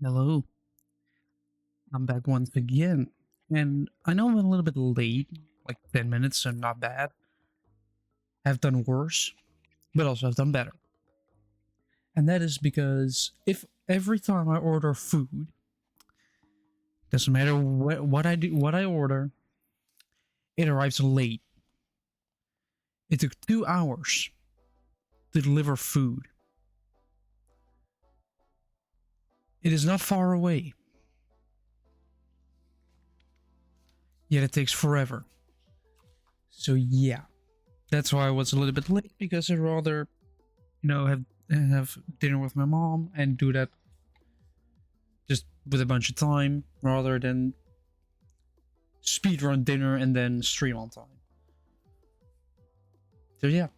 Hello, I'm back once again. And I know I'm a little bit late, like 10 minutes, so not bad. I've done worse, but also I've done better. And that is because if every time I order food, doesn't matter what I do, what I order, it arrives late. It took 2 hours to deliver food. It is not far away, yet it takes forever. So yeah, that's why I was a little bit late, because I'd rather, have dinner with my mom and do that just with a bunch of time rather than speedrun dinner and then stream on time. So yeah,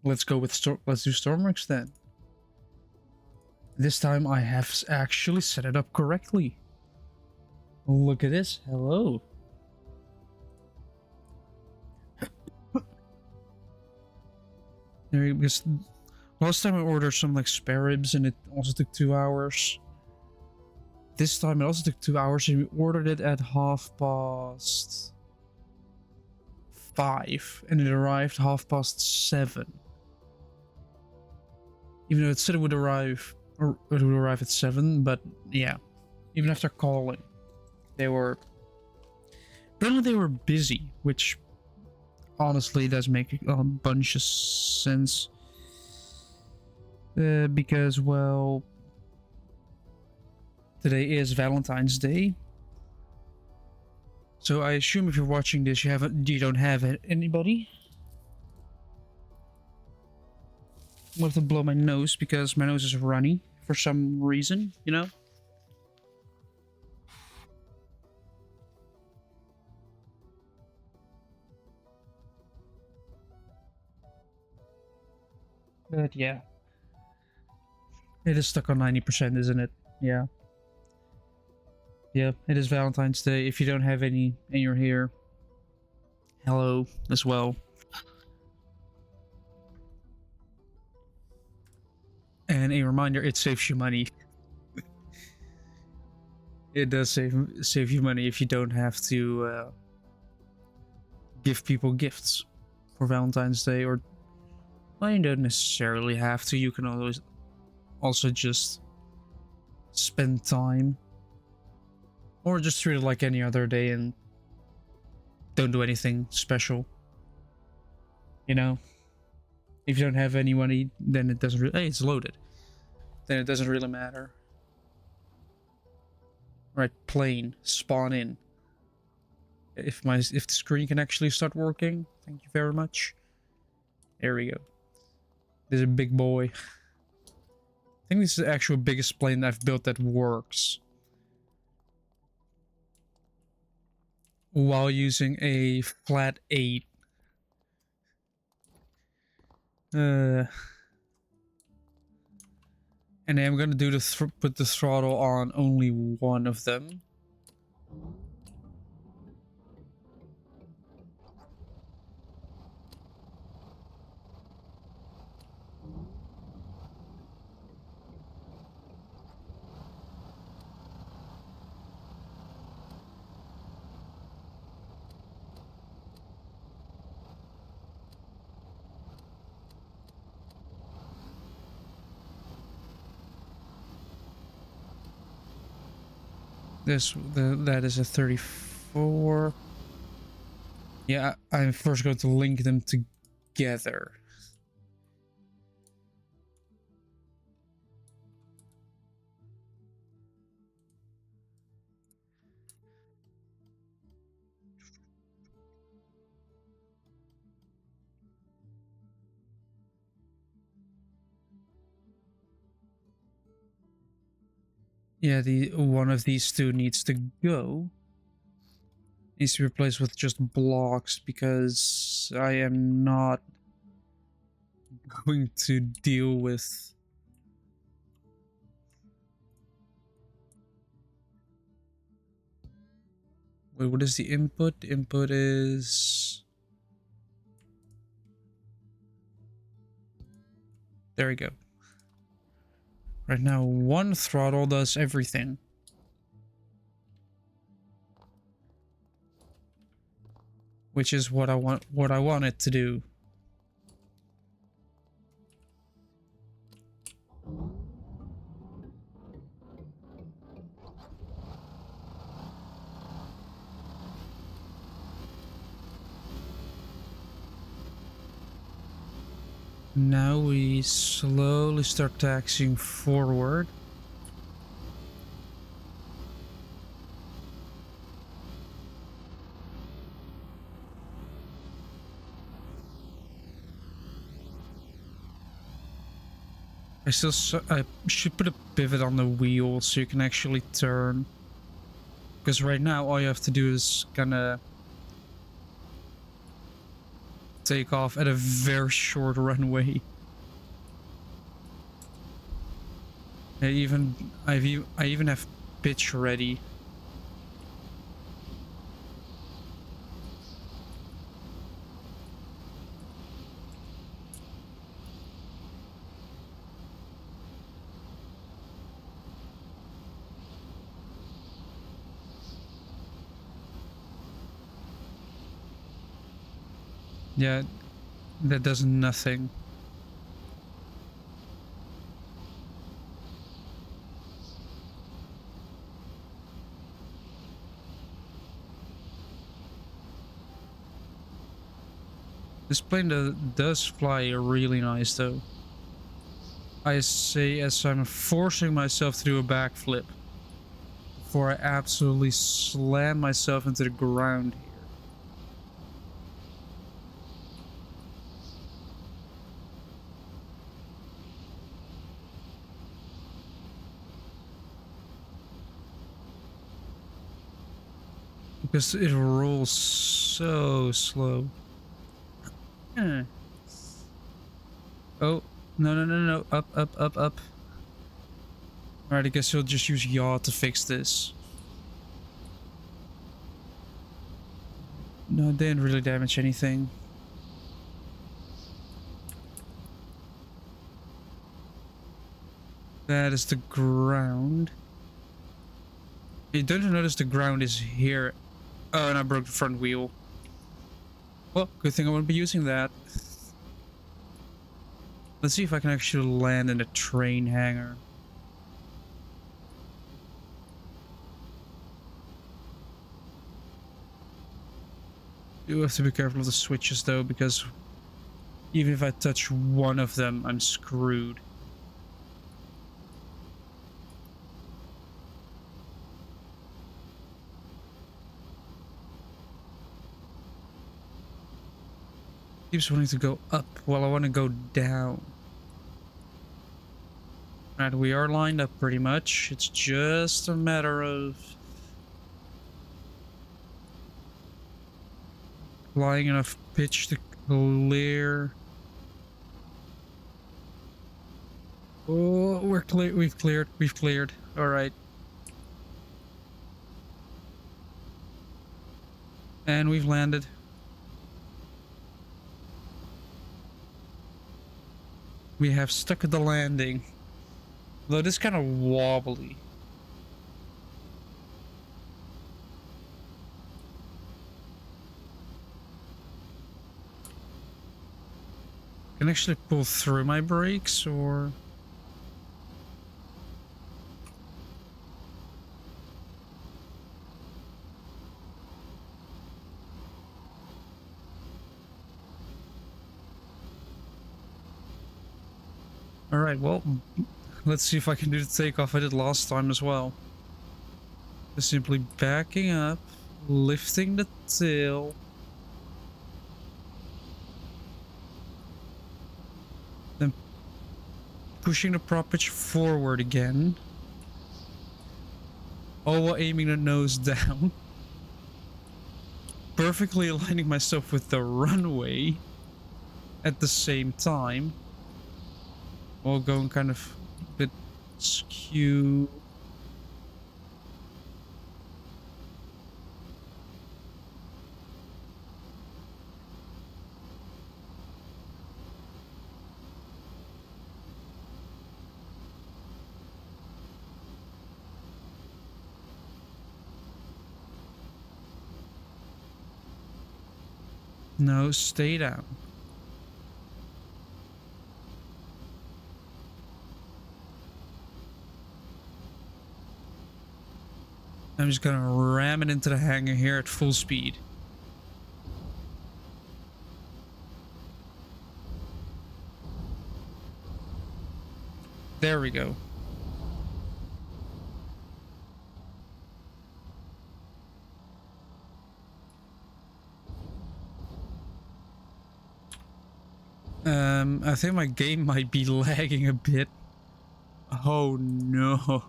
let's go with let's do Stormworks then. This time I have actually set it up correctly. Look at this. Hello. There, because last time I ordered some like spare ribs and it also took 2 hours. This time it also took 2 hours and we ordered it at 5:30 and it arrived 7:30. Even though it said it would arrive at 7, but yeah, even after calling, apparently they were busy, which honestly does make a bunch of sense. Because, well, today is Valentine's Day. So I assume if you're watching this, you don't have anybody. I'm going to blow my nose because my nose is runny for some reason, you know? But yeah. It is stuck on 90%, isn't it? Yeah. Yeah, it is Valentine's Day. If you don't have any and you're here, hello as well. And a reminder, it saves you money. It does save you money if you don't have to give people gifts for Valentine's Day, or well, you don't necessarily have to. You can always also just spend time, or just treat it like any other day and don't do anything special. You know, if you don't have any money, then it doesn't. Hey, it's loaded. Then it doesn't really matter. Right, plane spawn in. If the screen can actually start working, thank you very much. There we go. This is a big boy. I think this is the actual biggest plane I've built that works while using a flat 8. And I'm gonna do put the throttle on only one of them. That is a 34. Yeah, I'm first going to link them together. Yeah, one of these two needs to go. Needs to be replaced with just blocks because I am not going to deal with wait, what is the input? The input is there we go. Right now one throttle does everything. Which is what I want it to do. Now we slowly start taxiing forward. I should put a pivot on the wheel so you can actually turn. Because right now all you have to do is kinda take off at a very short runway. I even have pitch ready. Yeah, that does nothing. This plane does fly really nice though. I say as I'm forcing myself to do a backflip before I absolutely slam myself into the ground here. Because it rolls so slow. Oh, no. Up. Alright, I guess you'll just use yaw to fix this. No, it didn't really damage anything. That is the ground. You don't notice the ground is here. Oh, and I broke the front wheel. Well, good thing I won't be using that. Let's see if I can actually land in a train hangar. You have to be careful of the switches though, because even if I touch one of them, I'm screwed. Keeps wanting to go up while I want to go down. Right, we are lined up pretty much. It's just a matter of applying enough pitch to clear. Oh, we're clear. We've cleared. All right. And we've landed. We have stuck at the landing. Though this is kind of wobbly. Can I actually pull through my brakes or... Alright, well, let's see if I can do the takeoff I did last time as well. Just simply backing up, lifting the tail. Then pushing the prop pitch forward again. All while aiming the nose down. perfectly aligning myself with the runway at the same time, while going kind of a bit skew. No, stay down. I'm just gonna ram it into the hangar here at full speed. There we go. I think my game might be lagging a bit. Oh no.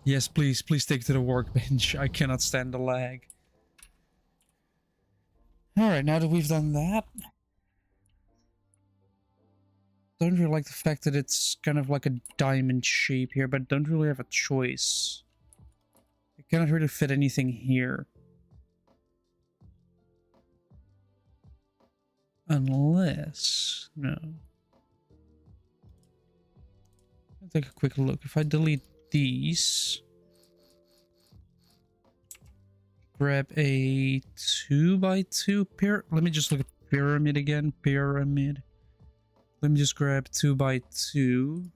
Yes, please take to the workbench. I cannot stand the lag. Alright, now that we've done that, don't really like the fact that it's kind of like a diamond shape here, but don't really have a choice. I cannot really fit anything here. Unless... no. I'll take a quick look. If I delete these... grab a 2x2 let me just look at pyramid again. Pyramid. Let me just grab 2x2.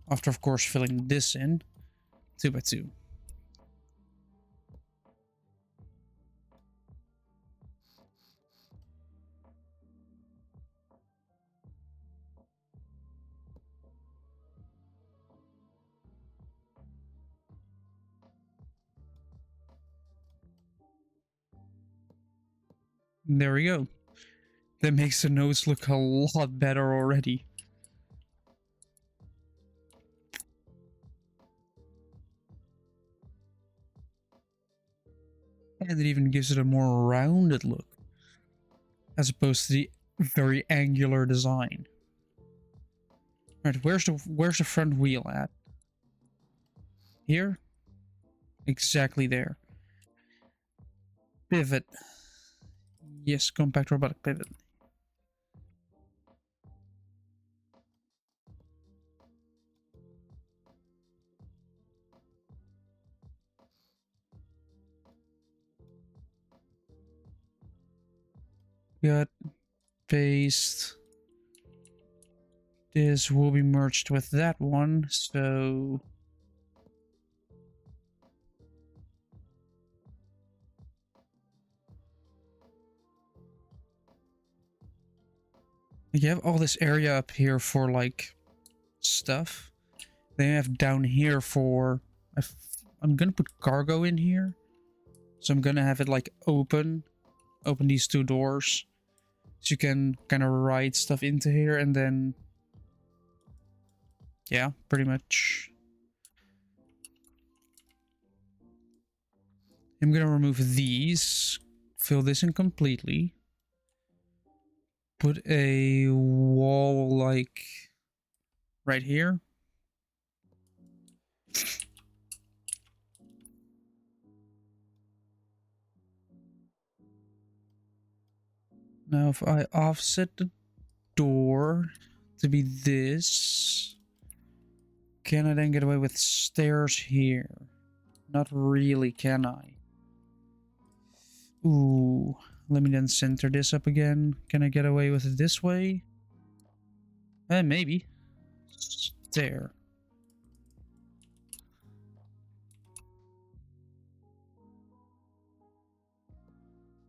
After, of course, filling this in. 2x2. There we go. That makes the nose look a lot better already. And it even gives it a more rounded look, as opposed to the very angular design. Alright, where's the front wheel at? Here? Exactly there. Pivot. Yes, compact robotic pivot. Cut, paste. This will be merged with that one, so... you have all this area up here for, like, stuff. Then you have down here for... I'm gonna put cargo in here. So I'm gonna have it, like, open these two doors. So you can kind of write stuff into here and then... yeah, pretty much. I'm gonna remove these. Fill this in completely. Put a wall, like, right here. Now if I offset the door to be this, can I then get away with stairs here? Not really, can I? Ooh, let me then center this up again. Can I get away with it this way? Maybe. There.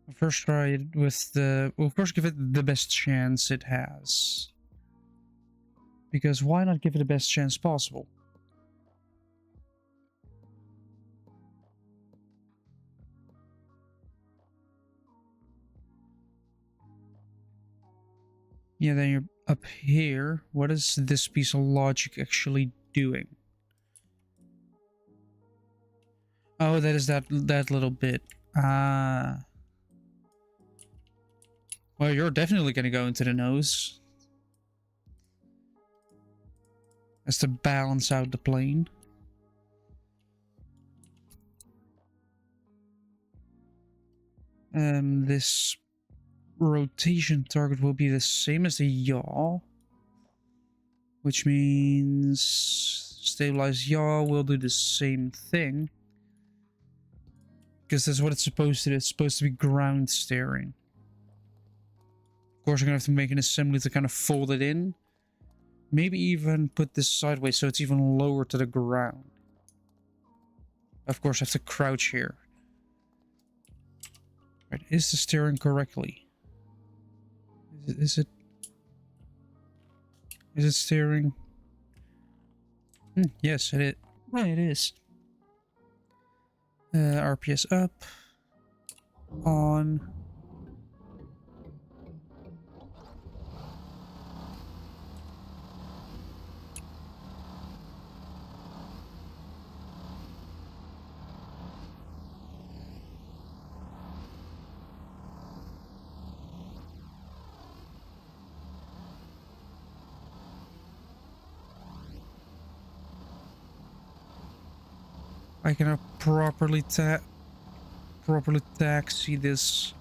I'll first try it with the... we'll first give it the best chance it has. Because why not give it the best chance possible? Yeah, then you're up here. What is this piece of logic actually doing? Oh, that is that little bit. Ah. Well, you're definitely gonna go into the nose. As to balance out the plane. This rotation target will be the same as the yaw. Which means stabilized yaw will do the same thing. Because that's what it's supposed to do. It's supposed to be ground steering. Of course, I'm going to have to make an assembly to kind of fold it in. Maybe even put this sideways so it's even lower to the ground. Of course, I have to crouch here. Right, is the steering correctly? Is it steering? Yes, it is. Yeah, it is. RPS up. On. I cannot properly taxi this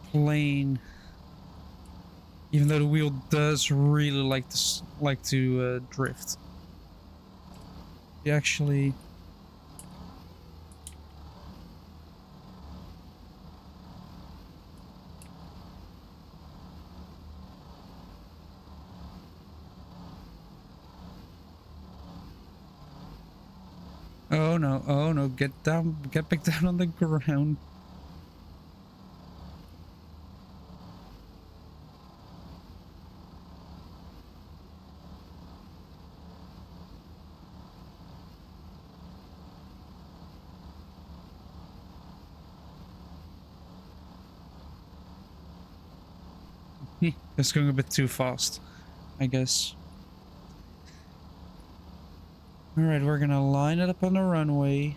plane, even though the wheel does really like to drift. You actually. Oh no, get down, get back down on the ground. It's going a bit too fast, I guess. Alright, we're gonna line it up on the runway.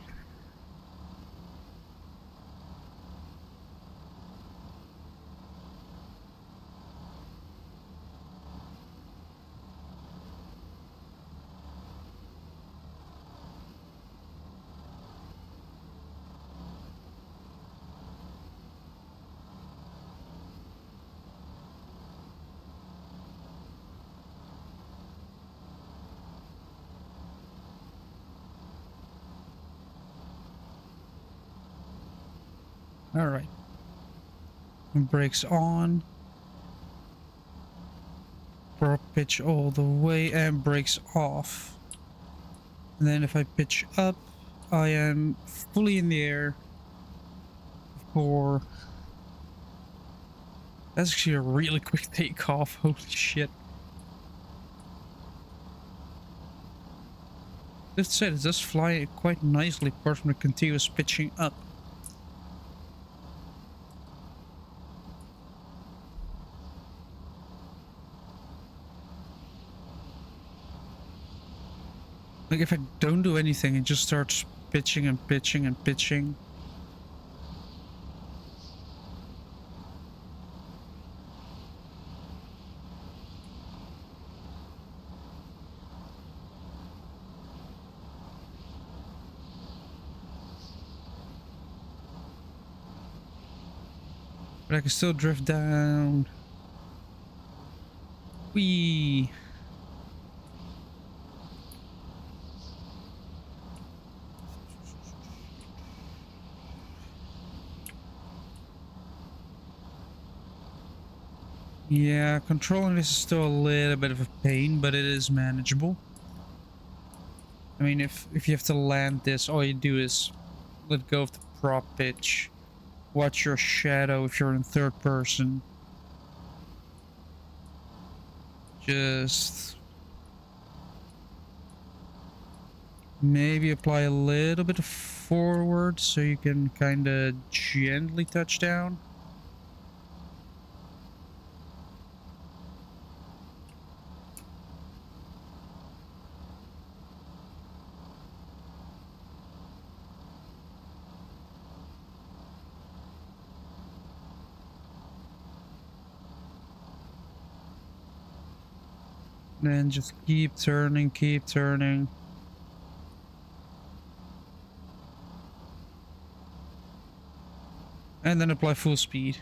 Alright. Brakes on. Prop pitch all the way and brakes off. And then if I pitch up, I am fully in the air for... That's actually a really quick takeoff, holy shit. That said, it does fly quite nicely apart from the continuous pitching up. Like if I don't do anything, it just starts pitching and pitching and pitching. But I can still drift down. Whee! Yeah, controlling this is still a little bit of a pain, but it is manageable. I mean, if you have to land this, all you do is let go of the prop pitch. Watch your shadow if you're in third person. Just maybe apply a little bit of forward so you can kind of gently touch down. Then just keep turning, keep turning. And then apply full speed.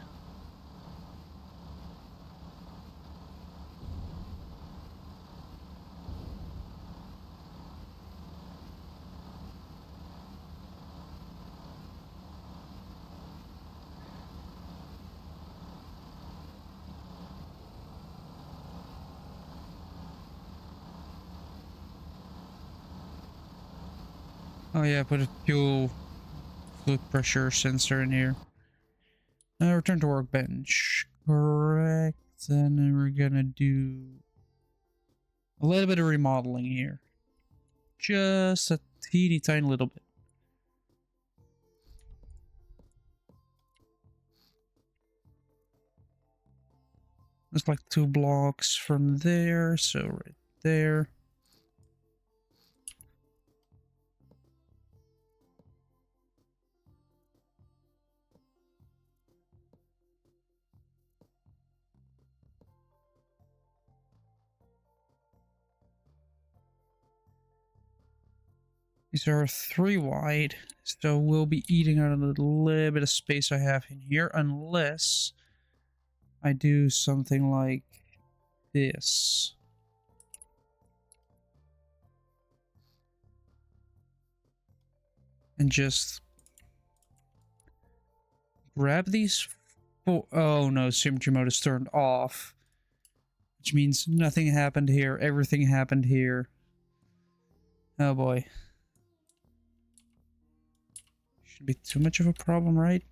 Oh yeah, put a fuel fluid pressure sensor in here. Now return to workbench. Correct. And then we're gonna do a little bit of remodeling here. Just a teeny tiny little bit. It's like 2 blocks from there, so right there. These are 3 wide, so we'll be eating out of the little bit of space I have in here, unless I do something like this. And just grab these. Oh no, symmetry mode is turned off. Which means nothing happened here, everything happened here. Oh boy. Shouldn't be too much of a problem, right?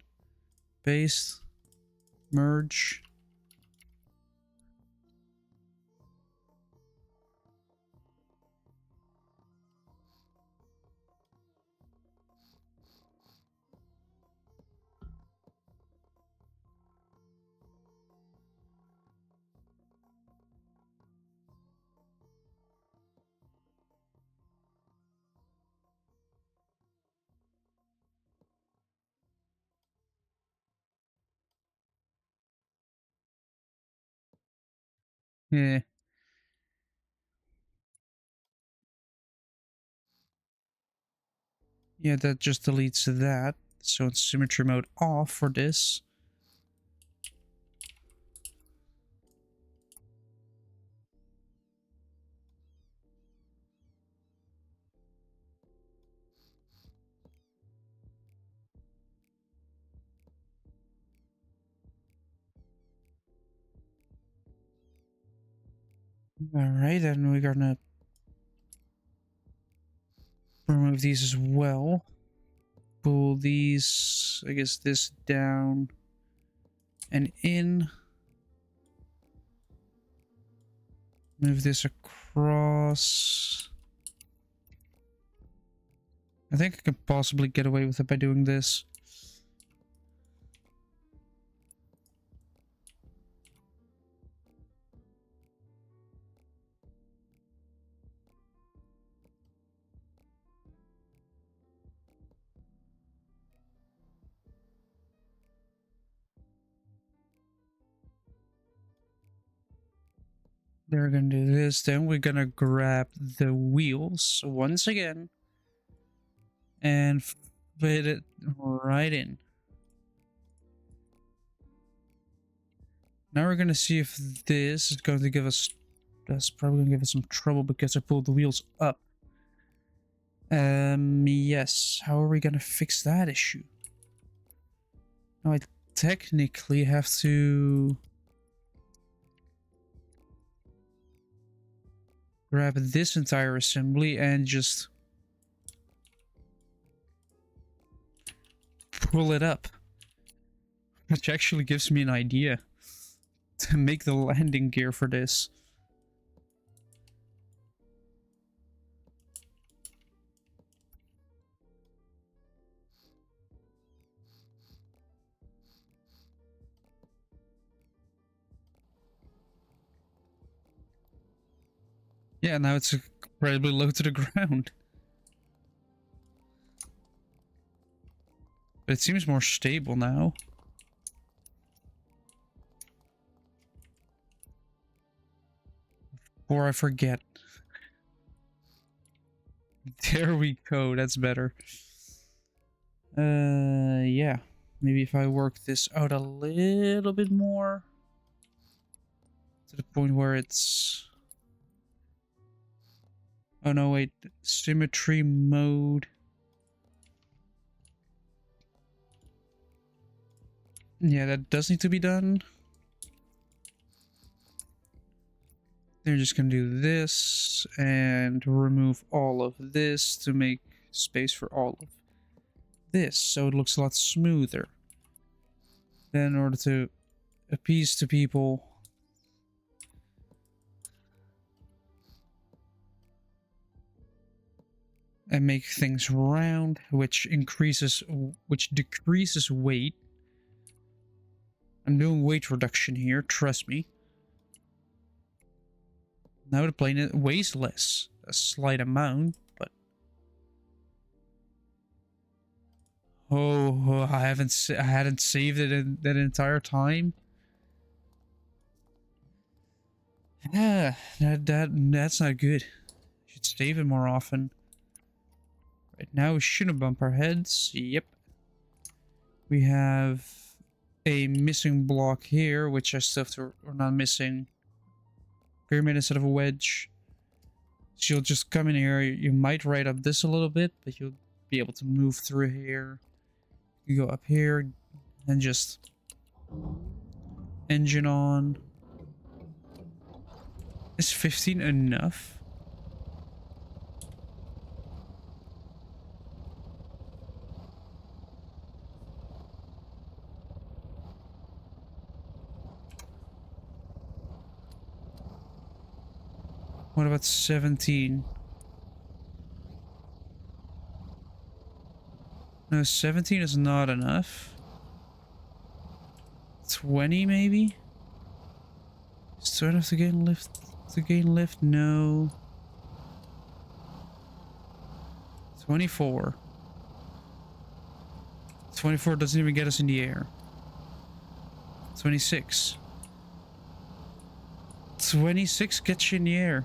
Paste. Merge. Yeah. Yeah, that just deletes that. So it's symmetry mode off for this. Alright, and we're gonna remove these as well. Pull these, I guess this down and in. Move this across. I think I could possibly get away with it by doing this. They're gonna do this, then we're gonna grab the wheels once again and fit it right in. Now we're gonna see if this is going to give us... That's probably gonna give us some trouble because I pulled the wheels up. Yes. How are we gonna fix that issue? Now I technically have to grab this entire assembly and just pull it up. Which actually gives me an idea to make the landing gear for this. Yeah, now it's incredibly low to the ground. But it seems more stable now. Before I forget. There we go, that's better. Yeah. Maybe if I work this out a little bit more. To the point where it's... Oh no, wait. Symmetry mode. Yeah, that does need to be done. They're just gonna do this and remove all of this to make space for all of this, so it looks a lot smoother. Then in order to appease to people, and make things round, which decreases weight. I'm doing weight reduction here, trust me. Now the plane weighs less, a slight amount, but I hadn't saved it in that entire time. Yeah, that's not good. Should save it more often. Right now we shouldn't bump our heads. Yep. We have a missing block here, which I still have to, or not missing. Pyramid instead of a wedge. So you'll just come in here. You might right up this a little bit, but you'll be able to move through here. You go up here and just engine on. Is 15 enough? What about 17? No, 17 is not enough. 20 maybe? Is 20 enough to gain lift? To gain lift? No. 24. 24 doesn't even get us in the air. 26. 26 gets you in the air.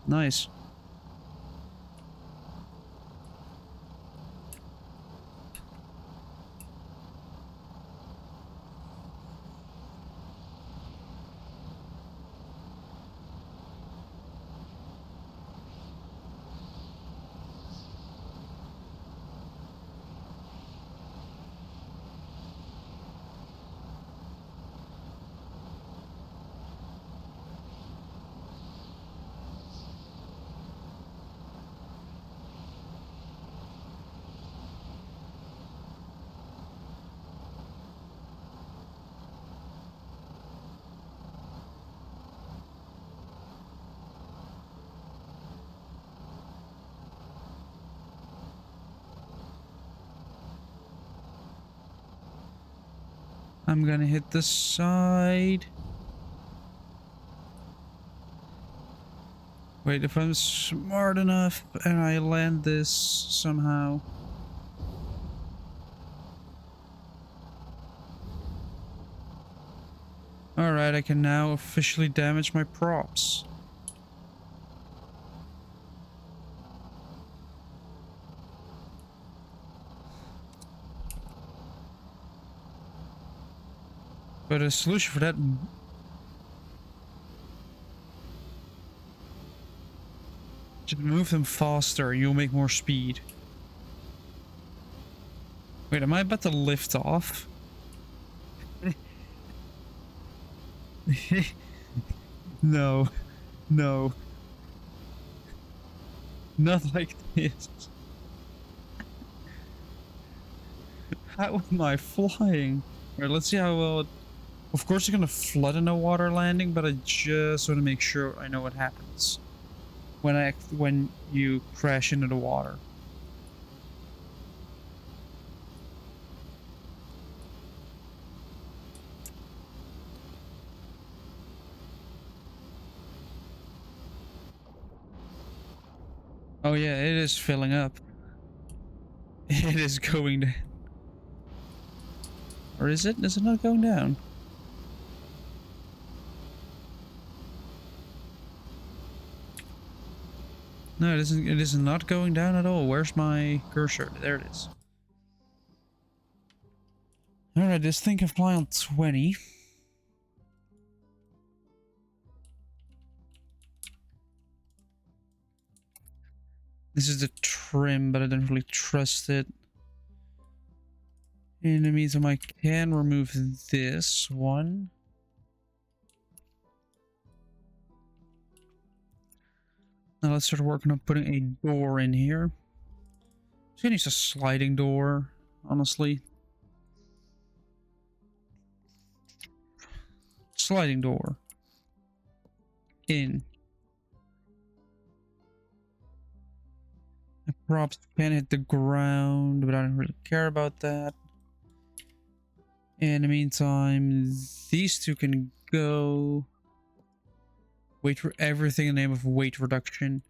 Nice. I'm gonna hit the side. Wait, if I'm smart enough and I land this somehow. Alright, I can now officially damage my props. But a solution for that... Just move them faster, you'll make more speed. Wait, am I about to lift off? No. No. Not like this. How am I flying? Alright, let's see how well it... Of course, you're gonna flood in a water landing, but I just want to make sure I know what happens when you crash into the water. Oh yeah, it is filling up. It is going down. Or is it? Is it not going down? No, it isn't. It is not going down at all. Where's my cursor? There it is. Alright, this thing can fly on 20. This is the trim, but I don't really trust it. In the meantime, I can remove this one. Now let's start working on putting a door in here. She needs a sliding door, honestly. Sliding door. In. The props can hit the ground, but I don't really care about that. In the meantime, these two can go. Wait for everything in the name of weight reduction.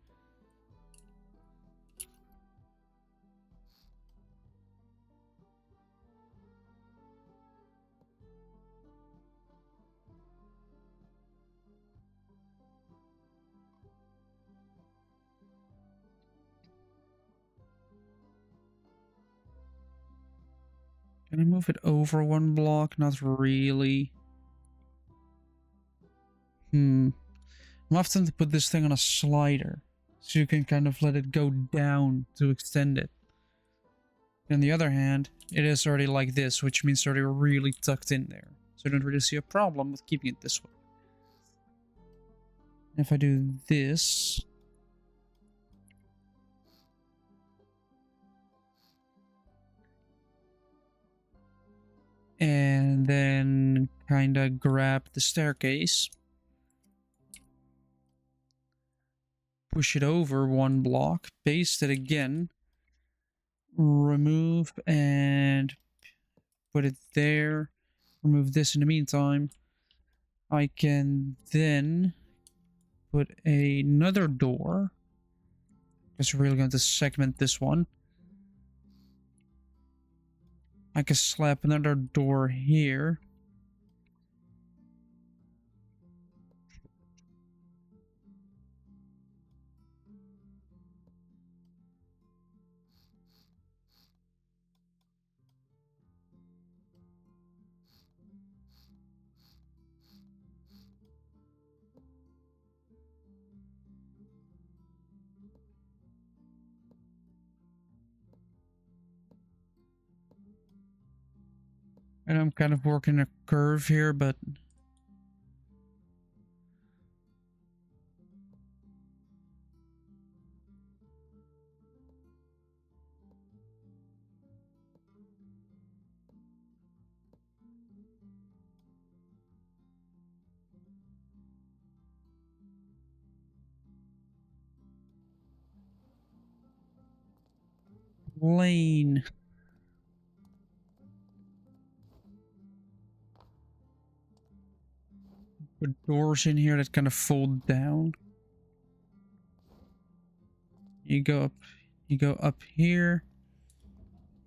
Can I move it over one block? Not really. I'm often to put this thing on a slider, so you can kind of let it go down to extend it. On the other hand, it is already like this, which means it's already really tucked in there. So I don't really see a problem with keeping it this way. If I do this... and then kind of grab the staircase. Push it over one block, paste it again, remove and put it there, remove this in the meantime. I can then put another door, because we're really going to segment this one. I can slap another door here. And I'm kind of working a curve here, but lane. Put doors in here that kind of fold down. You go up here.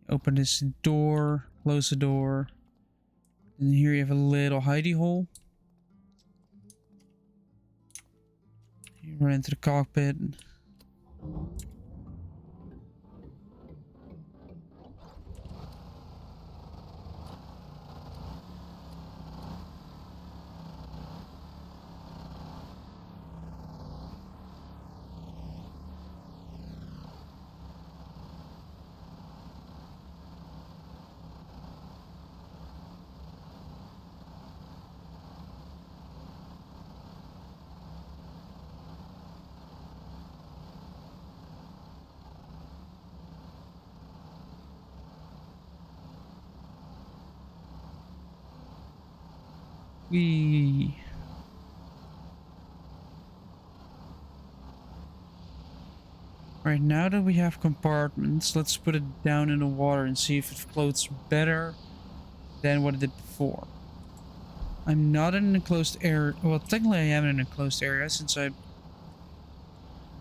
Open this door, close the door. And here you have a little hidey hole. You run into the cockpit. Right, now that we have compartments, let's put it down in the water and see if it floats better than what it did before. I'm not in an enclosed area. Well, technically I am in an enclosed area since I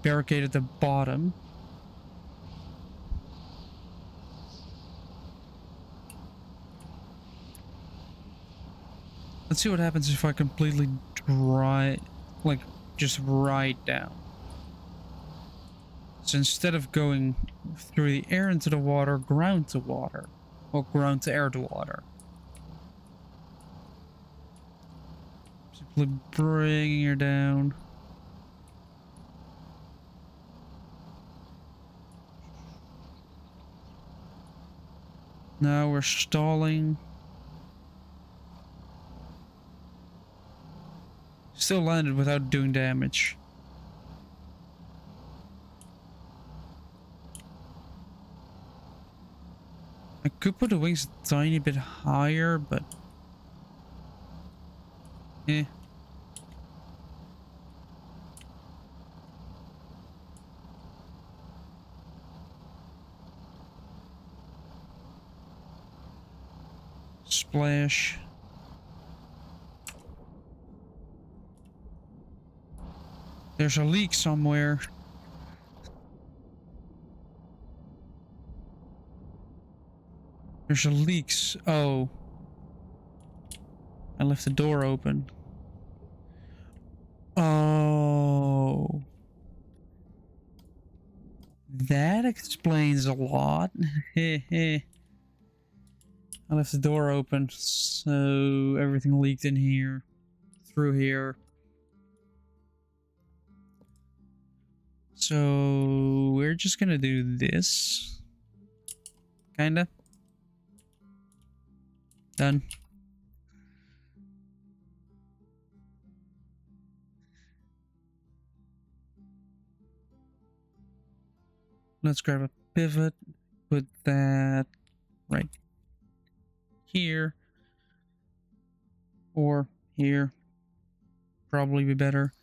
barricaded the bottom. Let's see what happens if I completely dry, like, just right down. So instead of going through the air into the water, ground to water. Or ground to air to water. Simply bringing her down. Now we're stalling. Still landed without doing damage. I could put the wings a tiny bit higher, but... eh. Splash. There's a leak somewhere. There's a leak. Oh. I left the door open. Oh. That explains a lot. I left the door open, so everything leaked in here. Through here. So we're just gonna do this. Kinda. Done. Let's grab a pivot. Put that right here. Or here. Probably be better.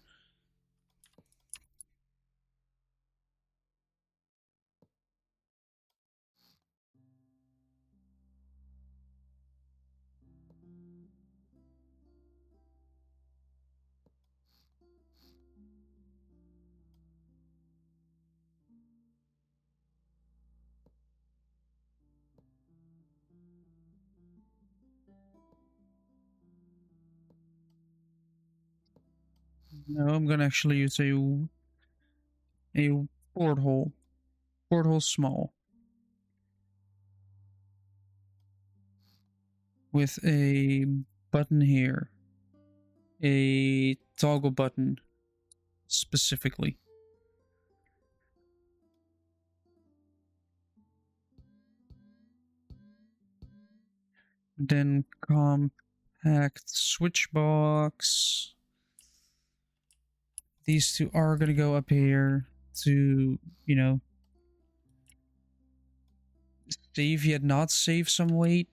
No, I'm gonna actually use a porthole. Porthole small. With a button here. A toggle button specifically. Then compact switch box. These two are gonna go up here to, you know, save yet not save some weight.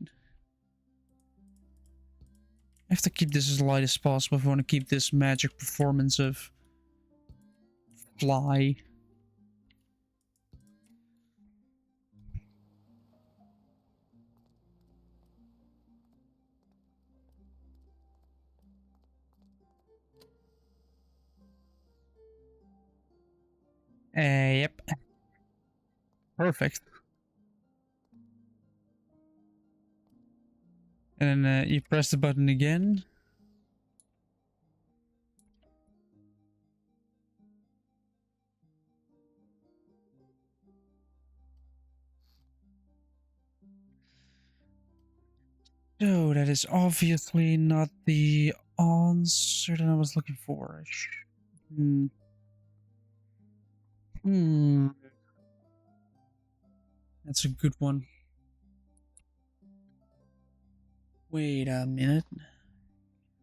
I have to keep this as light as possible if I want to keep this magic performance of fly. Yep. Perfect. And then you press the button again. So that is obviously not the answer that I was looking for. Hmm. Hmm. That's a good one. Wait a minute.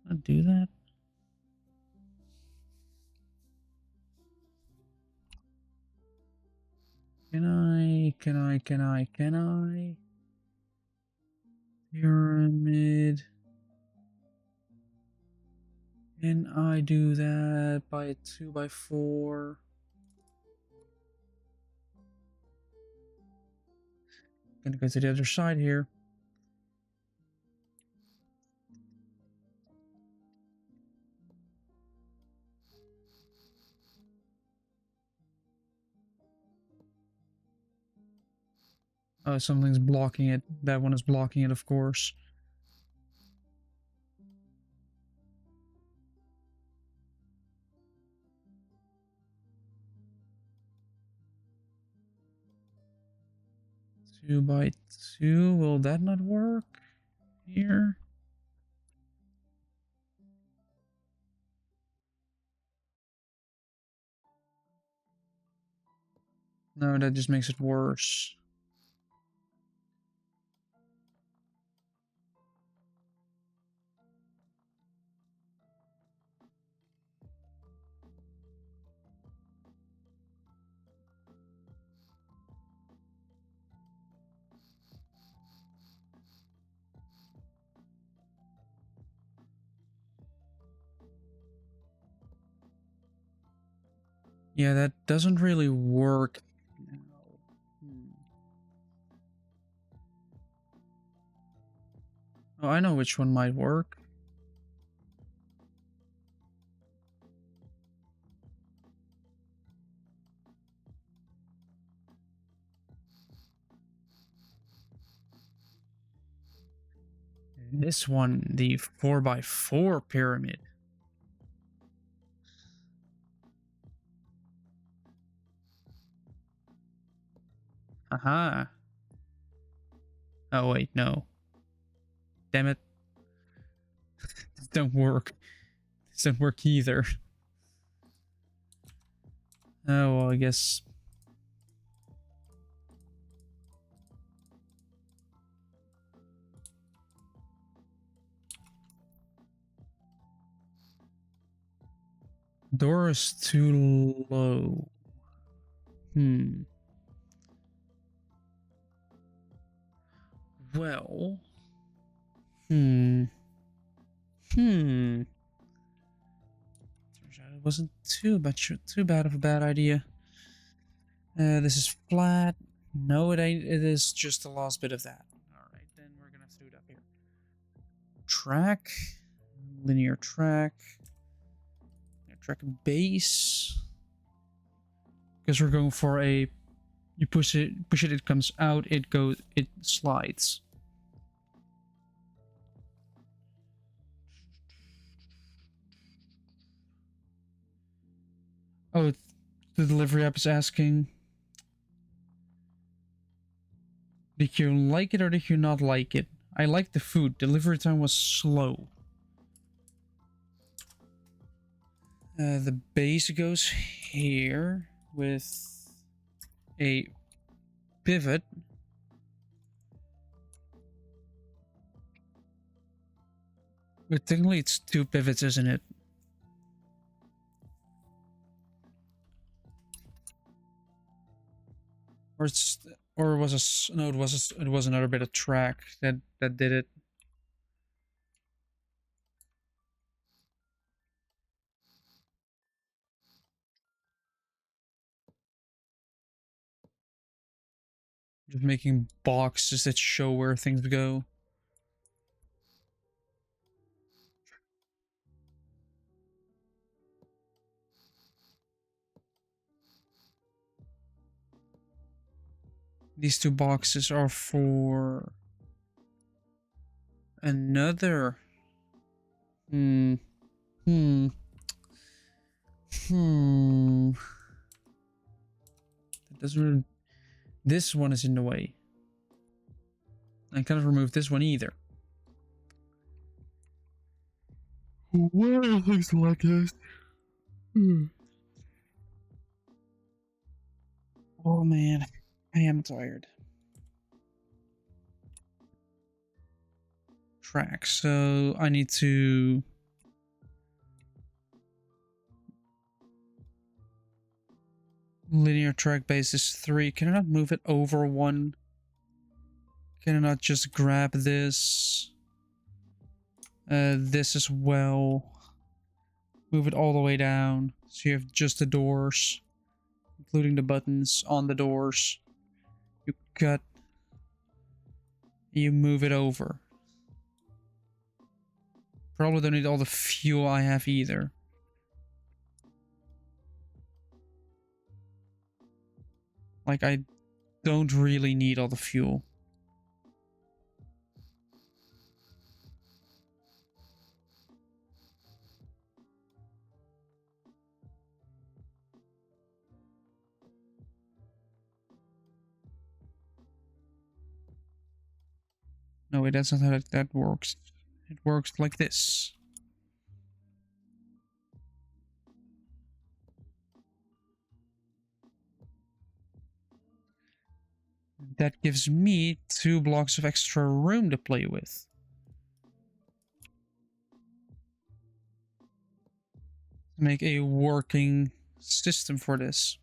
I'll do that. Can I? Pyramid. Can I do that by a 2x4? Gonna go to the other side here. Oh, something's blocking it. That one is blocking it, of course. 2x2. Will that not work here? No, that just makes it worse. Yeah, that doesn't really work. Oh, I know which one might work. This one, the 4x4 pyramid. Aha. Oh, wait, no. Damn it. This don't work. This don't work either. Oh, well, I guess. Door is too low. Well. Turns out it wasn't too bad of a bad idea. This is flat. No, it ain't. It is just the last bit of that. Alright, then we're gonna have to do it up here. Track. Linear track. Track base. Because we're going for a... You push it, it comes out, it slides. Oh, the delivery app is asking... Did you like it or did you not like it? I liked the food. Delivery time was slow. The base goes here with a pivot. But technically it's 2 pivots, isn't it? Or was no, it was another bit of track that did it. Just making boxes that show where things go. These 2 boxes are for another. That doesn't really... This one is in the way. I cannot remove this one either. Why are things like this? Oh man, I am tired. Track, so I need to... Linear track base is 3. Can I not move it over 1? Can I not just grab this? This as well. Move it all the way down. So you have just the doors, including the buttons on the doors. You cut. You move it over. Probably don't need all the fuel I have either. Like, I don't really need all the fuel. No, wait, that's not how that works. It works like this. That gives me 2 blocks of extra room to play with. Make a working system for this.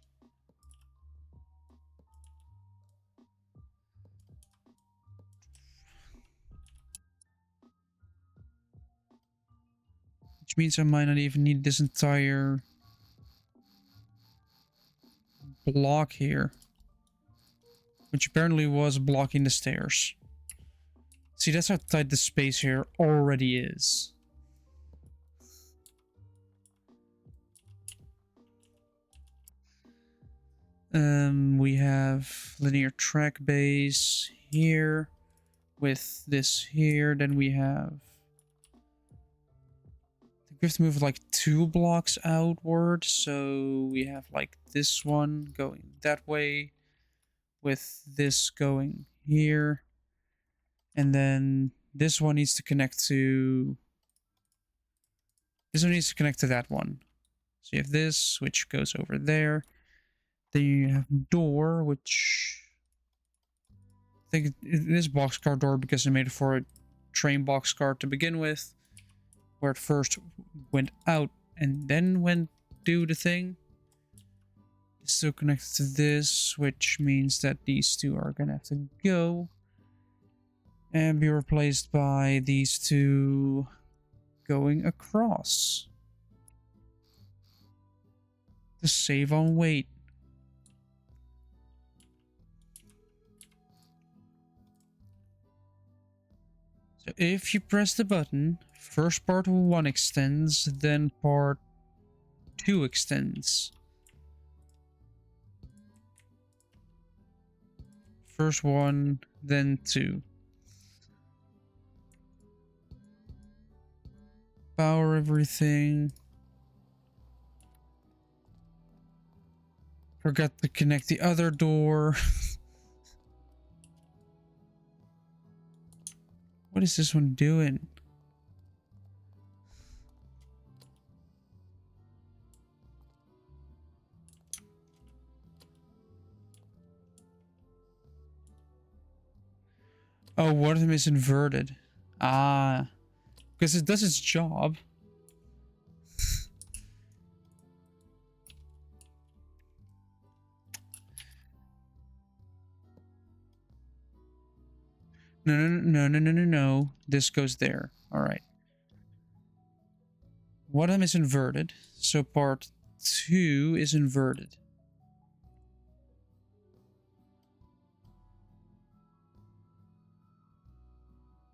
Which means I might not even need this entire block here. Which apparently was blocking the stairs. See, that's how tight the space here already is. We have linear track base here with this here. Then we have... we have to move like 2 blocks outward. So we have like this one going that way with this going here. And then this one needs to connect to... this one needs to connect to that one. So you have this, which goes over there. Then you have door, which... I think it is boxcar door because I made it for a train boxcar to begin with. Where it first went out and then went do the thing. It's still connected to this, which means that these two are gonna have to go. And be replaced by these two going across. To save on weight. So if you press the button, first part 1 extends, then part 2 extends. First 1, then 2. Power everything. Forgot to connect the other door. What is this one doing? Oh, one of them is inverted. Ah. Because it does its job. No. This goes there. Alright. One of them is inverted. So part 2 is inverted.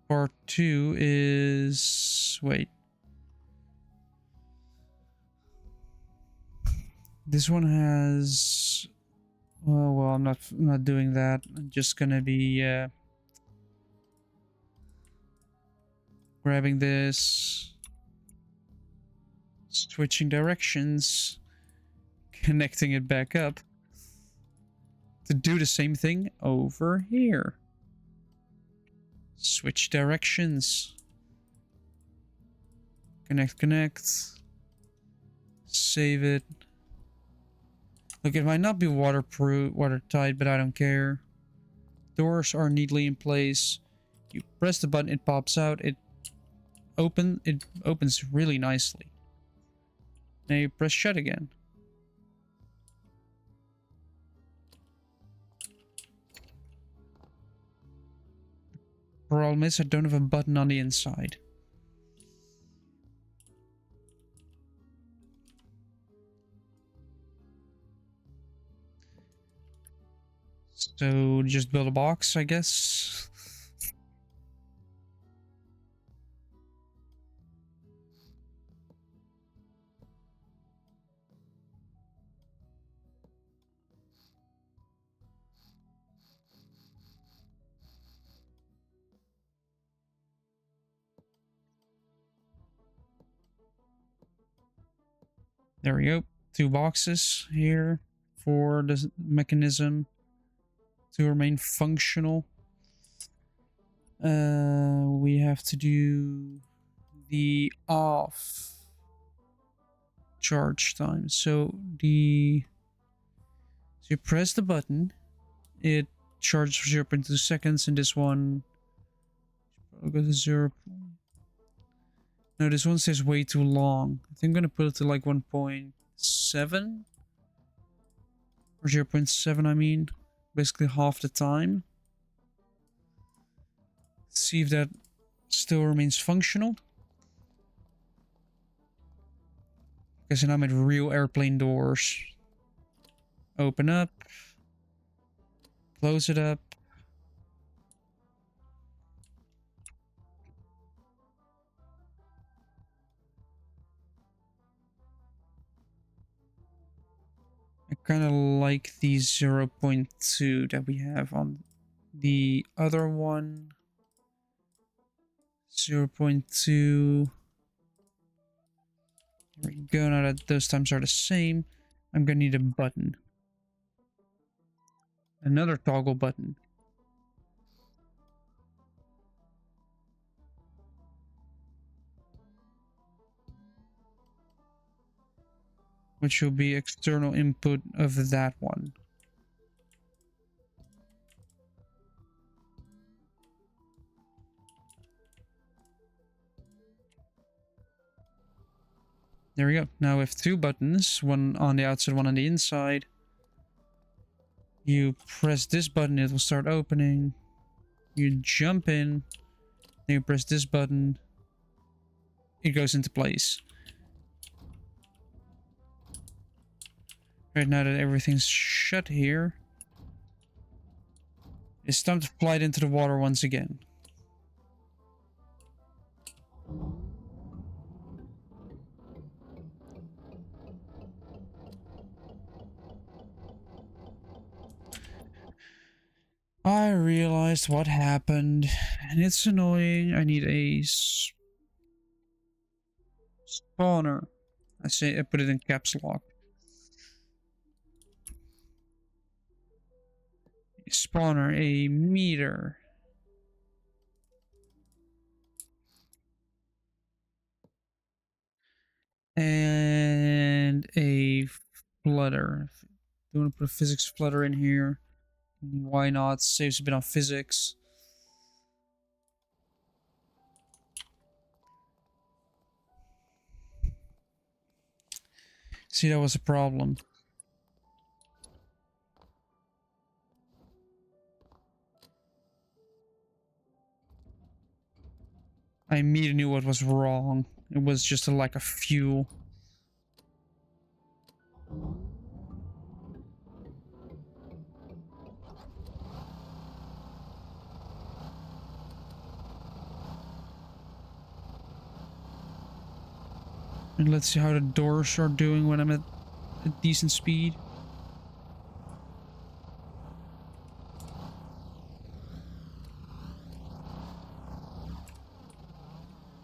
Part 2 is... wait. This one has... oh, well, I'm not doing that. I'm just gonna be grabbing this, switching directions, connecting it back up to do the same thing over here. Switch directions. Connect. Save it. Look, it might not be waterproof, watertight, but I don't care. Doors are neatly in place. You press the button, it pops out. It opens really nicely. Now you press shut again. Problem is, I don't have a button on the inside. So just build a box, I guess. There we go. 2 boxes here for the mechanism to remain functional. We have to do the off charge time. So you press the button, it charges for 0.2 seconds, and this one I'll go to 0. No, this one says way too long. I think I'm gonna put it to like 1.7 or 0.7, I mean, basically half the time. See if that still remains functional. Because now I'm at real airplane doors. Open up. Close it up. I kind of like the 0.2 that we have on the other one. 0.2. There we go. Now that those times are the same, I'm gonna need a button. Another toggle button. Which will be external input of that one. There we go. Now we have two buttons, one on the outside, one on the inside. You press this button, it will start opening. You jump in, then you press this button, it goes into place. Right now that everything's shut here, it's time to fly it into the water once again. I realized what happened, and it's annoying. I need a spawner. I put it in caps lock. A spawner, a meter. And a flutter. Do you want to put a physics flutter in here? Why not? Saves a bit on physics. See, that was a problem. I immediately knew what was wrong. It was just a lack of fuel. And let's see how the doors are doing when I'm at a decent speed.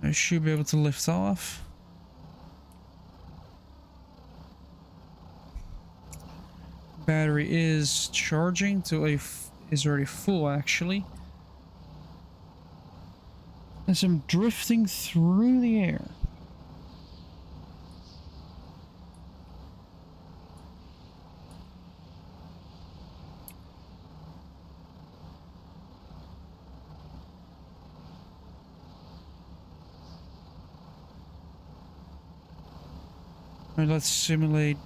I should be able to lift off. Battery is charging to is already full actually. As I'm drifting through the air. Alright, let's simulate.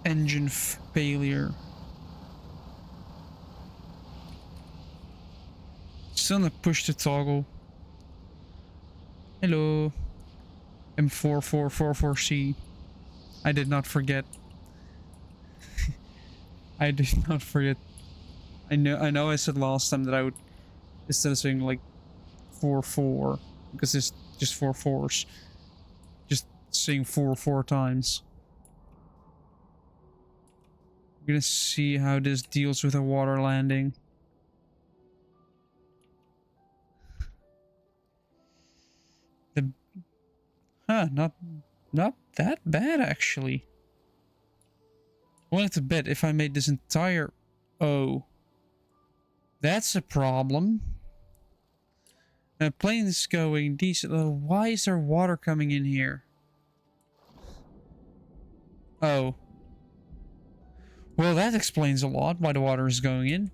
Engine failure. Still not push the toggle. Hello. M4444C. I did not forget. I did not forget. I know I said last time that I would, instead of saying like 44, because it's just 4 4s, just saying 4 times. I'm gonna see how this deals with a water landing. Not that bad actually. willing to bet if I made this entire... Oh. That's a problem. Plane is going decent. Why is there water coming in here? Oh. Well, that explains a lot why the water is going in.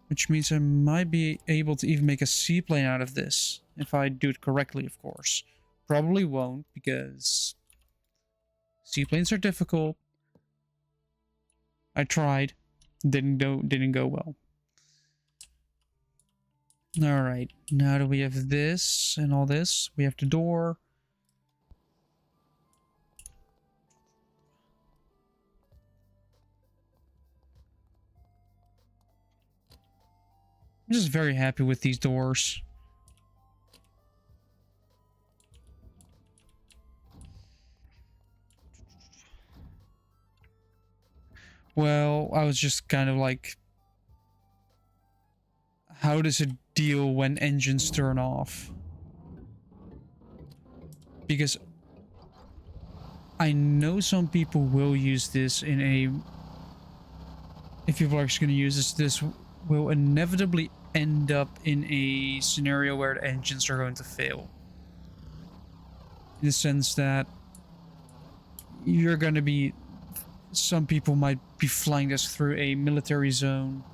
Which means I might be able to even make a seaplane out of this. If I do it correctly, of course. Probably won't, because seaplanes are difficult. I tried. Didn't go well. Alright, now that we have this and all this, we have the door. I'm just very happy with these doors. Well, I was just kind of like, how does it deal when engines turn off? Because I know some people will use this in a... If people are actually going to use this, this will inevitably end up in a scenario where the engines are going to fail. In the sense that you're going to be... Some people might be flying this through a military zone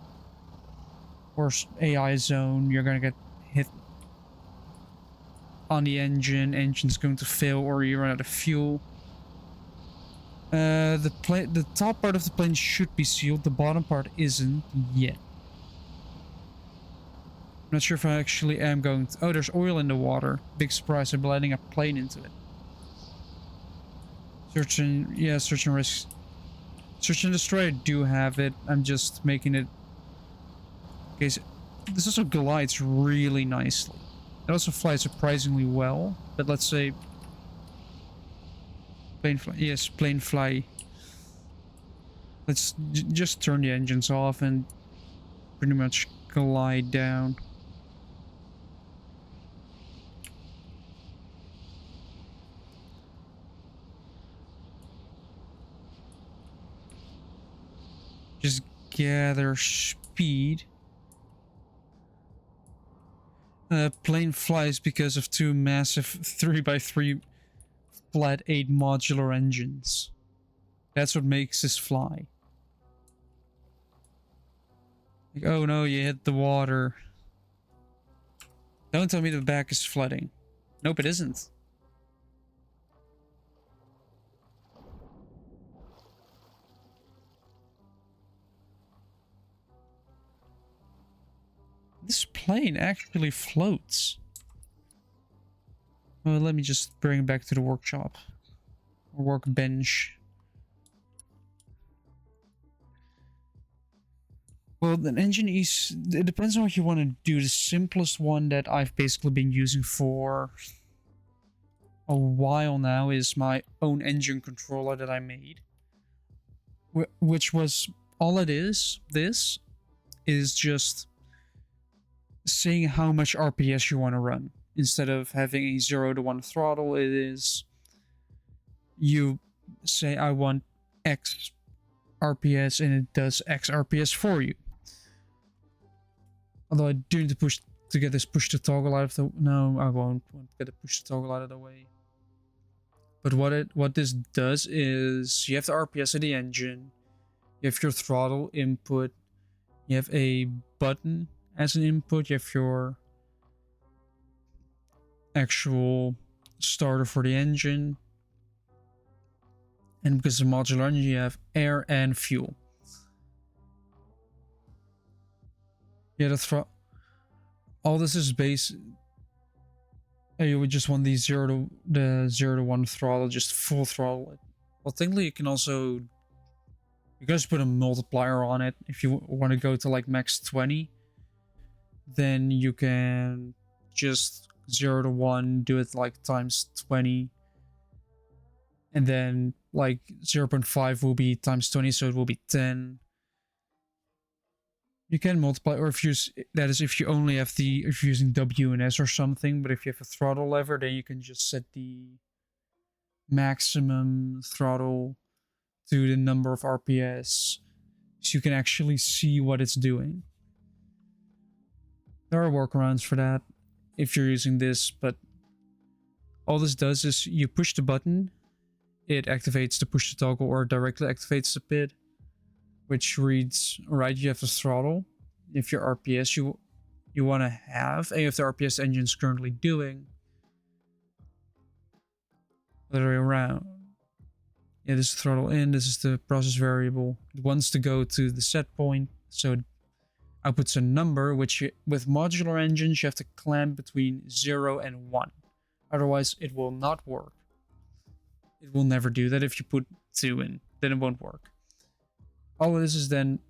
or AI zone. You're going to get hit on the engine. Engine's going to fail, or you run out of fuel. The top part of the plane should be sealed. The bottom part isn't yet. I'm not sure if I actually am going to... Oh, there's oil in the water. Big surprise. I'm letting a plane into it. Search and... Yeah, search and rescue. Search and destroy, I do have it. I'm just making it... Okay, so this also glides really nicely. It also flies surprisingly well. But let's say... Plane fly. Yes, plane fly. Let's just turn the engines off and pretty much glide down. Just gather speed. Plane flies because of two massive 3x3 flat 8 modular engines. That's what makes this fly. Like, oh no, you hit the water. Don't tell me the back is flooding. Nope, it isn't. This plane actually floats. Well, let me just bring it back to the workshop. Or workbench. Well, an engine is... It depends on what you want to do. The simplest one that I've basically been using for a while now is my own engine controller that I made. Which was... All it is, this, is just saying how much RPS you want to run. Instead of having a 0 to 1 throttle, it is... You say, I want X RPS, and it does X RPS for you. Although I do need to get this push to toggle out of the... No, I won't get a push to toggle out of the way. But what this does is you have the RPS of the engine, you have your throttle input, you have a button as an input, you have your actual starter for the engine, and because it's a modular engine, you have air and fuel. Yeah, the all this is base. You would just want the 0 to 1 throttle, just full throttle it. Well, technically, you can also just put a multiplier on it. If you want to go to like max 20, then you can just 0 to 1, do it like times 20, and then like 0.5 will be times 20, so it will be 10. You can multiply, or if you that is if you only have if you're using W and S or something. But if you have a throttle lever, then you can just set the maximum throttle to the number of RPS, so you can actually see what it's doing. There are workarounds for that if you're using this, but all this does is you push the button, it activates the push to toggle or directly activates the PID, which reads, right, you have the throttle, if your RPS you want to have, and if the RPS engine is currently doing. Other way around. Yeah, this is throttle in, this is the process variable. It wants to go to the set point, so it outputs a number, which with modular engines you have to clamp between 0 and 1. Otherwise, it will not work. It will never do that. If you put 2 in, then it won't work. All of this is then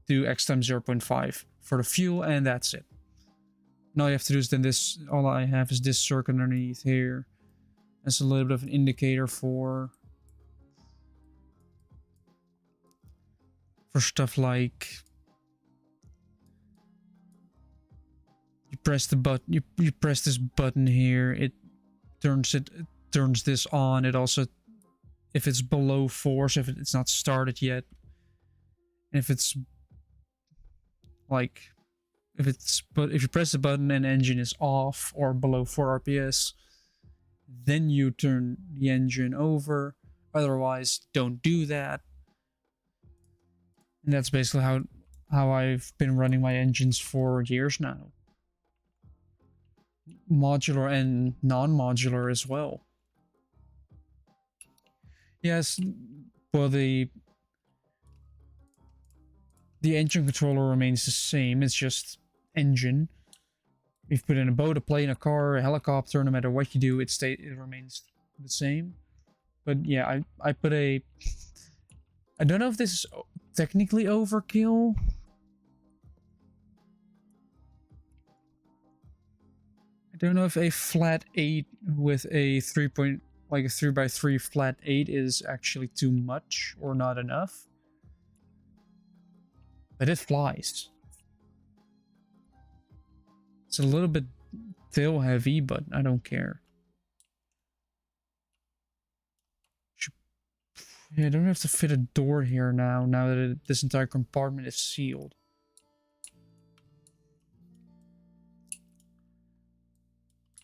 do x times 0.5 for the fuel, and that's it. Now all you have to do is then this, all I have is this circuit underneath here. That's a little bit of an indicator for stuff like you press the button, you press this button here, it turns this on. It also, if it's below 4, so if it's not started yet, and if it's like if you press the button and engine is off or below 4 RPS, then you turn the engine over. Otherwise, don't do that. And that's basically how I've been running my engines for years now. Modular and non-modular as well. Yes, well, the engine controller remains the same. It's just engine. If you put in a boat, a plane, a car, a helicopter, no matter what you do, it remains the same. But yeah, I put a... I don't know if this is technically overkill. I don't know if a flat 8 with a 3x3 flat 8 is actually too much or not enough. But it flies. It's a little bit tail heavy, but I don't care. Yeah, I don't have to fit a door here now that this entire compartment is sealed.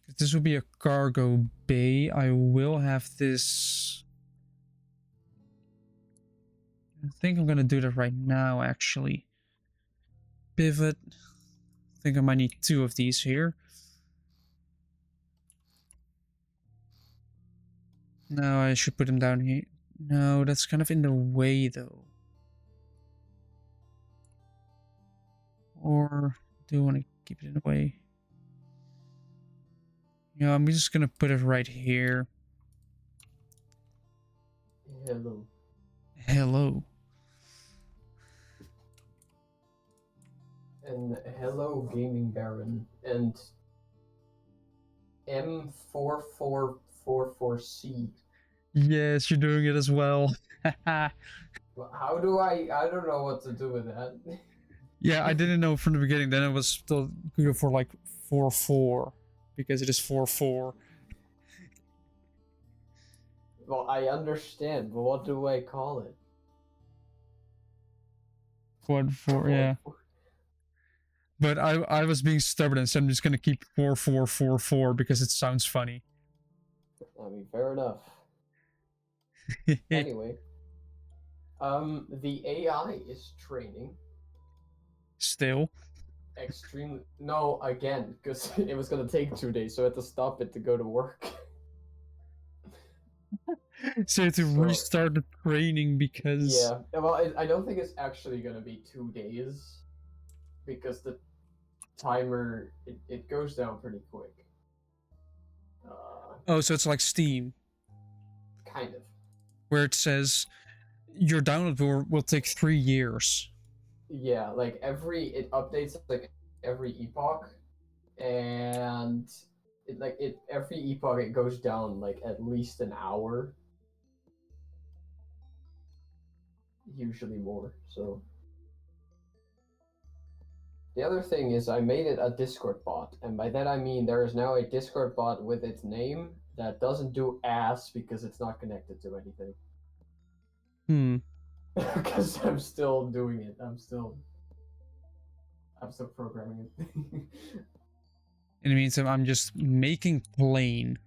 If this will be a cargo bay, I will have this... I think I'm gonna do that right now, actually. Pivot. I think I might need 2 of these here. No, I should put them down here. No, that's kind of in the way, though. Or do I want to keep it in the way? You know, I'm just gonna put it right here. Hello. Hello. And hello, Gaming Baron, and M4444C. Yes, you're doing it as well. How do I don't know what to do with that. Yeah, I didn't know from the beginning. Then it was still good for like 4-4 because it is 4-4. Well, I understand, but what do I call it? 4-4, yeah. But I was being stubborn, so I'm just gonna keep 4-4-4-4 because it sounds funny. I mean, fair enough. Anyway, the AI is training. Still. Extremely. No, again, because it was gonna take 2 days, so I had to stop it to go to work. So to restart the training because... Yeah, well, I don't think it's actually gonna be 2 days, because the timer, it goes down pretty quick. Oh, so it's like Steam. Kind of. Where it says your download will take 3 years. Yeah, like it updates like every epoch, and every epoch it goes down like at least an hour. Usually more, so. The other thing is I made it a Discord bot, and by that I mean there is now a Discord bot with its name, that doesn't do ass because it's not connected to anything. Hmm. Because I'm still doing it. I'm still programming it. In the meantime, I'm just making plane.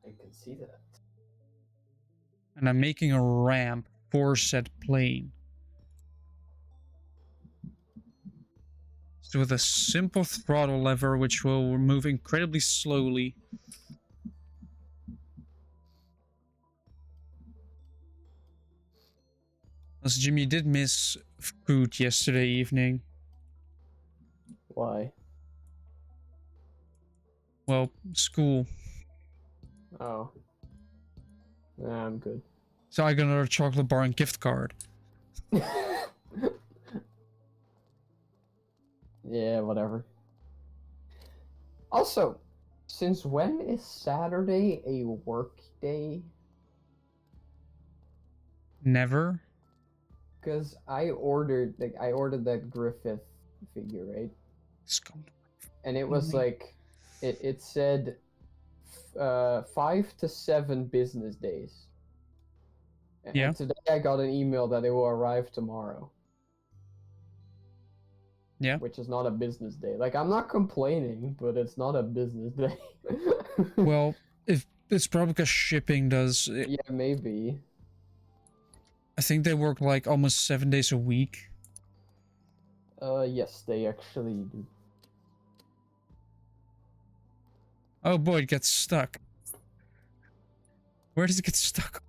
I can see that. And I'm making a ramp for said plane. So with a simple throttle lever, which will move incredibly slowly. As Jimmy did miss food yesterday evening. Why? Well, school. Oh. Nah, I'm good. So I got another chocolate bar and gift card. Yeah, whatever. Also, since when is Saturday a work day? Never? Because I ordered that Griffith figure, right? And it was like, it said 5 to 7 business days. Yeah. And today I got an email that it will arrive tomorrow. Yeah. Which is not a business day. Like, I'm not complaining, but it's not a business day. Well, if it's probably because shipping does. Yeah, maybe. I think they work like almost 7 days a week. Yes, they actually do. Oh boy, it gets stuck. Where does it get stuck?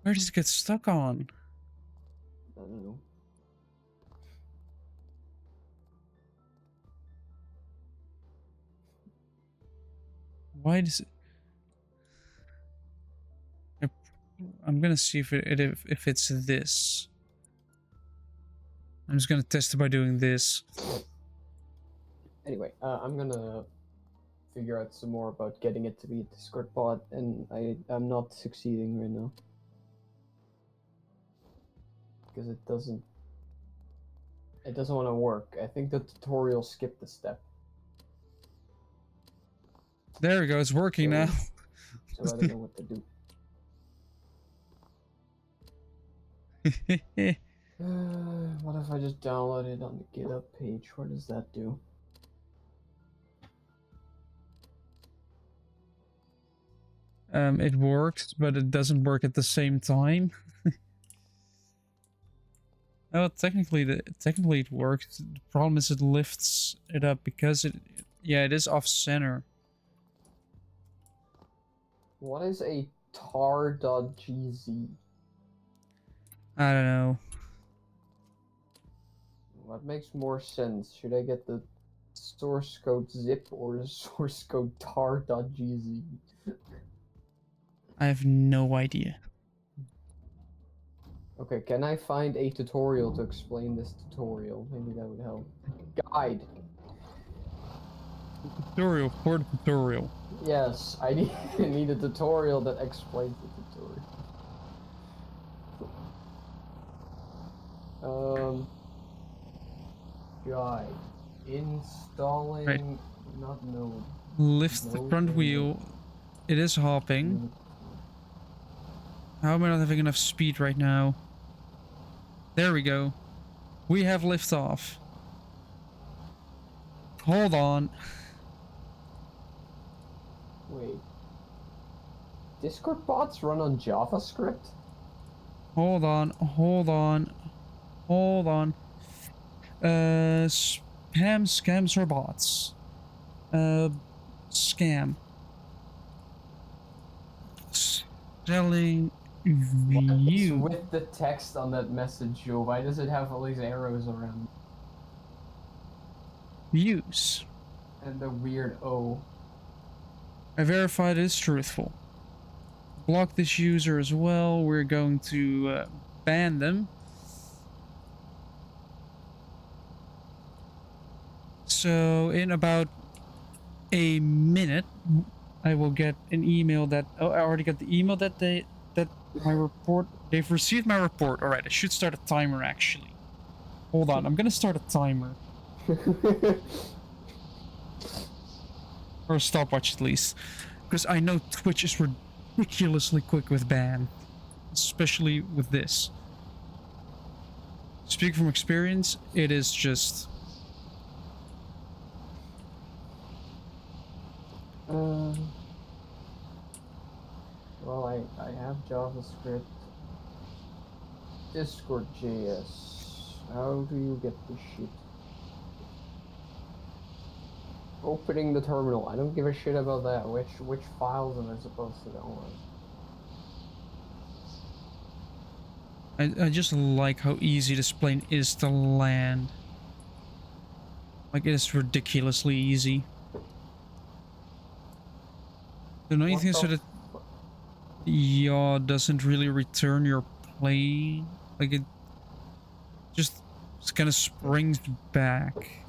Where does it get stuck on? I don't know. Why does it? I'm gonna see if if it's this. I'm just gonna test it by doing this. Anyway, I'm gonna figure out some more about getting it to be a Discord bot, and I'm not succeeding right now. Because it doesn't want to work. I think the tutorial skipped a step. There we go, it's working now. So I don't know what to do. What if I just download it on the GitHub page? What does that do? It works, but it doesn't work at the same time. Oh, technically it works. The problem is it lifts it up because it is off center. What is a tar.gz? I don't know. What makes more sense? Should I get the source code zip or the source code tar.gz? I have no idea. Okay, can I find a tutorial to explain this tutorial? Maybe that would help. Guide. Tutorial for the tutorial. Yes, I need a tutorial that explains the tutorial. Guide. Installing, right. Not node. Lift the front wheel. It is hopping. How am I not having enough speed right now? There we go. We have liftoff. Hold on. Wait. Discord bots run on JavaScript? Hold on. Spam, scams, or bots? Scam. Selling view. What's with the text on that message, Joe? Why does it have all these arrows around? Views. And the weird O. I verified it is truthful. Block this user as well. We're going to ban them. So in about a minute, I will get an email that I already got the email that they've received my report. All right, I should start a timer actually. Hold on, I'm gonna start a timer. Or a stopwatch at least. Because I know Twitch is ridiculously quick with ban. Especially with this. Speaking from experience, it is just... Well, I have JavaScript. Discord.js. How do you get this shit? Opening the terminal. I don't give a shit about that. Which files am I supposed to download? I just like how easy this plane is to land. Like, it is ridiculously easy. The annoying thing is that the yaw doesn't really return your plane. Like, it just kind of springs back.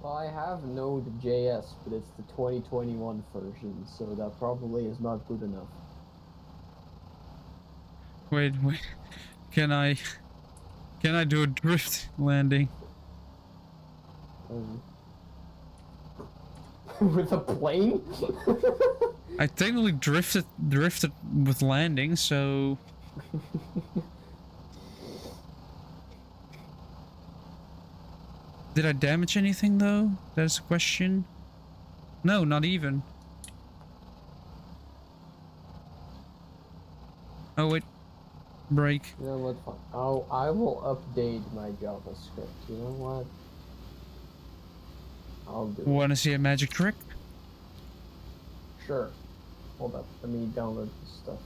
Well, I have Node.js, but it's the 2021 version, so that probably is not good enough. Wait. Can I do a drift landing? With a plane? I technically drifted with landing, so... Did I damage anything though? That's a question. No, not even. Oh wait. Break. You know what? I will update my JavaScript. You know what? I'll do it. Wanna see a magic trick? Sure. Hold up. Let me download this stuff.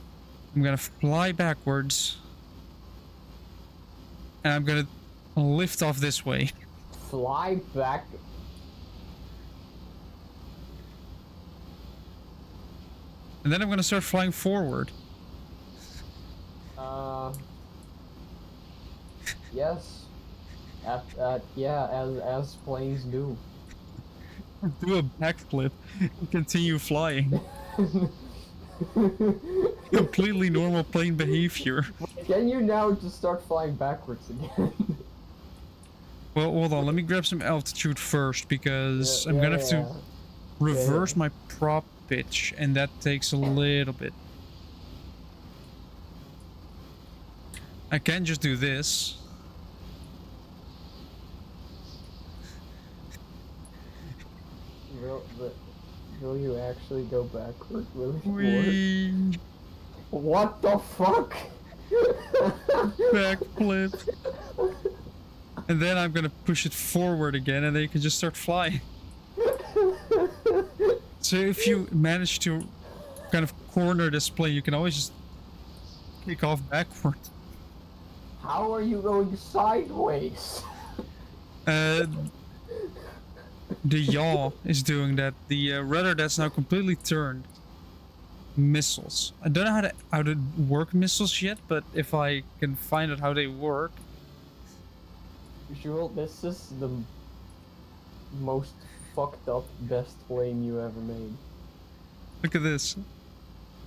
I'm gonna fly backwards. And I'm gonna lift off this way. Fly back. And then I'm gonna start flying forward. Yes. Yeah, as planes do. Do a backflip and continue flying. Completely normal plane behavior. Can you now just start flying backwards again? Well, hold on. Let me grab some altitude first because I'm gonna have to reverse my prop pitch, and that takes a little bit. I can just do this. Will you actually go backward? Will Whee! What the fuck? Backflip. And then I'm gonna push it forward again, and then you can just start flying. So if you manage to kind of corner this plane, you can always just kick off backward. How are you going sideways? The yaw is doing that. The rudder that's now completely turned. Missiles. I don't know how to work missiles yet, but if I can find out how they work. Joel, this is the most fucked up best plane you ever made. Look at this.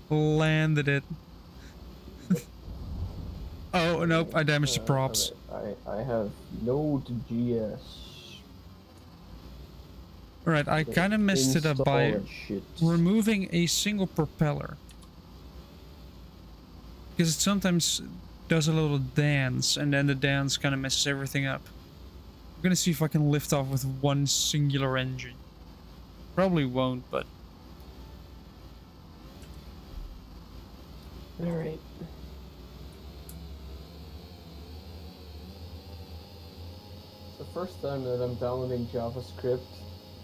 Landed it. Oh, nope, I damaged the props. I have Node.js. Alright, I kind of messed it up by removing a single propeller. Because it sometimes does a little dance, and then the dance kind of messes everything up. I'm gonna see if I can lift off with one singular engine. Probably won't, but... Alright. It's the first time that I'm downloading JavaScript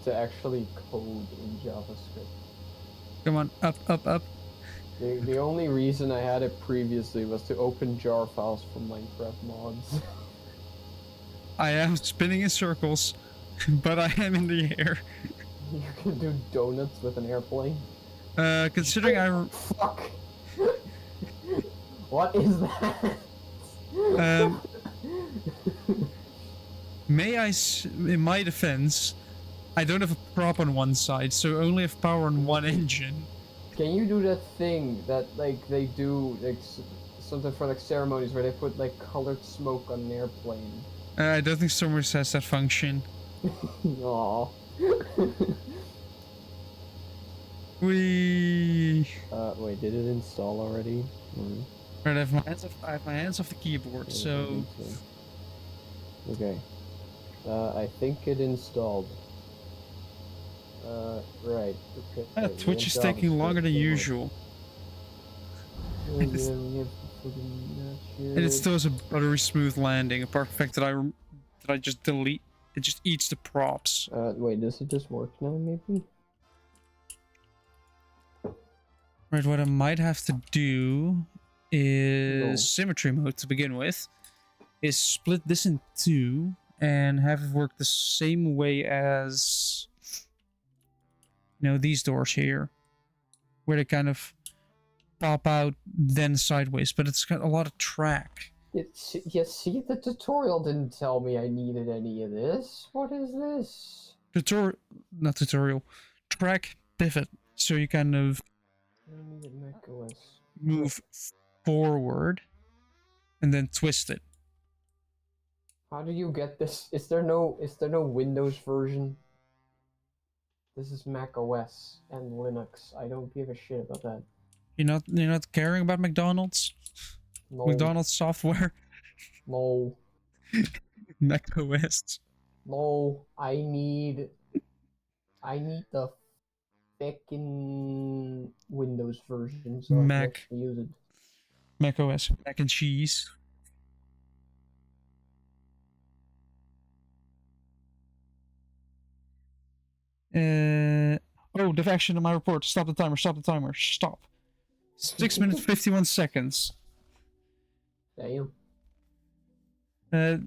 to actually code in JavaScript. Come on, up. The only reason I had it previously was to open jar files from Minecraft mods. I am spinning in circles, but I am in the air. You can do donuts with an airplane? Considering Fuck! What is that? In my defense, I don't have a prop on one side, so I only have power on one engine. Can you do that thing that, like, they do, like, something for like ceremonies where they put like colored smoke on an airplane. I don't think Stormworks has that function. Aww. We. Wait, did it install already? Right, I have my hands off the keyboard, so. Okay. I think it installed. Right. Okay. Twitch is taking longer than usual. Oh, yeah, we have fucking And it still has a buttery smooth landing, apart from the fact that I just delete. It just eats the props. Wait, does it just work now, maybe? Right, what I might have to do is symmetry mode to begin with. Is split this in two and have it work the same way as, you know, these doors here, where they kind of pop out then sideways, but it's got a lot of track. Yeah, see, the tutorial didn't tell me I needed any of this. What is this? Not tutorial. Track pivot. So you kind of move forward and then twist it. How do you get this? Is there no Windows version? This is Mac OS and Linux. I don't give a shit about that. You're not caring about McDonald's? No. McDonald's software? No. Mac OS? No. I need the fucking Windows version so I can actually use it. Mac OS. Mac and cheese. Oh, the action on my report. Stop the timer. Stop the timer. Stop. 6 minutes 51 seconds. Damn.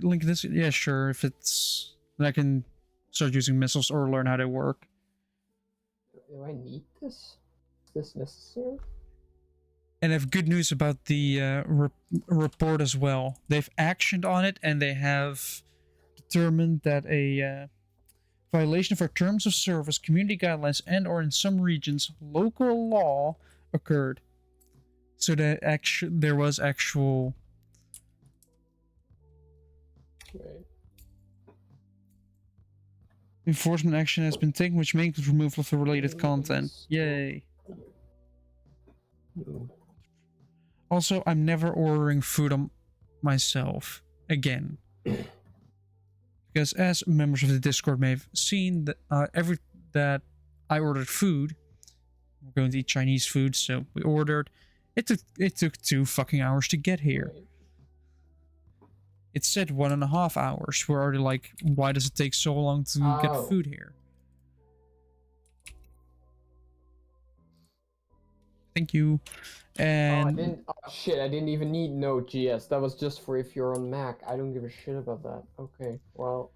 Link this. Yeah, sure. If it's, then I can start using missiles or learn how they work. Do I need this? Is this necessary? And I have good news about the report as well. They've actioned on it and they have determined that a violation of our terms of service, community guidelines, and or in some regions, local law occurred. So that there was actual... Right. Enforcement action has been taken, which may include removal of the related content. Yay. Also, I'm never ordering food on myself again. Because as members of the Discord may have seen, that I ordered food. We're going to eat Chinese food, so we ordered. It took 2 fucking hours to get here. It said 1.5 hours. We're already like, why does it take so long to get food here? Thank you. And shit, I didn't even need Node.js. That was just for if you're on Mac. I don't give a shit about that. Okay, well,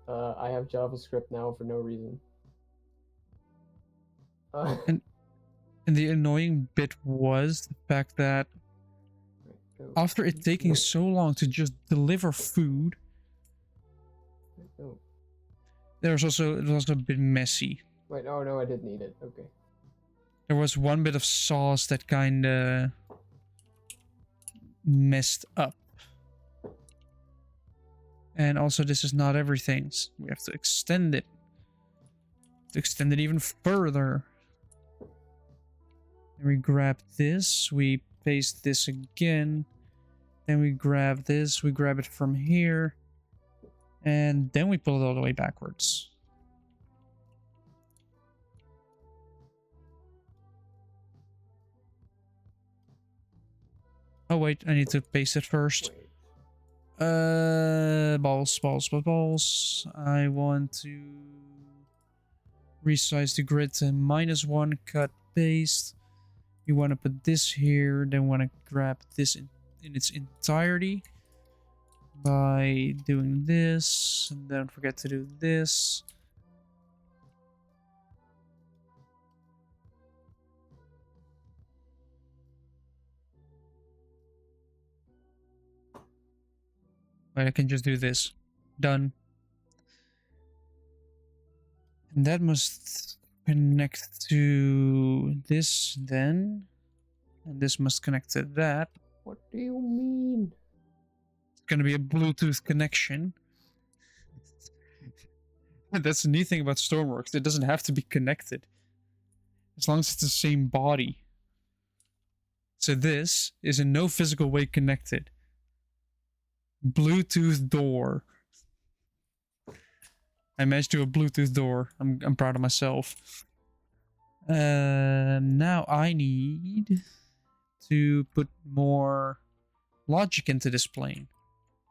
I have JavaScript now for no reason. And the annoying bit was the fact that after it taking so long to just deliver food, it was also a bit messy. Wait, oh no, I didn't need it. Okay. There was one bit of sauce that kinda messed up. And also this is not everything. So we have to extend it. To extend it even further. And we grab this, we paste this again. Then we grab this, we grab it from here. And then we pull it all the way backwards. Oh wait, I need to paste it first. Balls. I want to resize the grid to -1, cut, paste. You want to put this here, then want to grab this in its entirety by doing this, and don't forget to do this. But I can just do this. Done. And that must connect to this then. And this must connect to that. What do you mean? It's gonna be a Bluetooth connection. That's the neat thing about Stormworks. It doesn't have to be connected. As long as it's the same body. So this is in no physical way connected. Bluetooth door. I managed to do a Bluetooth door. I'm proud of myself. Now I need to put more logic into this plane.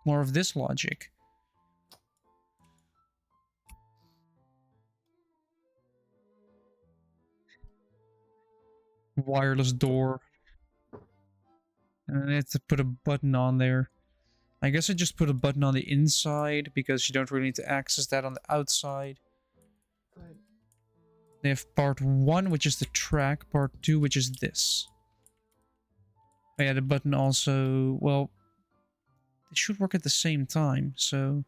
More of this logic. Wireless door. And I have to put a button on there. I guess I just put a button on the inside because you don't really need to access that on the outside. Right. They have part 1, which is the track, part 2, which is this. Oh yeah, the button also, well, it should work at the same time, so...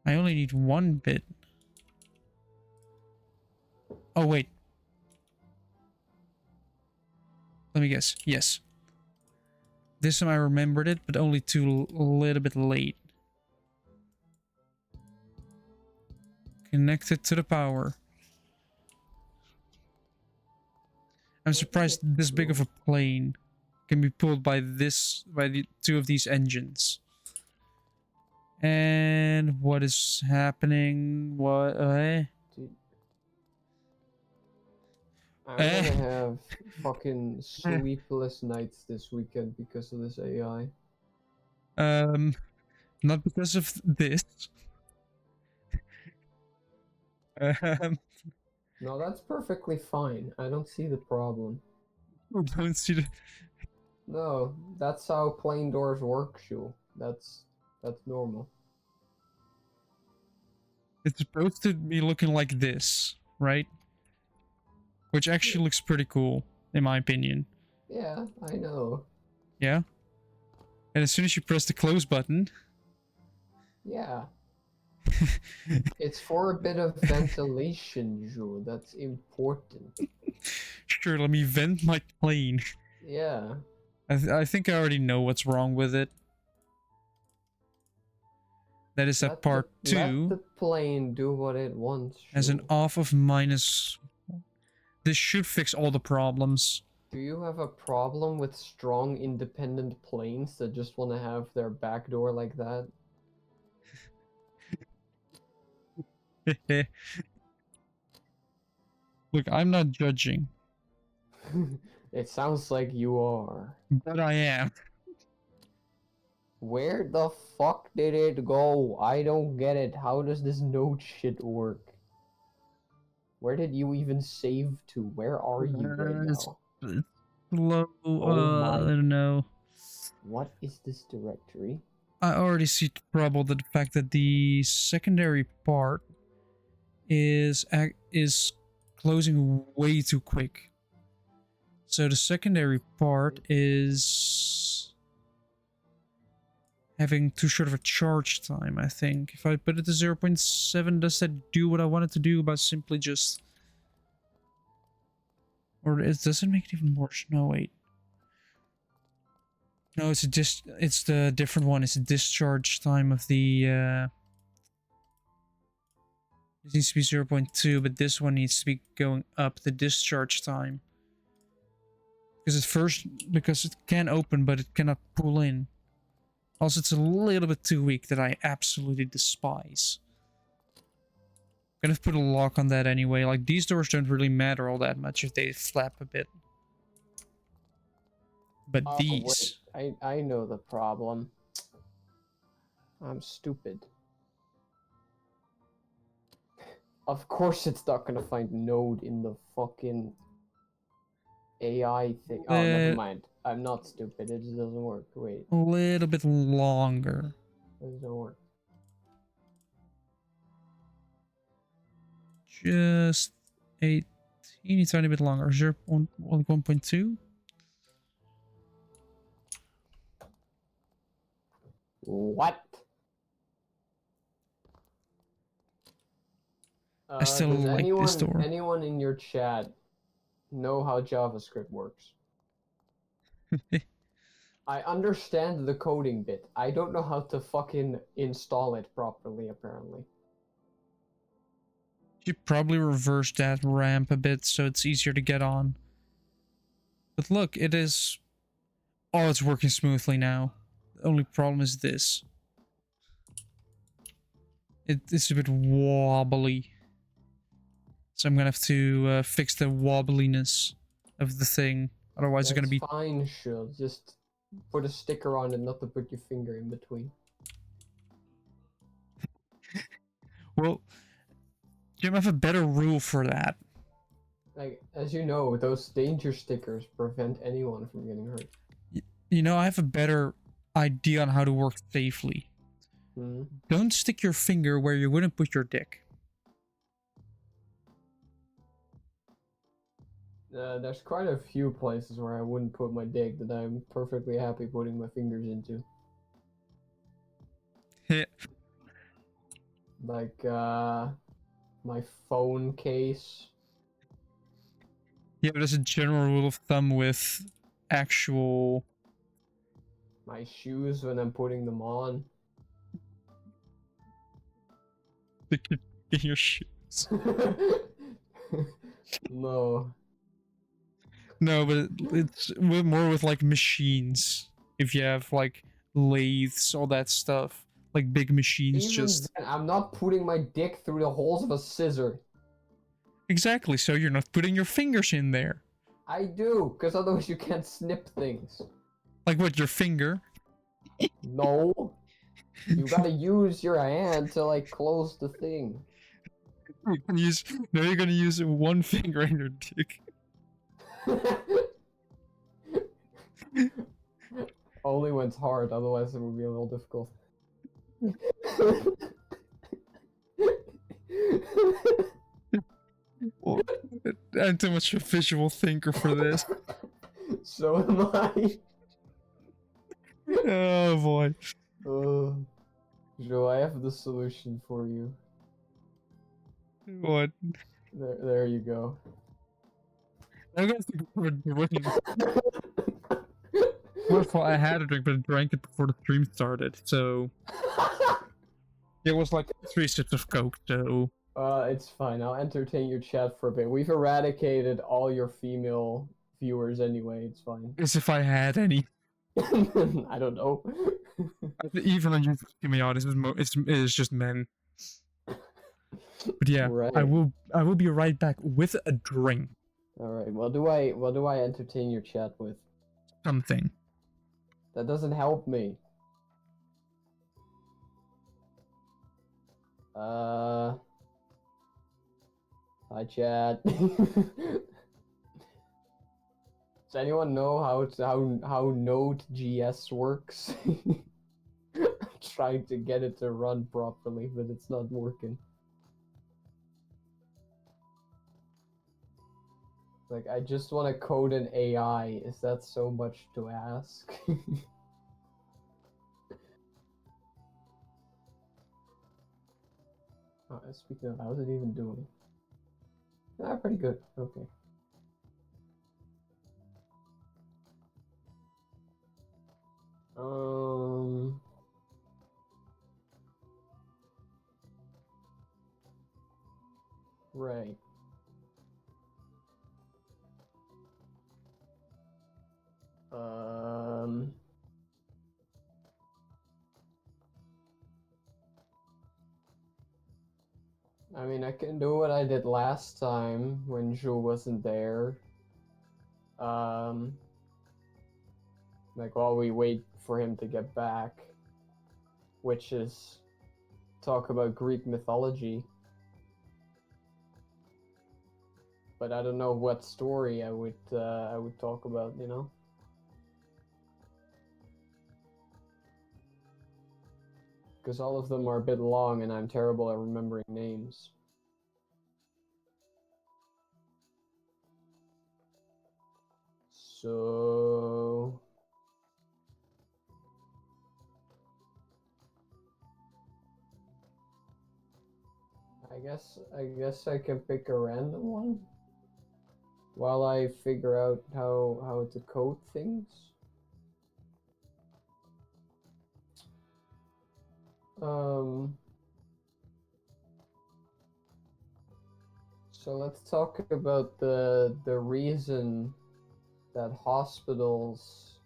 I only need 1 bit. Oh, wait. Let me guess. Yes. This time I remembered it, but only a little bit late. Connected to the power. I'm surprised this big of a plane can be pulled by the 2 of these engines. And what is happening? What? Dude. I'm gonna have fucking sleepless nights this weekend because of this AI. Not because of this. No, that's perfectly fine. I don't see the problem. Don't see the... No, that's how plane doors work, Shul. That's normal. It's supposed to be looking like this, right? Which actually looks pretty cool, in my opinion. Yeah, I know. Yeah? And as soon as you press the close button... Yeah. It's for a bit of ventilation, Shul. That's important. Sure, let me vent my plane. Yeah. I think I already know what's wrong with it. That is that part 2 Let the plane do what it wants. has an Shul. off of minus... This should fix all the problems. Do you have a problem with strong independent planes that just want to have their back door like that? Look, I'm not judging. It sounds like you are. But I am. Where the fuck did it go? I don't get it. How does this node shit work? Where did you even save to? Where are you right It's now? low, Oh I my. don't know. What is this directory? I already see trouble with the fact that the secondary part is closing way too quick. So the secondary part is having too short of a charge time, I think. If I put it to 0.7, does that do what I want it to do by simply just... Or does it make it even worse? No, wait. No, it's the different one. It's a discharge time of the... It needs to be 0.2, but this one needs to be going up, the discharge time. Because it can open, but it cannot pull in. Also, it's a little bit too weak that I absolutely despise. I'm gonna put a lock on that anyway. Like, these doors don't really matter all that much if they flap a bit. But these... Wait. I know the problem. I'm stupid. Of course it's not gonna find node in the fucking AI thing. Oh, never mind. I'm not stupid. It just doesn't work. Wait. A little bit longer. It doesn't work. Just a teeny tiny bit longer. 1.2. What? I still Does like this store. anyone in your chat know how JavaScript works? I understand the coding bit. I don't know how to fucking install it properly, apparently. You probably reverse that ramp a bit so it's easier to get on. But look, it is... Oh, it's working smoothly now. The only problem is this. It's a bit wobbly. So I'm gonna have to fix the wobbliness of the thing. Otherwise it's gonna be... fine, sure. Just put a sticker on it, not to put your finger in between. Well, Jim, I have a better rule for that. Like, as you know, those danger stickers prevent anyone from getting hurt. You know, I have a better idea on how to work safely. Hmm? Don't stick your finger where you wouldn't put your dick. There's quite a few places where I wouldn't put my dick that I'm perfectly happy putting my fingers into. Like, my phone case. Yeah, but there's a general rule of thumb with actual... My shoes when I'm putting them on. in your shoes. No. No, but it's more with like machines. If you have like lathes, all that stuff. Like big machines Even just... then, I'm not putting my dick through the holes of a scissor. Exactly, so you're not putting your fingers in there. I do, because otherwise you can't snip things. Like what, your finger? No. You gotta use your hand to like close the thing. You're gonna use... No, you're gonna use one finger in your dick. Only when it's hard, otherwise it would be a little difficult. Well, I'm too much of a visual thinker for this. So am I. Oh boy. Joe, I have the solution for you. What? There you go. I'm gonna think of a drink. First of all, I had a drink, but I drank it before the stream started, so... It was like 3 sips of Coke, so... It's fine. I'll entertain your chat for a bit. We've eradicated all your female viewers anyway. It's fine. As if I had any. I don't know. Even on YouTube, to be honest, it's just men. But yeah, Right. I will be right back with a drink. All right. What do I entertain your chat with? Something. That doesn't help me. Hi chat. Does anyone know how Node.js works? I'm trying to get it to run properly, but it's not working. Like, I just want to code an AI. Is that so much to ask? Speaking of, how's it even doing? Ah, pretty good. Okay. Right. I mean, I can do what I did last time when Jules wasn't there. Like while we wait for him to get back, which is talk about Greek mythology. But I don't know what story I would talk about, you know? Because all of them are a bit long and I'm terrible at remembering names. So... I guess I can pick a random one while I figure out how to code things. So let's talk about the reason that hospitals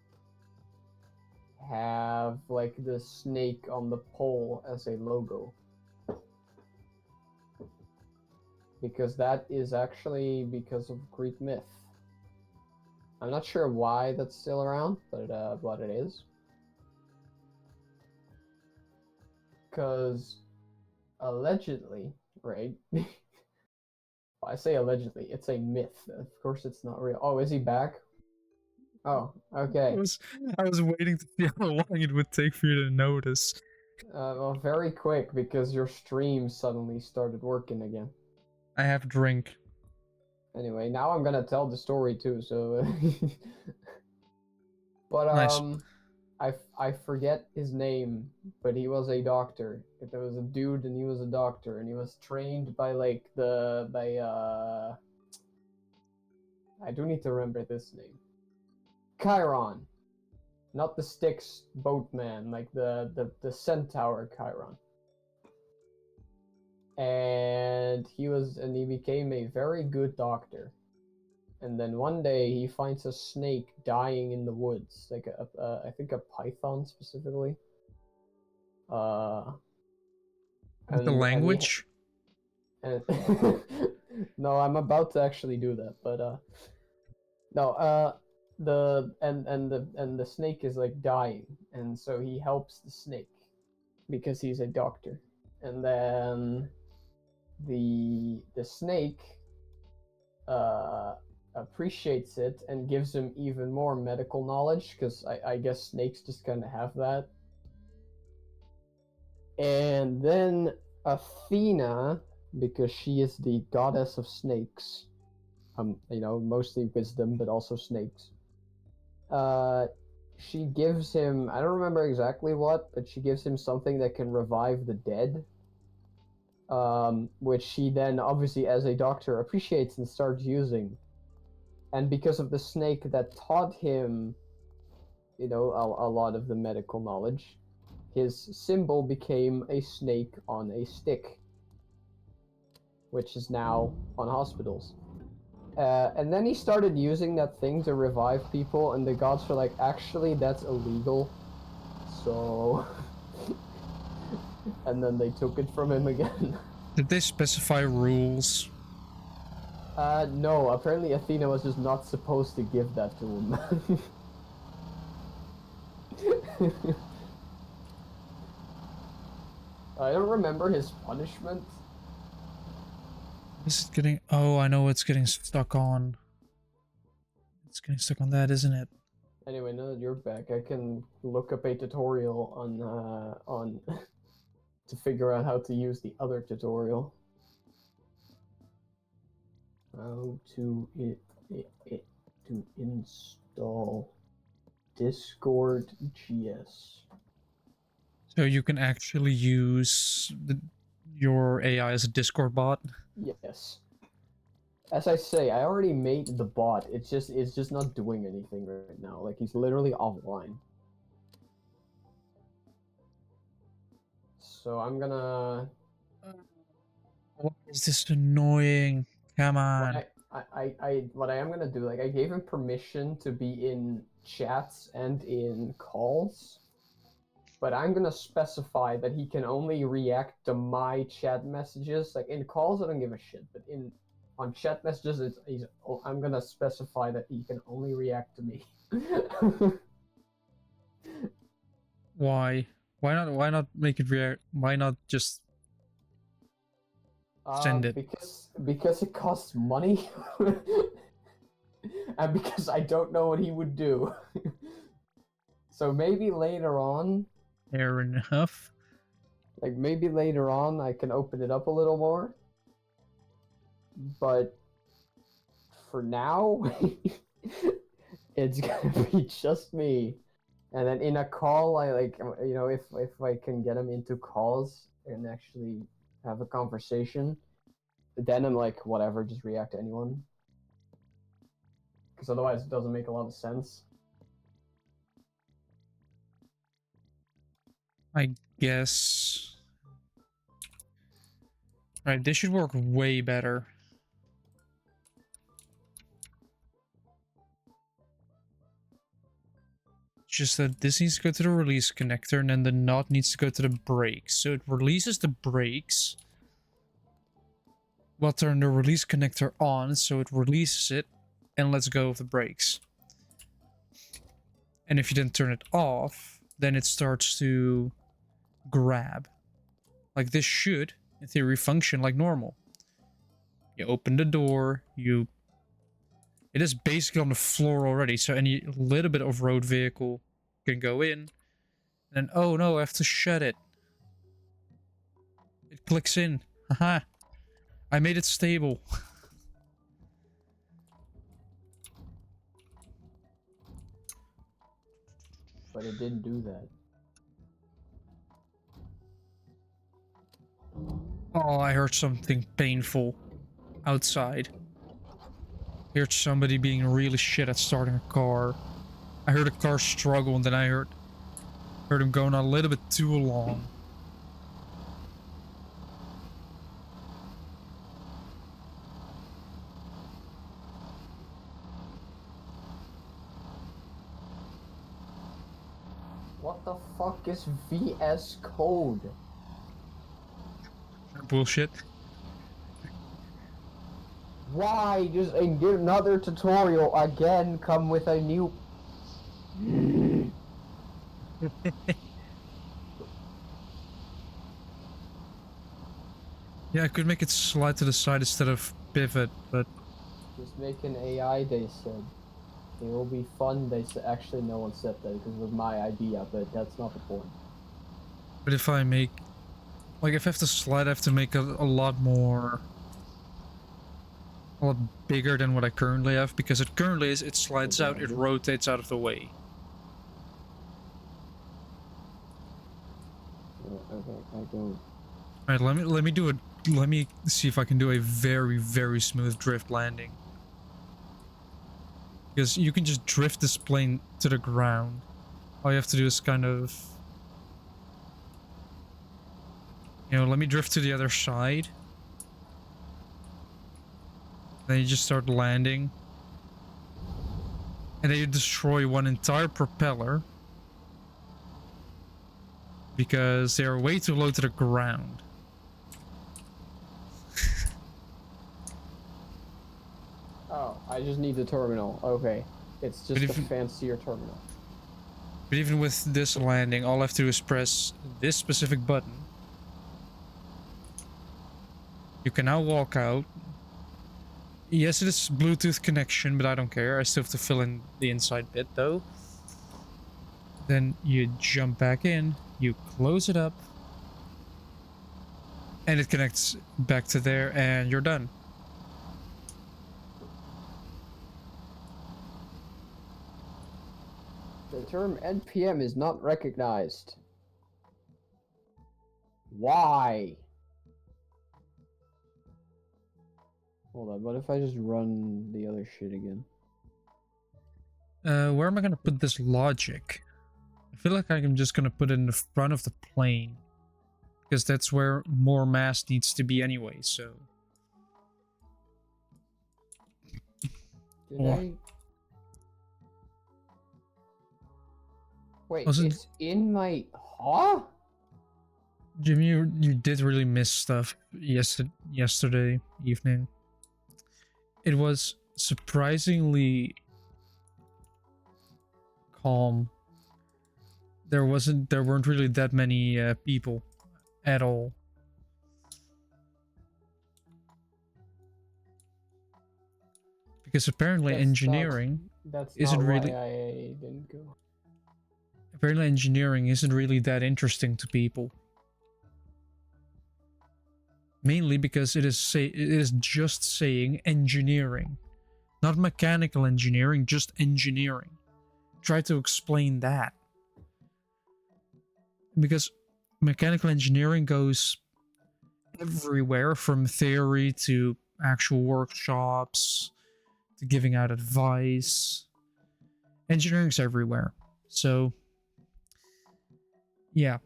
have like the snake on the pole as a logo. Because that is actually because of Greek myth. I'm not sure why that's still around, but it is. Because allegedly, right? I say allegedly, it's a myth. Of course it's not real. Oh, is he back? Oh, okay. I was waiting to see how long it would take for you to notice. Well, very quick because your stream suddenly started working again. I have drink. Anyway, now I'm gonna tell the story too, so but Nice. I forget his name, but he was a doctor. There was a dude and he was a doctor and he was trained by like I do need to remember this name. Chiron. Not the Styx boatman, like the centaur Chiron. And he became a very good doctor. And then one day he finds a snake dying in the woods, like I think a python specifically. The language? And no, I'm about to actually do that, but no, the snake is like dying, and so he helps the snake because he's a doctor, and then the snake appreciates it and gives him even more medical knowledge because I guess snakes just kind of have that. And then Athena, because she is the goddess of snakes, mostly wisdom, but also snakes. She gives him, I don't remember exactly what, but she gives him something that can revive the dead. Which he then, obviously, as a doctor, appreciates and starts using. And because of the snake that taught him, a lot of the medical knowledge, his symbol became a snake on a stick, which is now on hospitals. And then he started using that thing to revive people, and the gods were like, actually, that's illegal. So... and then they took it from him again. Did they specify rules? No, apparently Athena was just not supposed to give that to him. I don't remember his punishment. Is it getting... Oh, I know it's getting stuck on. It's getting stuck on that, isn't it? Anyway, now that you're back, I can look up a tutorial on to figure out how to use the other tutorial. How to to install Discord GS. So you can actually use your AI as a Discord bot? Yes. As I say, I already made the bot. It's just not doing anything right now. Like, he's literally offline. So I'm gonna... Why is this annoying? Come on. What I am gonna do, like, I gave him permission to be in chats and in calls, but I'm gonna specify that he can only react to my chat messages. Like, in calls, I don't give a shit, but on chat messages, I'm gonna specify that he can only react to me. Why? Why not make it react? Why not just send it? Because it costs money. And because I don't know what he would do. So maybe later on... Fair enough. Like, maybe later on I can open it up a little more. But... for now... it's gonna be just me. And then in a call, I if I can get him into calls and actually have a conversation, then I'm like, whatever, just react to anyone. Because otherwise it doesn't make a lot of sense. I guess. Right, this should work way better. Just that this needs to go to the release connector and then the knot needs to go to the brakes. So it releases the brakes. We'll turn the release connector on, so it releases it and lets go of the brakes. And if you then turn it off, then it starts to grab. Like this should, in theory, function like normal. You open the door, it is basically on the floor already, so any little bit of road vehicle can go in. And then, oh no, I have to shut it. It clicks in. Haha. I made it stable. But it didn't do that. Oh, I heard something painful outside. I heard somebody being really shit at starting a car. I heard a car struggle, and then I heard him going on a little bit too long. What the fuck is VS Code? Bullshit. Why does another tutorial again come with a new... Yeah, I could make it slide to the side instead of pivot, but... Just make an AI, they said. It will be fun, they said. Actually, no one said that because it was my idea, but that's not the point. But if I make... Like, if I have to slide, I have to make a lot more... A lot bigger than what I currently have, because it currently is, it slides out, it rotates out of the way. Okay, I don't... Alright, let me do it. Let me see if I can do a very, very smooth drift landing. Because you can just drift this plane to the ground. All you have to do is kind of... You know, let me drift to the other side. Then you just start landing. And then you destroy one entire propeller. Because they are way too low to the ground. Oh, I just need the terminal. Okay. It's just a fancier terminal. But even with this landing, all I have to do is press this specific button. You can now walk out. Yes, it is Bluetooth connection, but I don't care. I still have to fill in the inside bit, though. Then you jump back in, you close it up, and it connects back to there, and you're done. The term NPM is not recognized. Why? Hold on, what if I just run the other shit again? Where am I gonna put this logic? I feel like I'm just gonna put it in the front of the plane. Because that's where more mass needs to be anyway, so... Did I... Wait, it's in my... Huh? Jimmy, you did really miss stuff yesterday evening. It was surprisingly calm. There weren't really that many people at all. Because apparently engineering isn't really... I didn't go. Apparently engineering isn't really that interesting to people. Mainly because it is just saying engineering. Not mechanical engineering, just engineering. Try to explain that. Because mechanical engineering goes everywhere, from theory to actual workshops to giving out advice. Engineering's everywhere. So, yeah.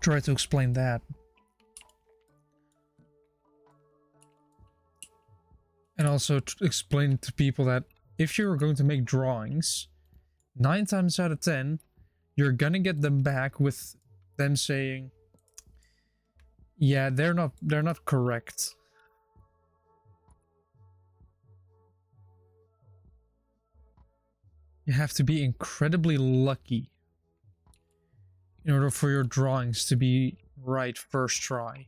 Try to explain that. And also explain to people that if you're going to make drawings, 9 times out of 10, you're gonna get them back with them saying, yeah, they're not correct. You have to be incredibly lucky in order for your drawings to be right first try.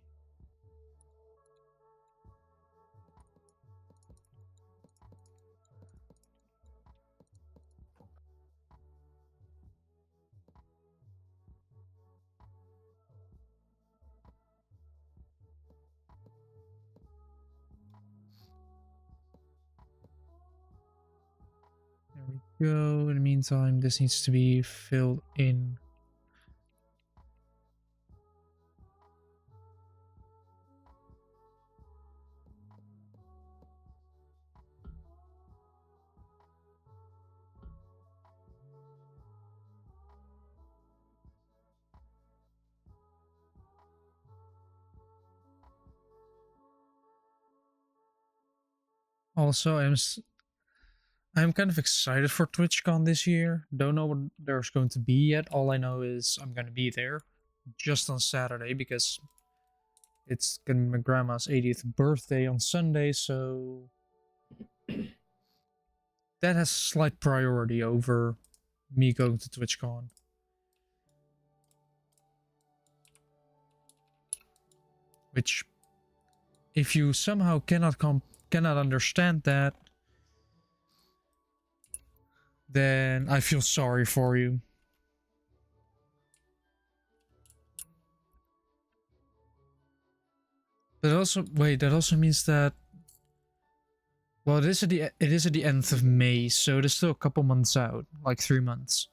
There we go. In the meantime, this needs to be filled in. Also, I'm kind of excited for TwitchCon this year. Don't know what there's going to be yet. All I know is I'm going to be there just on Saturday because it's gonna be my grandma's 80th birthday on Sunday, so that has slight priority over me going to TwitchCon. Which, if you somehow cannot understand that, then I feel sorry for you. That also means that, well, it is at the end of May, so it is still a couple months out, like 3 months.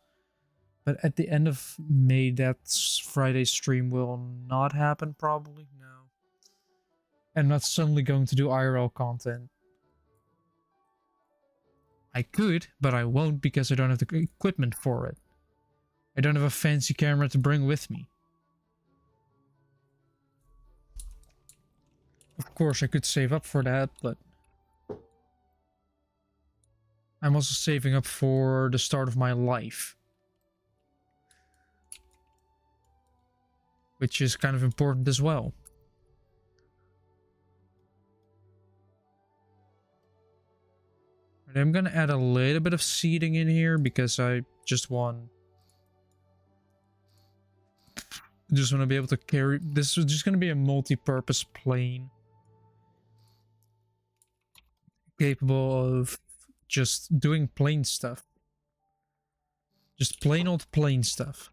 But at the end of May, that Friday stream will not happen, probably. No. I'm not suddenly going to do IRL content. I could, but I won't because I don't have the equipment for it. I don't have a fancy camera to bring with me. Of course, I could save up for that, but I'm also saving up for the start of my life. Which is kind of important as well. And I'm gonna add a little bit of seating in here because I just want to be able to carry. This is just gonna be a multi-purpose plane capable of just doing plane stuff. Just plain old plane stuff.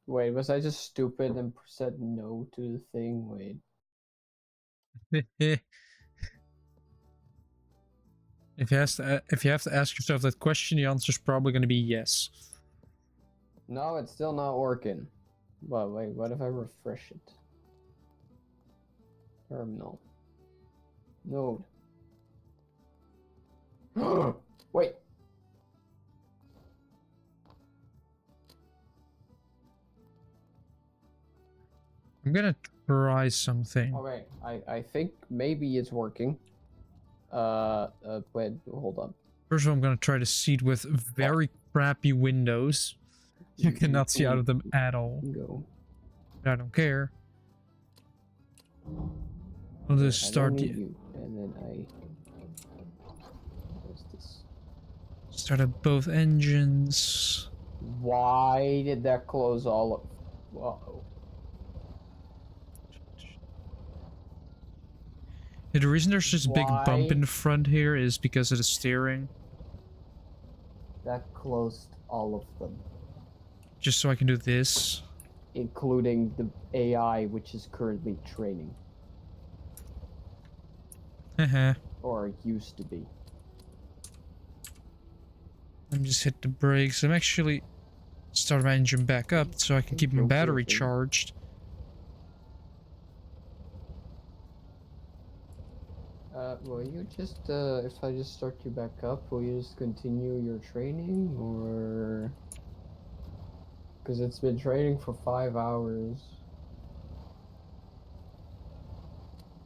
Wait, was I just stupid and said no to the thing? Wait. If you have to ask yourself that question, the answer is probably going to be yes. No, it's still not working. But wait, what if I refresh it? Terminal. Node. Wait. I'm gonna try something. Okay, I think maybe it's working. Wait, hold on. First of all, I'm gonna try to seat with very crappy windows. You cannot see out of them at all. Go. I don't care. I'll just start the. And then what's this? Start up both engines. Why did that close all of? Whoa. Yeah, the reason there's this big bump in the front here is because of the steering. That closed all of them. Just so I can do this. Including the AI, which is currently training. Haha. Or used to be. Let me just hit the brakes. I'm actually start my engine back up so I can keep my battery charged. Will you just, if I just start you back up, will you just continue your training, or... Because it's been training for 5 hours.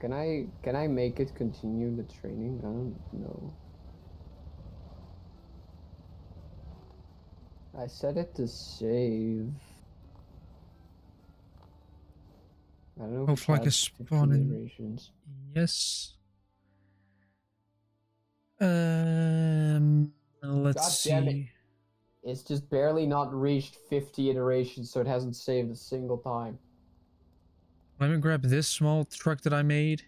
Can I make it continue the training? I don't know. I set it to save. I don't know if Hopefully I can it spawn in. iterations. Yes. Let's God damn it. see. It's just barely not reached 50 iterations, so it hasn't saved a single time. Let me grab this small truck that I made.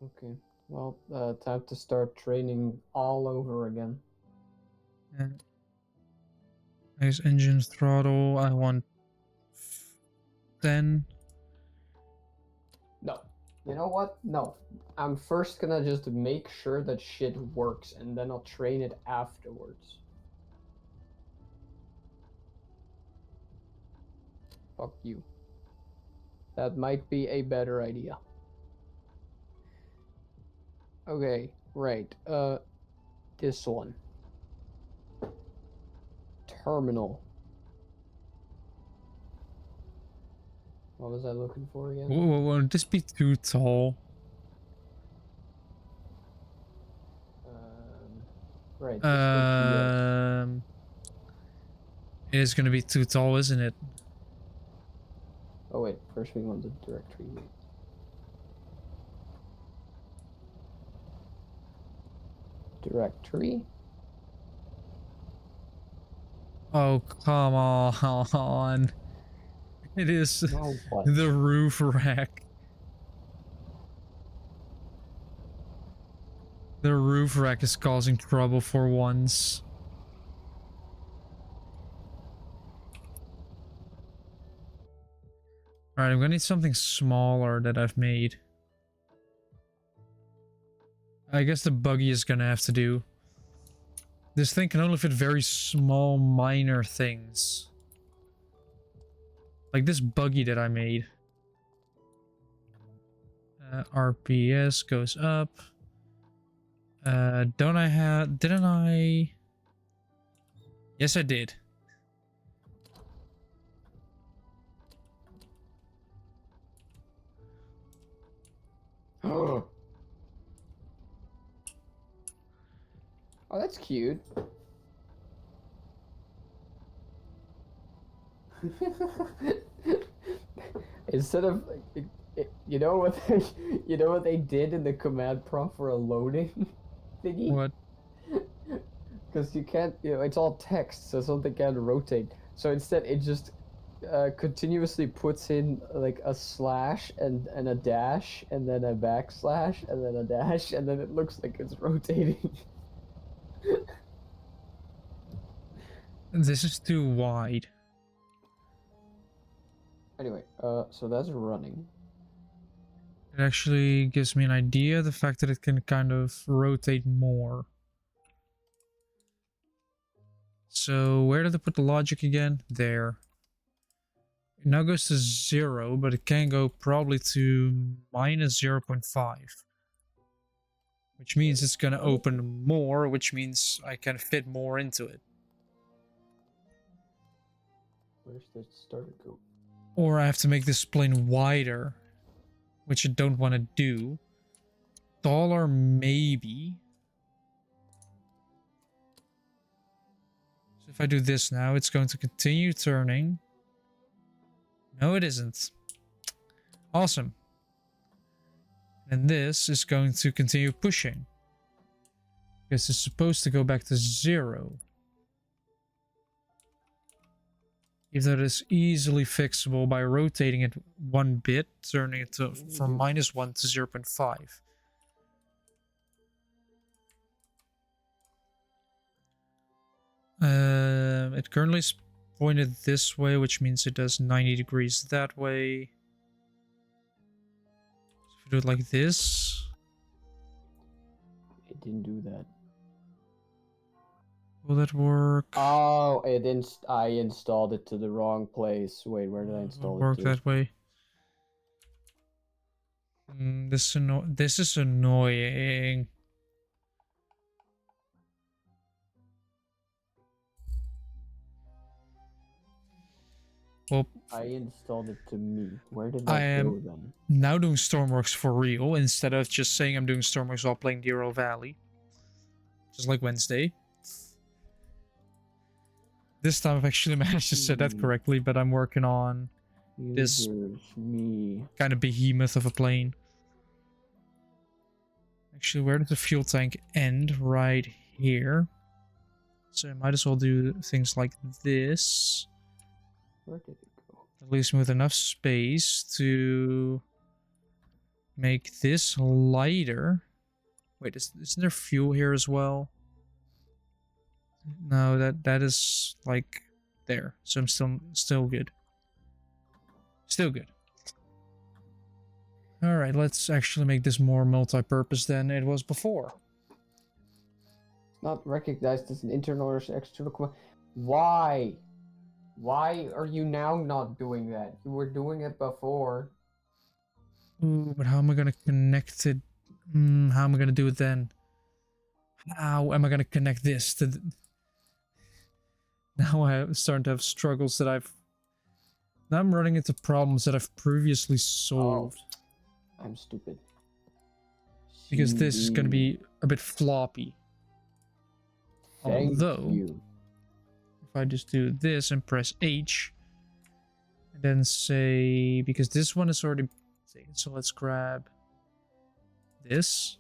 Okay. Well, time to start training all over again. Nice engine throttle. I want 10. No. You know what? No. I'm first gonna just make sure that shit works, and then I'll train it afterwards. Fuck you. That might be a better idea. Okay, right. This one. Terminal. What was I looking for again? Whoa, won't this be too tall? Right. It is gonna be too tall, isn't it? Oh wait, first we want the directory. Directory? Oh, come on. It is Now what? the roof rack. The roof rack is causing trouble for once. Alright, I'm gonna need something smaller that I've made. I guess the buggy is gonna have to do. This thing can only fit very small, minor things. Like this buggy that I made. RPS goes up. Didn't I? Yes, I did. Oh, that's cute. Instead of, you know what they did in the command prompt for a loading thingy? What? Because you can't, it's all text, so something can't rotate. So instead, it just continuously puts in like a slash and a dash and then a backslash and then a dash, and then it looks like it's rotating. This is too wide. Anyway, so that's running. It actually gives me an idea, the fact that it can kind of rotate more. So where did I put the logic again? There. It now goes to 0, but it can go probably to minus 0.5. Which means it's gonna open more, which means I can fit more into it. Where's the starter go? Or I have to make this plane wider, which I don't want to do. Taller, maybe. So if I do this now, it's going to continue turning. No, it isn't. Awesome. And this is going to continue pushing. Because it's supposed to go back to 0. Even though it is easily fixable by rotating it 1 bit, turning it to, from -1 to 0.5. It currently is point it this way, which means it does 90 degrees that way. So if we do it like this, It didn't do that. will that work? Oh, I installed it to the wrong place. Wait, where did I install Work it to? that way. This is annoying. Well, I installed it to me. Where did I that am go then? now doing Stormworks for real instead of just saying I'm doing Stormworks while playing Deero Valley. Just like Wednesday. This time I've actually managed to set that correctly, but I'm working on this kind of behemoth of a plane. Actually, where does the fuel tank end? Right here. So I might as well do things like this. Where did it go? At least with enough space to make this lighter. Wait, isn't there fuel here as well? No, that is like there. So I'm still good. Still good. Alright, let's actually make this more multi-purpose than it was before. Not recognized as an internal or external. Why? Why are you now not doing that? You were doing it before. Ooh, but how am I gonna connect it? How am I gonna do it then? How am I gonna connect this to the... Now I'm starting to have struggles that now I'm running into problems that I've previously solved. Oh, I'm stupid. Because this is gonna be a bit floppy. Although, if I just do this and press H, and then say, because this one is already taken, so let's grab this.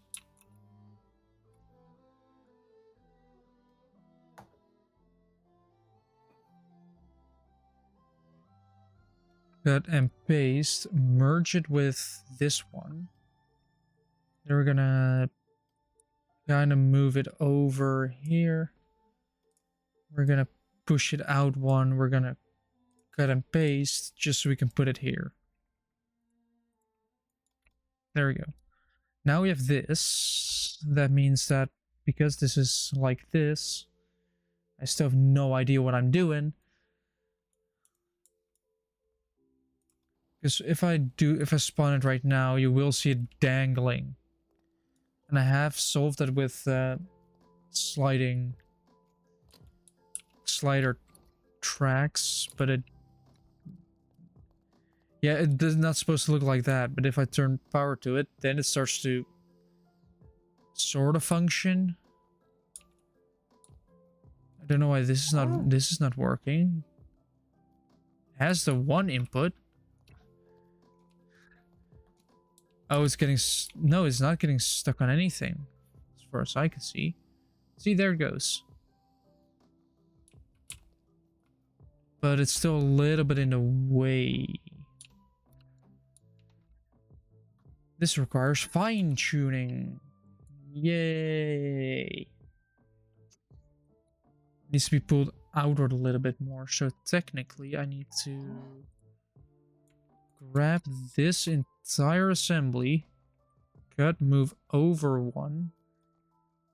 Cut and paste, merge it with this one. Then we're gonna kind of move it over here. We're gonna push it out one. We're gonna cut and paste just so we can put it here. There we go. Now we have this. That means that because this is like this, I still have no idea what I'm doing. Because if I spawn it right now, you will see it dangling. And I have solved it with slider tracks, but it is not supposed to look like that. But if I turn power to it, then it starts to sort of function. I don't know why this is not working. It has the one input. Oh, it's getting... No, it's not getting stuck on anything. As far as I can see. See, there it goes. But it's still a little bit in the way. This requires fine-tuning. Yay. Needs to be pulled outward a little bit more. So technically, I need to grab this entire assembly, cut, move over one,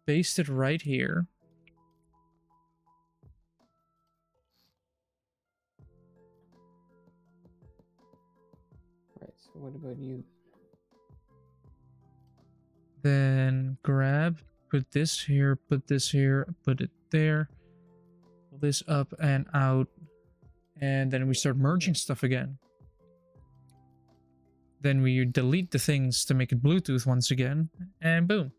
paste it right here. Right, so what about you? Then grab, put this here, put it there. Pull this up and out. And then we start merging stuff again. Then we delete the things to make it Bluetooth once again, and boom.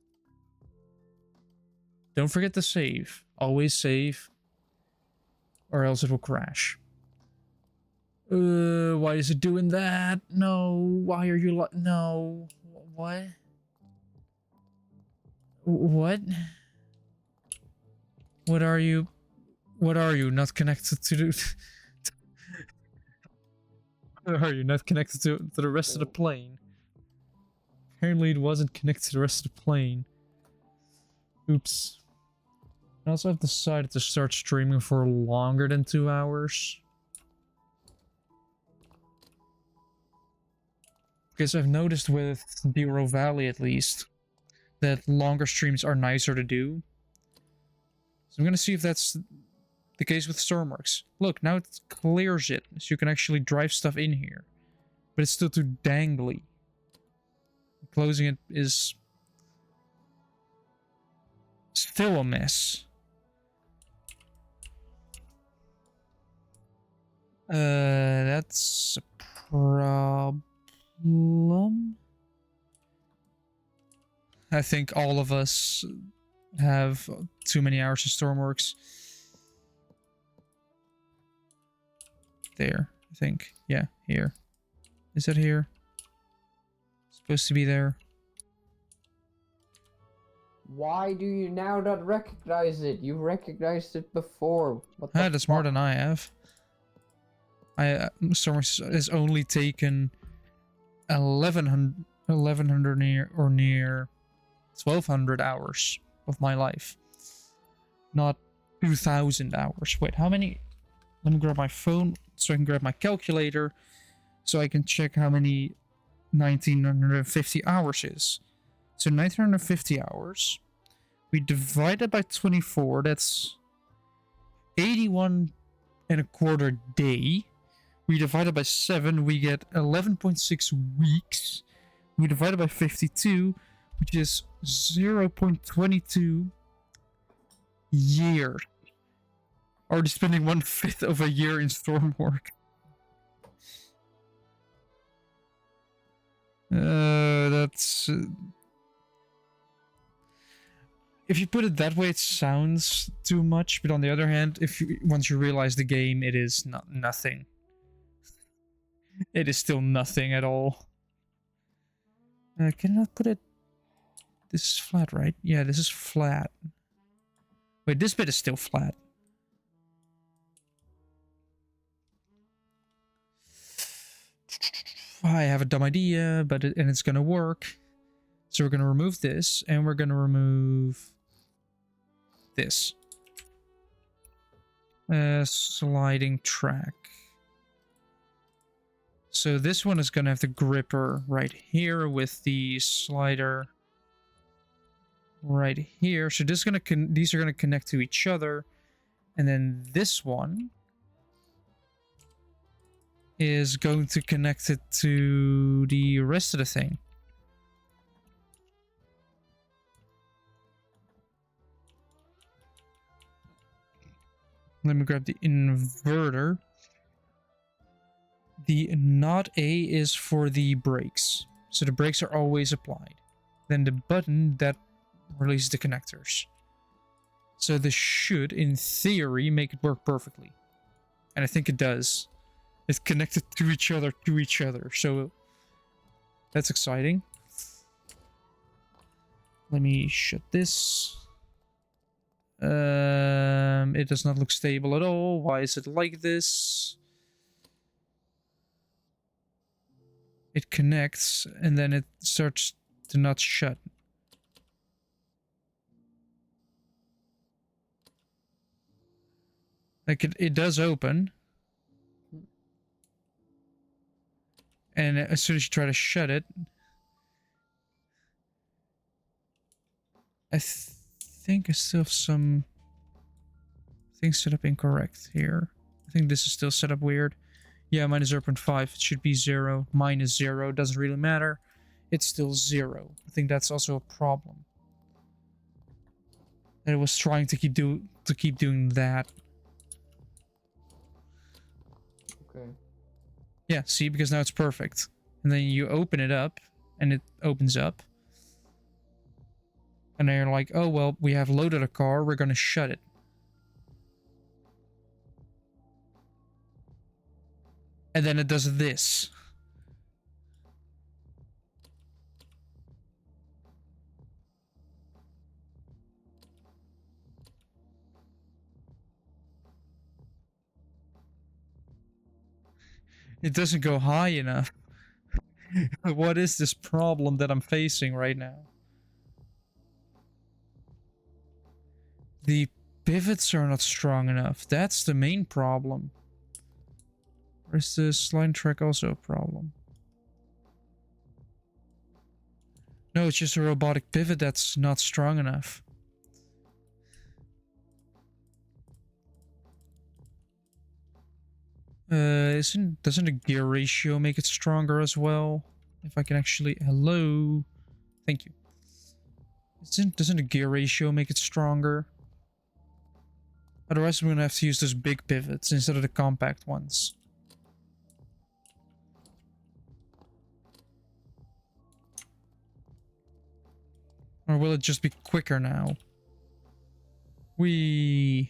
Don't forget to save. Always save, or else it will crash. Why is it doing that? No, why are you no, what? What? What are you? What are you? Not connected to the... Are you not connected to the rest of the plane? Apparently it wasn't connected to the rest of the plane. Oops. I also have decided to start streaming for longer than 2 hours. Because I've noticed with Bureau Valley at least, that longer streams are nicer to do. So I'm gonna see if that's the case with Stormworks. Look, now it clears it, so you can actually drive stuff in here. But it's still too dangly. Closing it is still a mess. That's a problem. I think all of us have too many hours of Stormworks. There, I think. Yeah, here. Is it here? Supposed to be there. Why do you now not recognize it? You recognized it before. What the That's more than I have. Stormworks has only taken 1100 near 1200 hours of my life. Not 2000 hours. Wait, how many? Let me grab my phone so I can grab my calculator so I can check how many 1950 hours is. So 1950 hours. We divide it by 24. That's 81 and a quarter day. We divide it by 7. We get 11.6 weeks. We divide it by 52, which is 0.22 years. Already spending 1/5 of a year in Stormwork. That's... if you put it that way, it sounds too much, but on the other hand, once you realize the game, it is nothing. It is still nothing at all. Can I put it... This is flat, right? Yeah, this is flat. Wait, this bit is still flat. I have a dumb idea, but it's gonna work. So we're gonna remove this, and we're gonna remove this. Sliding track. So this one is gonna have the gripper right here with the slider right here. So this is gonna these are gonna connect to each other, and then this one is going to connect it to the rest of the thing. Let me grab the inverter. The not A is for the brakes. So the brakes are always applied. Then the button that releases the connectors. So this should, in theory, make it work perfectly. And I think it does. It's connected to each other, so that's exciting. Let me shut this. It does not look stable at all. Why is it like this? It connects and then it starts to not shut. Like it does open. And as soon as you try to shut it, I think I still have some things set up incorrect here. I think this is still set up weird. Yeah, mine is 0.5. It should be 0. Mine is 0. Doesn't really matter. It's still 0. I think that's also a problem. And it was trying to keep doing that. Okay. Yeah, see, because now it's perfect. And then you open it up, and it opens up. And then you're like, oh, well, we have loaded a car, we're gonna shut it. And then it does this. It doesn't go high enough. What is this problem that I'm facing right now? The pivots are not strong enough. That's the main problem. Or is the slide track also a problem? No, it's just a robotic pivot that's not strong enough. Doesn't the gear ratio make it stronger as well? If I can actually... Hello? Thank you. Doesn't the gear ratio make it stronger? Otherwise, I'm gonna have to use those big pivots instead of the compact ones. Or will it just be quicker now? Okay, wait.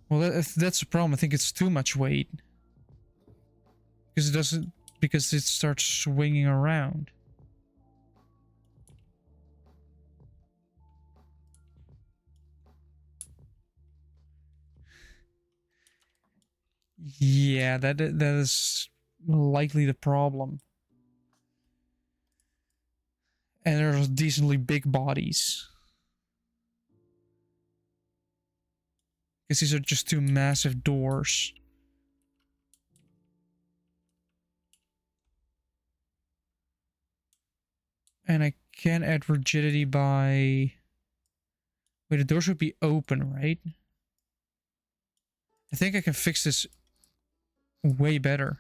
Well, that's the problem. I think it's too much weight. Because it starts swinging around. Yeah, that is likely the problem. And there's decently big bodies. Because these are just two massive doors. And I can add rigidity by... Wait, the door should be open, right? I think I can fix this way better.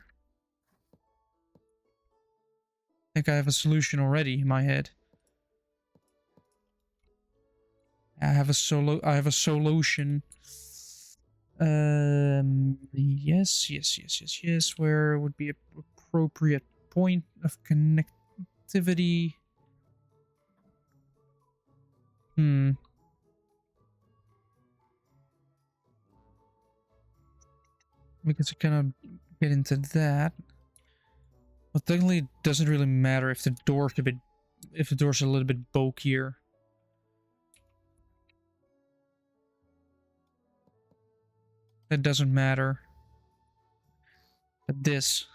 I think I have a solution already in my head. I have a solution. Yes. Where would be an appropriate point of connectivity? Because I cannot get into that. Well, technically, it doesn't really matter if the door's a little bit bulkier. That doesn't matter. But this.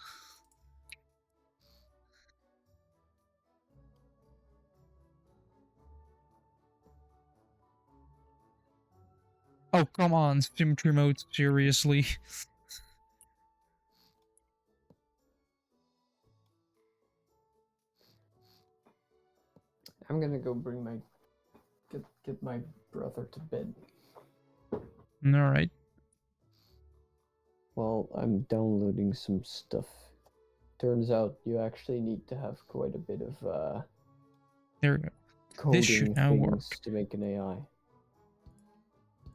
Oh, come on, symmetry mode, seriously. I'm gonna go bring my get my brother to bed. Alright. Well, I'm downloading some stuff. Turns out you actually need to have quite a bit of There we go. coding This should now things work. to make an AI.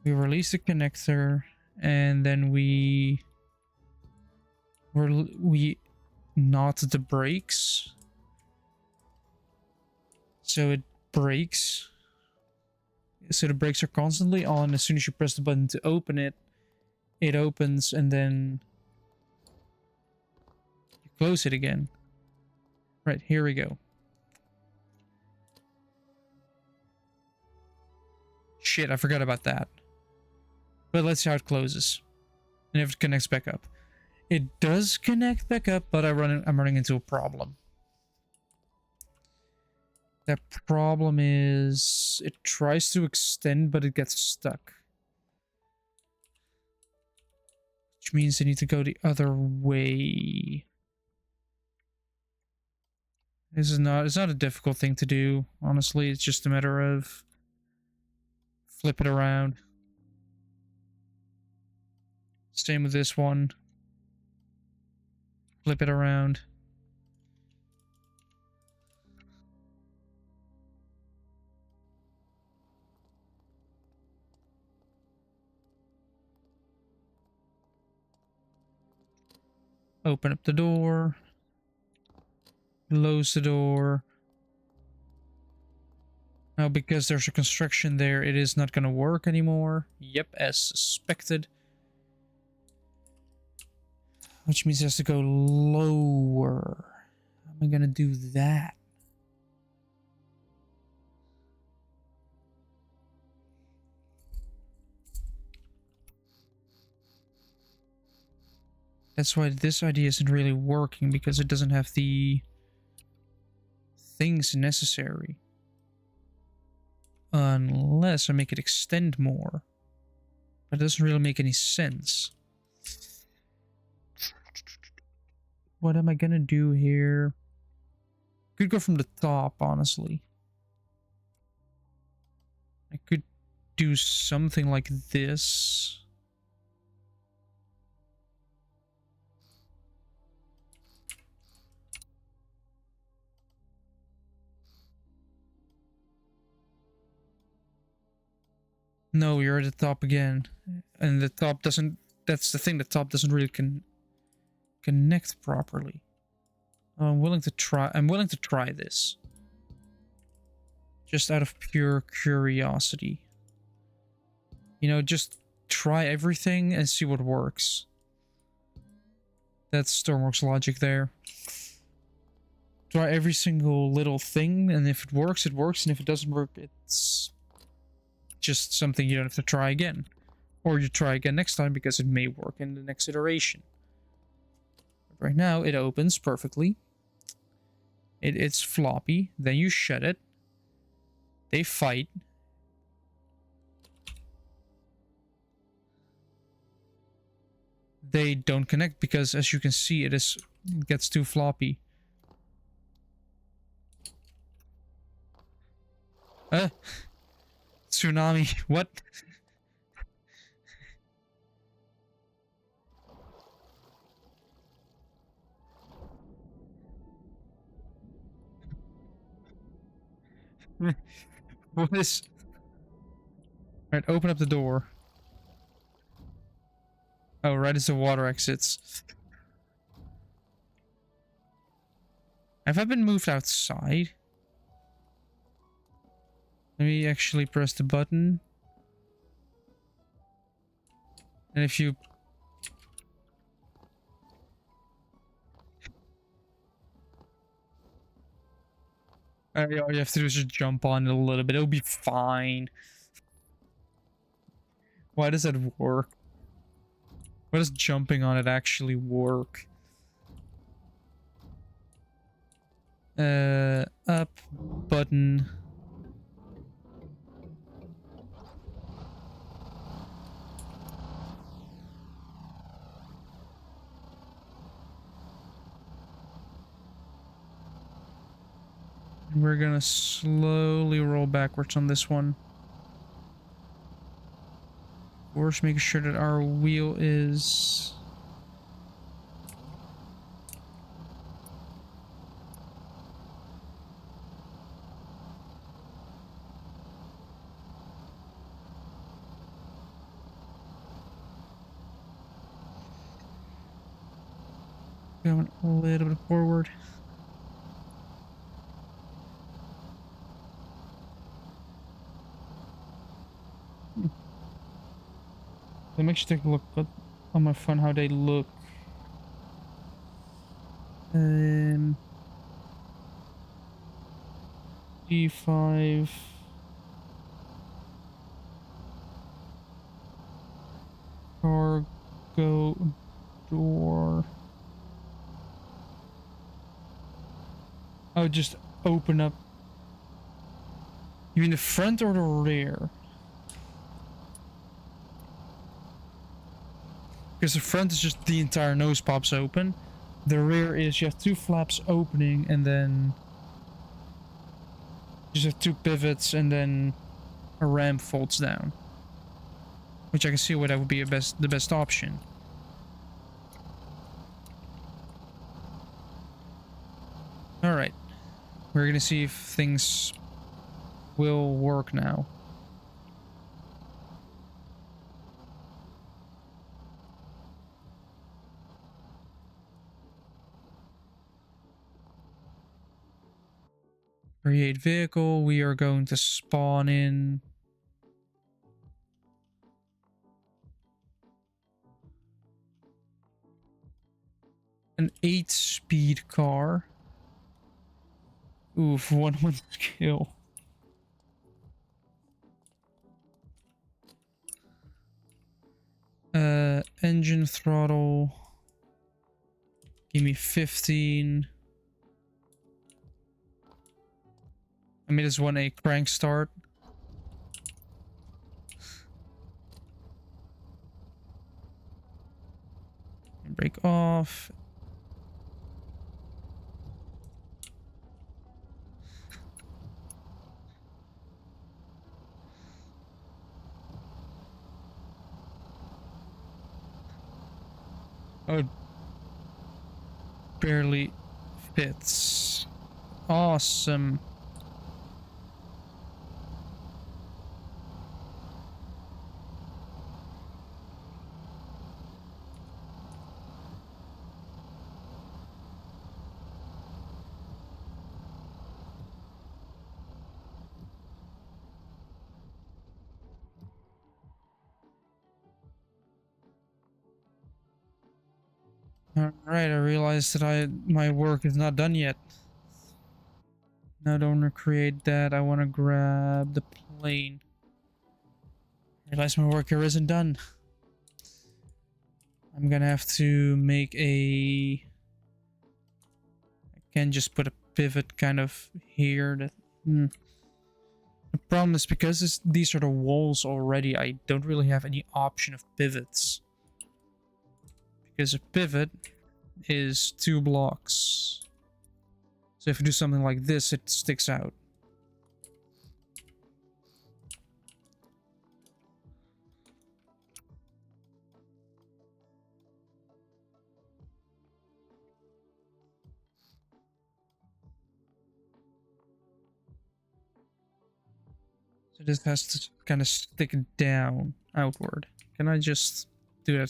We release the connector, and then we knot the brakes. So it brakes. So the brakes are constantly on. As soon as you press the button to open it, it opens, and then you close it again. Right, here we go. Shit, I forgot about that. But let's see how it closes. And if it connects back up. It does connect back up, but I'm running into a problem. That problem is it tries to extend, but it gets stuck. Which means I need to go the other way. It's not a difficult thing to do, honestly. It's just a matter of flip it around. Same with this one. Flip it around. Open up the door. Close the door. Now, because there's a construction there, it is not going to work anymore. Yep, as suspected. Which means it has to go lower. How am I going to do that? That's why this idea isn't really working, because it doesn't have the things necessary. Unless I make it extend more. That doesn't really make any sense. What am I gonna do here? Could go from the top, honestly. I could do something like this. No, you're at the top again. And the top doesn't... That's the thing, the top doesn't really connect properly. I'm willing to try this. Just out of pure curiosity. You know, just try everything and see what works. That's Stormworks logic there. Try every single little thing, and if it works, it works, and if it doesn't work, it's just something you don't have to try again. Or you try again next time because it may work in the next iteration. But right now, it opens perfectly. It's floppy, then you shut it. They fight. They don't connect because, as you can see, it gets too floppy. Tsunami, what? What is... Alright, open up the door. Oh, right as the water exits. Have I been moved outside? Let me actually press the button. And if you... all you have to do is just jump on it a little bit. It'll be fine. Why does that work? Why does jumping on it actually work? Up button. We're gonna slowly roll backwards on this one. Of course, making sure that our wheel is... going a little bit forward. Let me actually take a look on my phone how they look. D5. Cargo door. Oh, just open up. You mean the front or the rear? Because the front is just the entire nose pops open. The rear is you have two flaps opening and then you just have two pivots and then a ramp folds down. Which I can see why that would be the best option. Alright. We're gonna see if things will work now. Create vehicle, we are going to spawn in an 8-speed car. Oof, 1 skill. Engine throttle. Give me 15. I made this one a crank start. Handbrake off. Oh, it barely fits. Awesome. Alright, I realized that my work is not done yet. Now I don't want to create that. I want to grab the plane. Realize my work here isn't done. I'm gonna have to make a... I can't just put a pivot kind of here. The problem is because these are the walls already, I don't really have any option of pivots. Because a pivot is 2 blocks. So if you do something like this, it sticks out. So this has to kind of stick down outward. Can I just do that?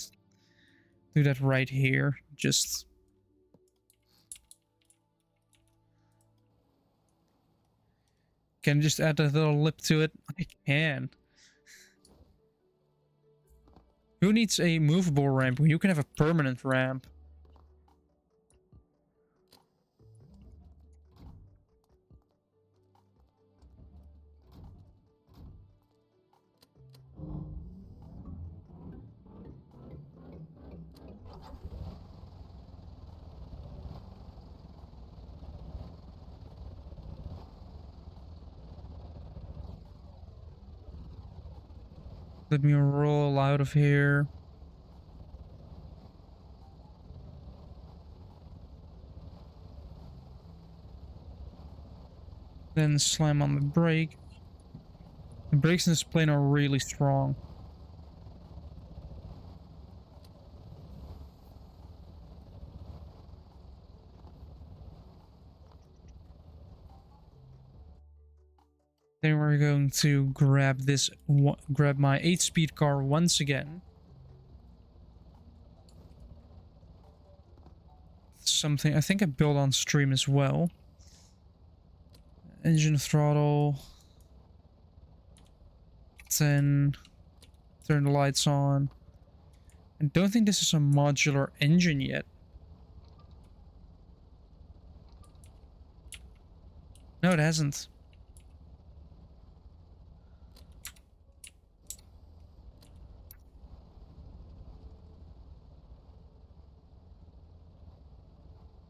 Do that right here. Just... Can I just add a little lip to it? I can. Who needs a movable ramp when you can have a permanent ramp? Let me roll out of here. Then slam on the brake. The brakes in this plane are really strong. Then we're going to grab grab my 8-speed car once again. Something I think I built on stream as well. Engine throttle. Then turn the lights on. I don't think this is a modular engine yet. No, it hasn't.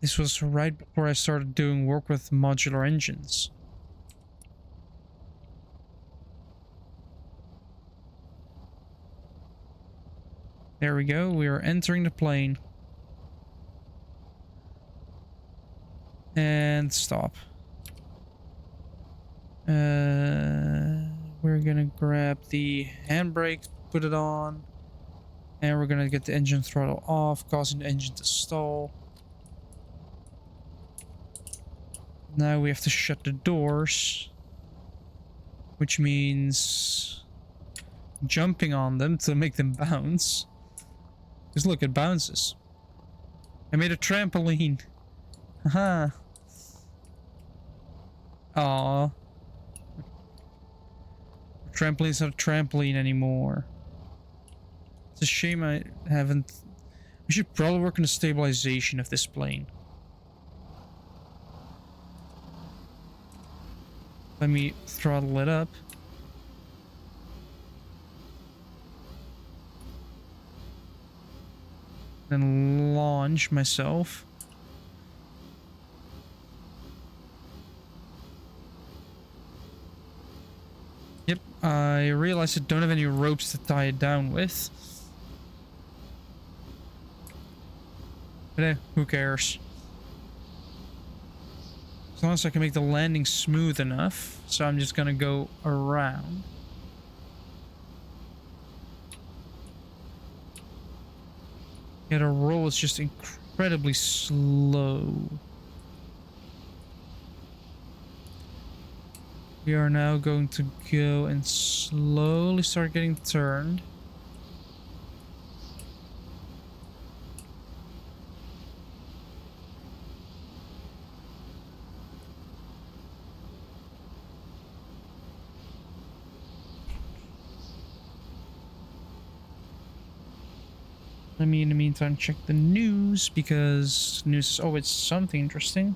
This was right before I started doing work with modular engines. There we go, we are entering the plane. And stop. We're gonna grab the handbrake, put it on. And we're gonna get the engine throttle off, causing the engine to stall. Now we have to shut the doors. Which means jumping on them to make them bounce. Because look, it bounces. I made a trampoline. Haha. Aww. Trampoline's not a trampoline anymore. It's a shame I haven't... We should probably work on the stabilization of this plane. Let me throttle it up. Then launch myself. Yep, I realized I don't have any ropes to tie it down with. But who cares? As long as I can make the landing smooth enough. So I'm just gonna go around. Yeah, the roll is just incredibly slow. We are now going to go and slowly start getting turned. Let me, in the meantime, check the news, because news is always something interesting.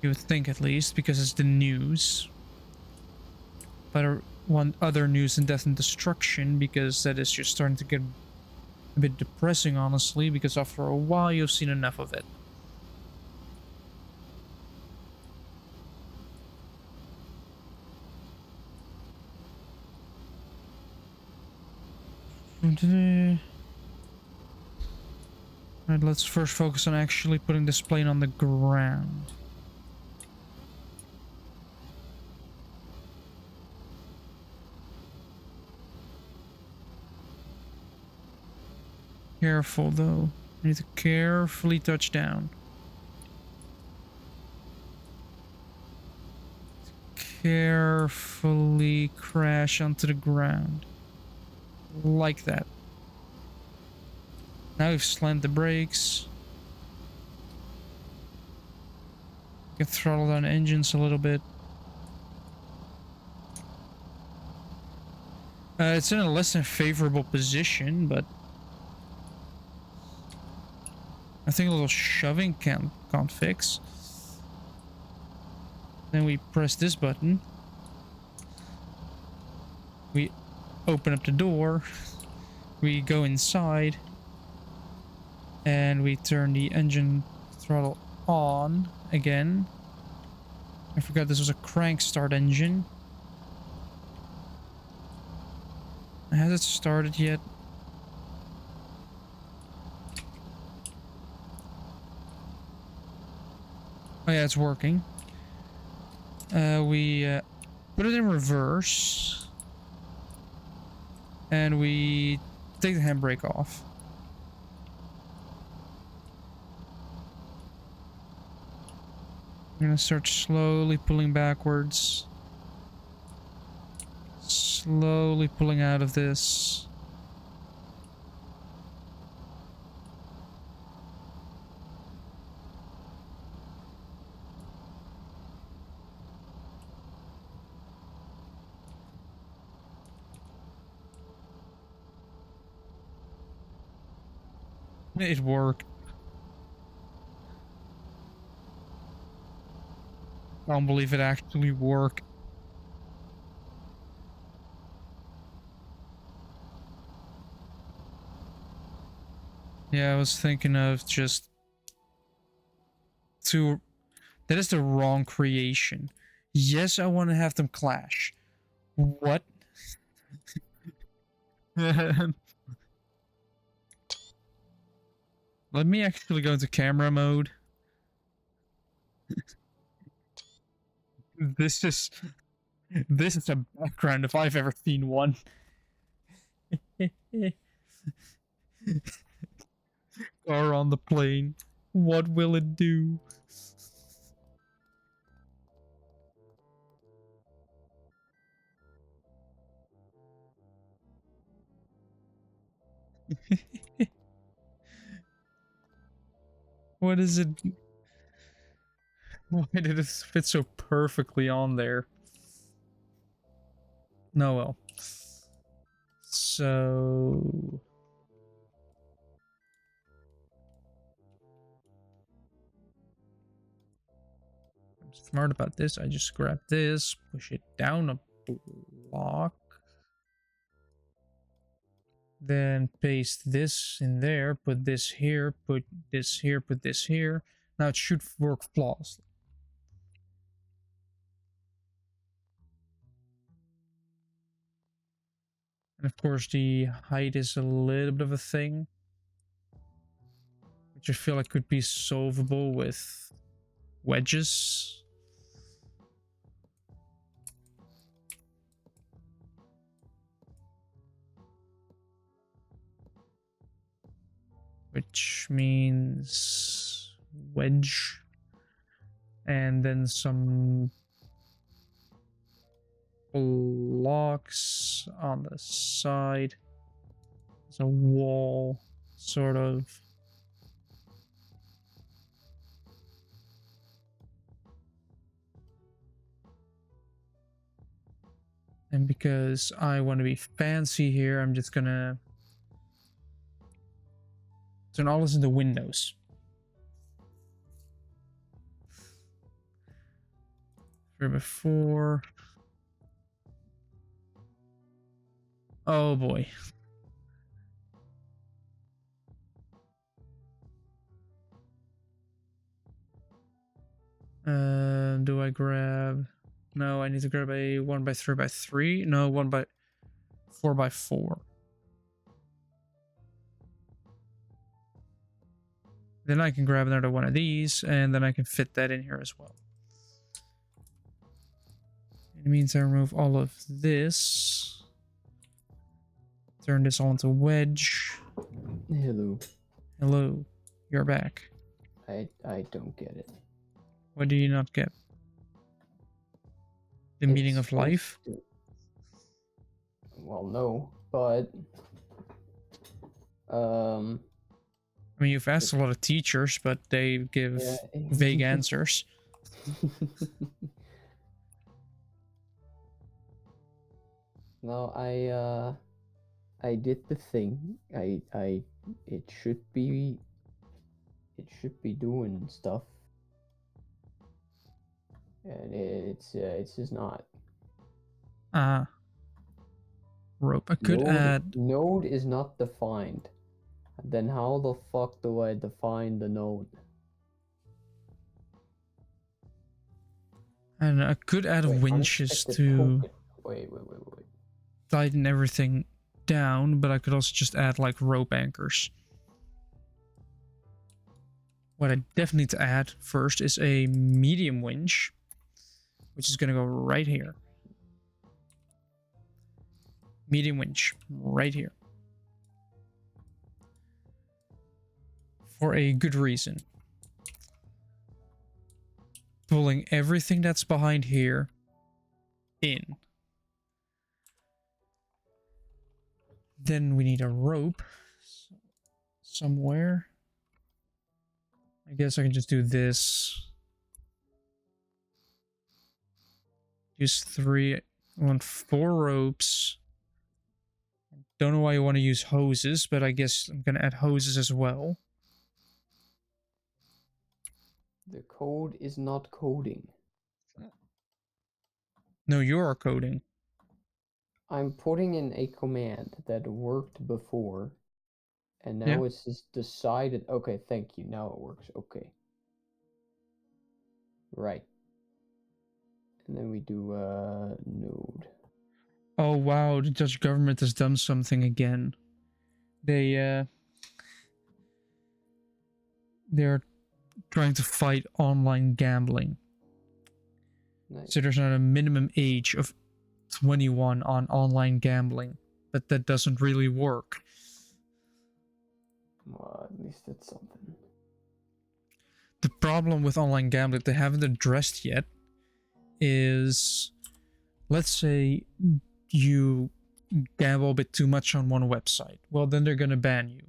You would think, at least, because it's the news. But I want other news than death and destruction, because that is just starting to get a bit depressing, honestly, because after a while you've seen enough of it. Alright, let's first focus on actually putting this plane on the ground. Careful though. I need to carefully touch down. Carefully crash onto the ground. Like that. Now we've slammed the brakes. You can throttle down engines a little bit. It's in a less than favorable position, but I think a little shoving can't fix. Then we press this button. We open up the door. We go inside. And we turn the engine throttle on again. I forgot this was a crank start engine. Has it started yet? Oh yeah, it's working. We put it in reverse. And we take the handbrake off. I'm gonna start slowly pulling backwards. Slowly pulling out of this. It worked. I don't believe it actually worked. Yeah, I was thinking of just two. That is the wrong creation. Yes, I want to have them clash. What? Let me actually go into camera mode. This is a background if I've ever seen one. Car on the plane. What will it do? What is it? Why did it fit so perfectly on there? No, well. So... I'm smart about this. I just grab this, push it down a block. Then paste this in there, put this here, put this here, put this here. Now it should work flawlessly. And of course the height is a little bit of a thing, which I feel like could be solvable with wedges. Which means wedge. And then some blocks on the side. There's a wall, sort of. And because I want to be fancy here, I'm just gonna turn all this into windows. 3x4. Oh boy. Do I grab? No, I need to grab a 1x3x3. No, 1x4x4. Then I can grab another one of these, and then I can fit that in here as well. It means I remove all of this. Turn this all into wedge. Hello. Hello, you're back. I don't get it. What do you not get? The meaning of life? Well, no, but I mean, you've asked a lot of teachers, but they give vague answers. No, I did the thing. It should be doing stuff, and it's just not. Rope. I could add. Node is not defined. Then how the fuck do I define the node? And I could add winches to Wait. tighten everything down, but I could also just add like rope anchors. What I definitely need to add first is a medium winch, which is going to go right here. Medium winch, right here. For a good reason. Pulling everything that's behind here in. Then we need a rope somewhere. I guess I can just do this. Use 4 ropes. Don't know why you want to use hoses, but I guess I'm gonna add hoses as well. The code is not coding. No, you're coding. I'm putting in a command that worked before, and now it's just decided. Okay, thank you. Now it works. Okay. Right. And then we do node. Oh wow, the Dutch government has done something again. They're trying to fight online gambling. Nice. So there's not a minimum age of 21 on online gambling, but that doesn't really work. Well, at least it's something. The problem with online gambling they haven't addressed yet is, let's say you gamble a bit too much on one website. Well, then they're going to ban you.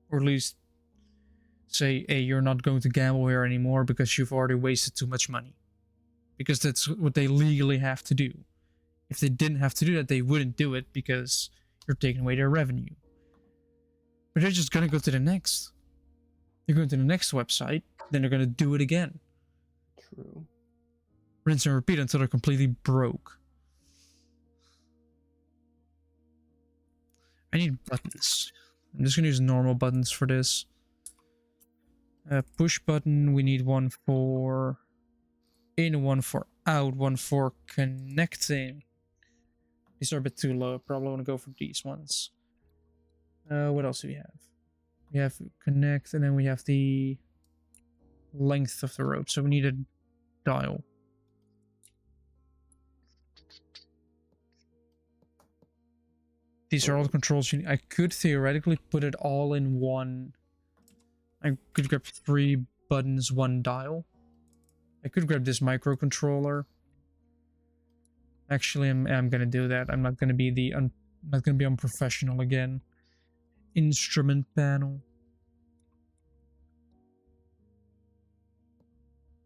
Or at least say, hey, you're not going to gamble here anymore because you've already wasted too much money. Because that's what they legally have to do. If they didn't have to do that, they wouldn't do it because you're taking away their revenue. But they're just going to go to the next. They're going to the next website, then they're going to do it again. True. Rinse and repeat until they're completely broke. I need buttons. I'm just going to use normal buttons for this. Push button, we need one for in, one for out, one for connecting. These are a bit too low. Probably want to go for these ones. What else do we have? We have connect, and then we have the length of the rope. So we need a dial. These are all the controls you need. I could theoretically put it all in one. I could grab 3 buttons, 1 dial. I could grab this microcontroller. Actually, I'm gonna do that. I'm not gonna be not gonna be unprofessional again. Instrument panel.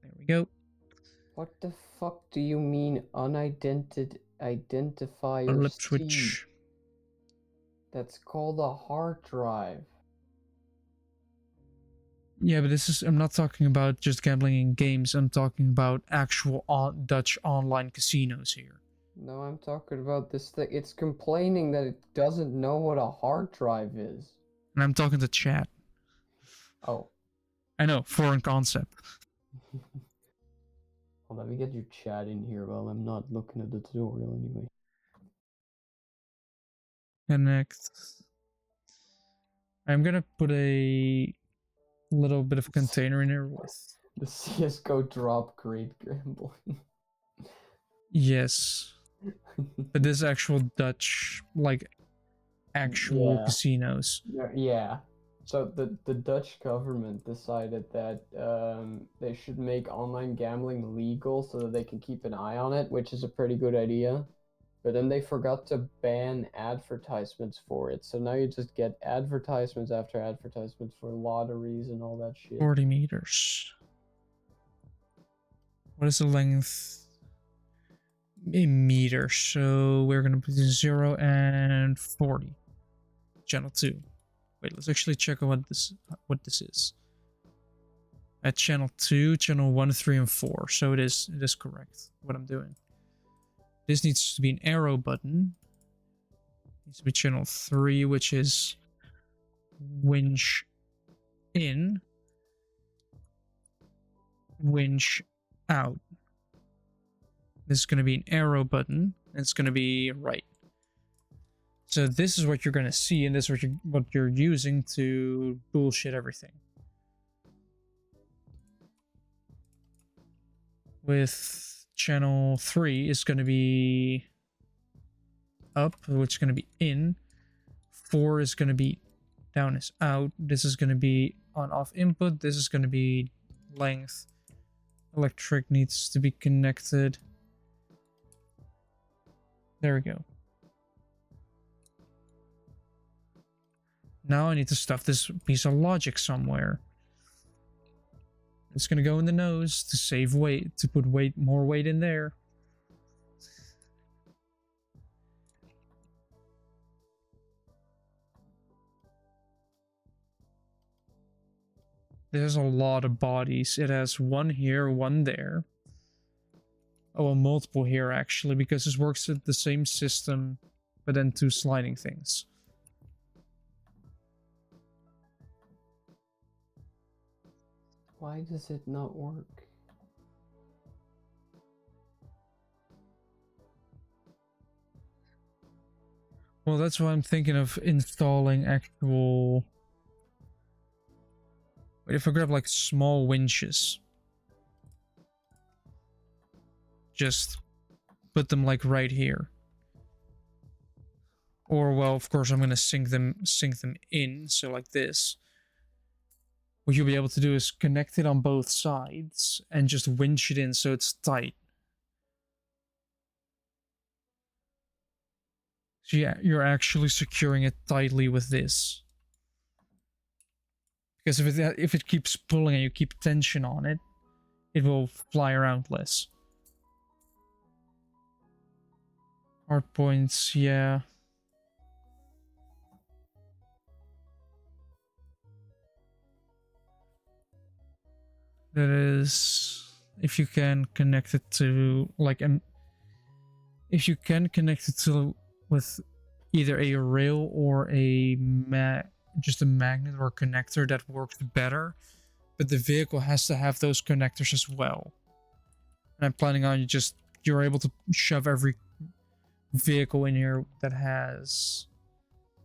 There we go. What the fuck do you mean unidentified identifier? A lip switch. That's called a hard drive. Yeah, but I'm not talking about just gambling in games. I'm talking about actual Dutch online casinos here. No, I'm talking about this thing. It's complaining that it doesn't know what a hard drive is. And I'm talking to chat. Oh. I know, foreign concept. Well, let me get your chat in here while I'm not looking at the tutorial anyway. Connect. I'm gonna put a little bit of a container in here with the CSGO drop grade gambling. Yes. But this actual Dutch, like, actual casinos. Yeah. So the Dutch government decided that they should make online gambling legal so that they can keep an eye on it, which is a pretty good idea. But then they forgot to ban advertisements for it. So now you just get advertisements after advertisements for lotteries and all that shit. 40 meters. What is the length? In meters. So we're going to put 0 and 40. Channel 2. Wait, let's actually check what this is. At channel 2, channel 1, 3, and 4. So it is correct what I'm doing. This needs to be an arrow button. It needs to be channel 3, which is winch in, winch out. This is going to be an arrow button, and it's going to be right. So this is what you're going to see, and this is what you're using to bullshit everything. With channel 3 is going to be up, which is going to be in. 4 is going to be down is out. This is going to be on-off input. This is going to be length. Electric needs to be connected. There we go. Now I need to stuff this piece of logic somewhere. It's gonna go in the nose to save weight, to put more weight in there. There's a lot of bodies. It has one here, one there. Oh, multiple here actually, because this works with the same system, but then 2 sliding things. Why does it not work? Well, that's why I'm thinking of installing actual... Wait, if I grab like small winches. Just put them like right here. Or, well, of course I'm going to sink them in, so like this. What you'll be able to do is connect it on both sides and just winch it in so it's tight. So yeah, you're actually securing it tightly with this. Because if it keeps pulling and you keep tension on it, it will fly around less. Hard points, yeah. That is, if you can connect it to like if you can connect it to with either a rail or just a magnet or a connector, that works better. But the vehicle has to have those connectors as well. And I'm planning on you're able to shove every vehicle in here that has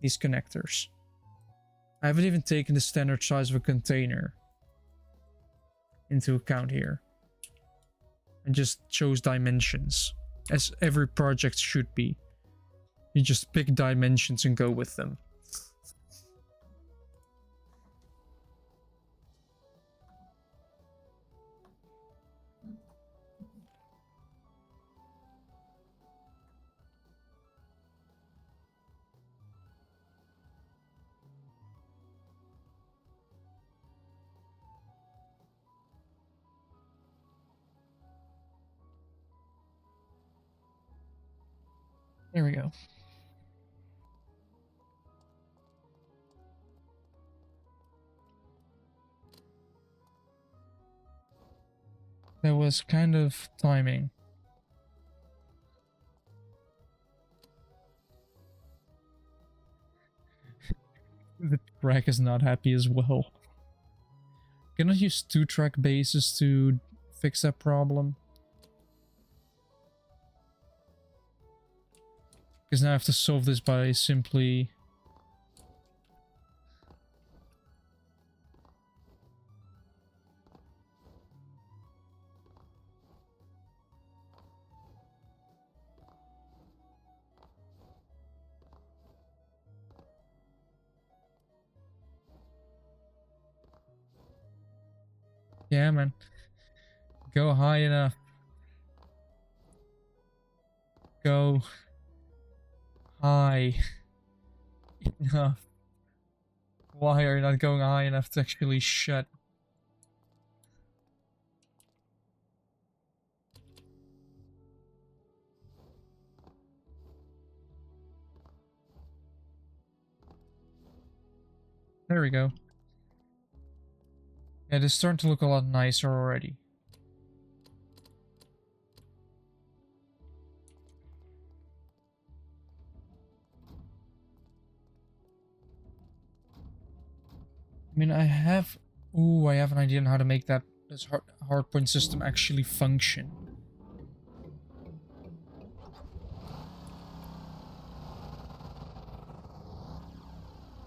these connectors. I haven't even taken the standard size of a container into account here. And just chose dimensions, as every project should be. You just pick dimensions and go with them. There we go. That was kind of timing. The track is not happy as well. Can I use 2-track bases to fix that problem? Because now I have to solve this by simply... Yeah, man. Go high enough. Go high enough. Why are you not going high enough to actually shut? There we go. Yeah, it is starting to look a lot nicer already. I mean, I have an idea on how to make this hardpoint system actually function.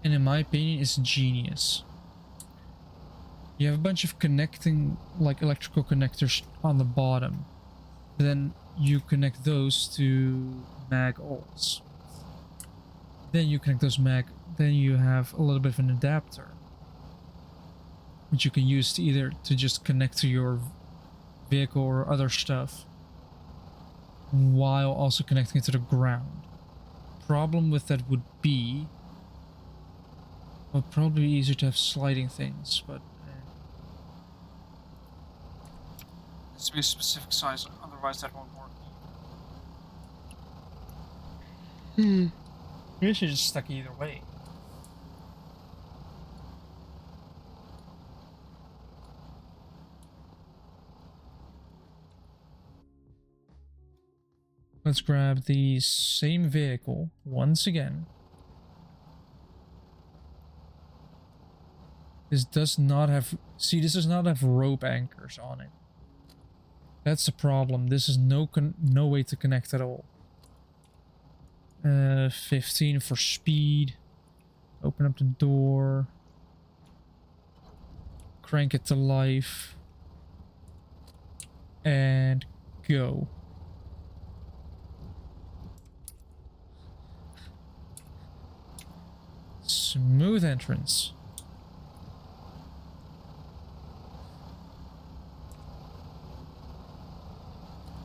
And in my opinion, it's genius. You have a bunch of connecting, like electrical connectors on the bottom. Then you connect those to mag-alls. Then you connect those then you have a little bit of an adapter, which you can use to either just connect to your vehicle or other stuff, while also connecting it to the ground. Problem with that would be, well, probably easier to have sliding things, but it needs to be a specific size, otherwise that won't work. Maybe I should just stuck either way. Let's grab the same vehicle once again. This does not have... See, this does not have rope anchors on it. That's the problem. This is no way to connect at all. 15 for speed. Open up the door. Crank it to life. And go. Smooth entrance.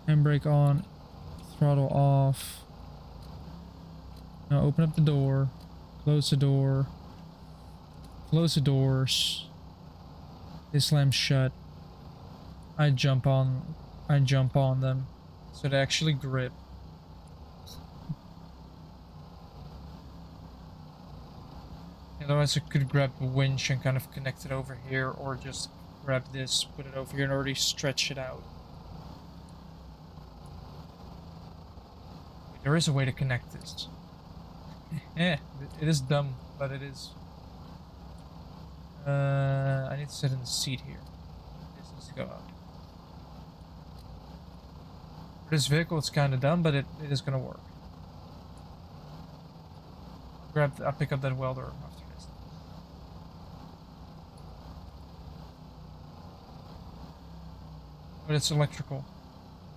Handbrake on, throttle off. Now open up the door, close the door, close the doors. They slam shut. I jump on them, so they actually grip. Otherwise I could grab the winch and kind of connect it over here, or just grab this, put it over here and already stretch it out. There is a way to connect this. Yeah, it is dumb, but it is. I need to sit in the seat here. This needs to go out. For this vehicle, it's kind of dumb, but it is going to work. I'll pick up that welder after this. But it's electrical.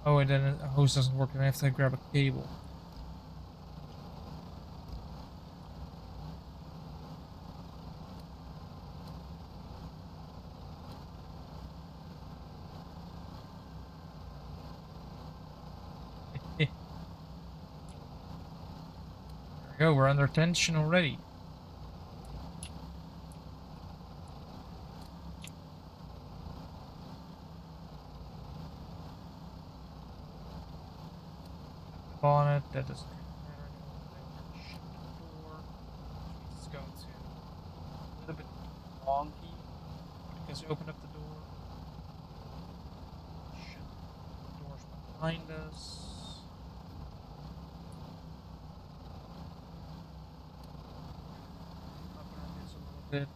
Oh, and then a hose doesn't work, and I have to grab a cable. There we go, we're under tension already. Bonnet, that doesn't matter. Shut the door. Which means it's going to a little bit wonky because you open up the door. Shut the doors behind us. Bit.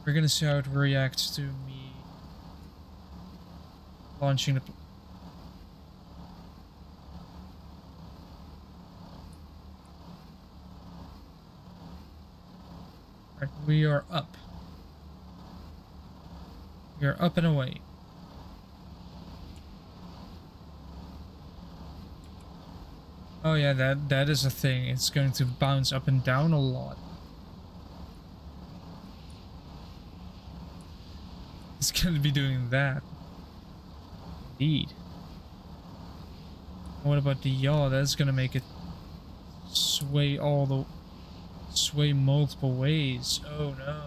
We're gonna see how it reacts to me launching the. Alright, we are up. We are up and away. Oh yeah, that is a thing. It's going to bounce up and down a lot. It's going to be doing that. Indeed. What about the yaw? That's going to make it sway multiple ways. Oh no.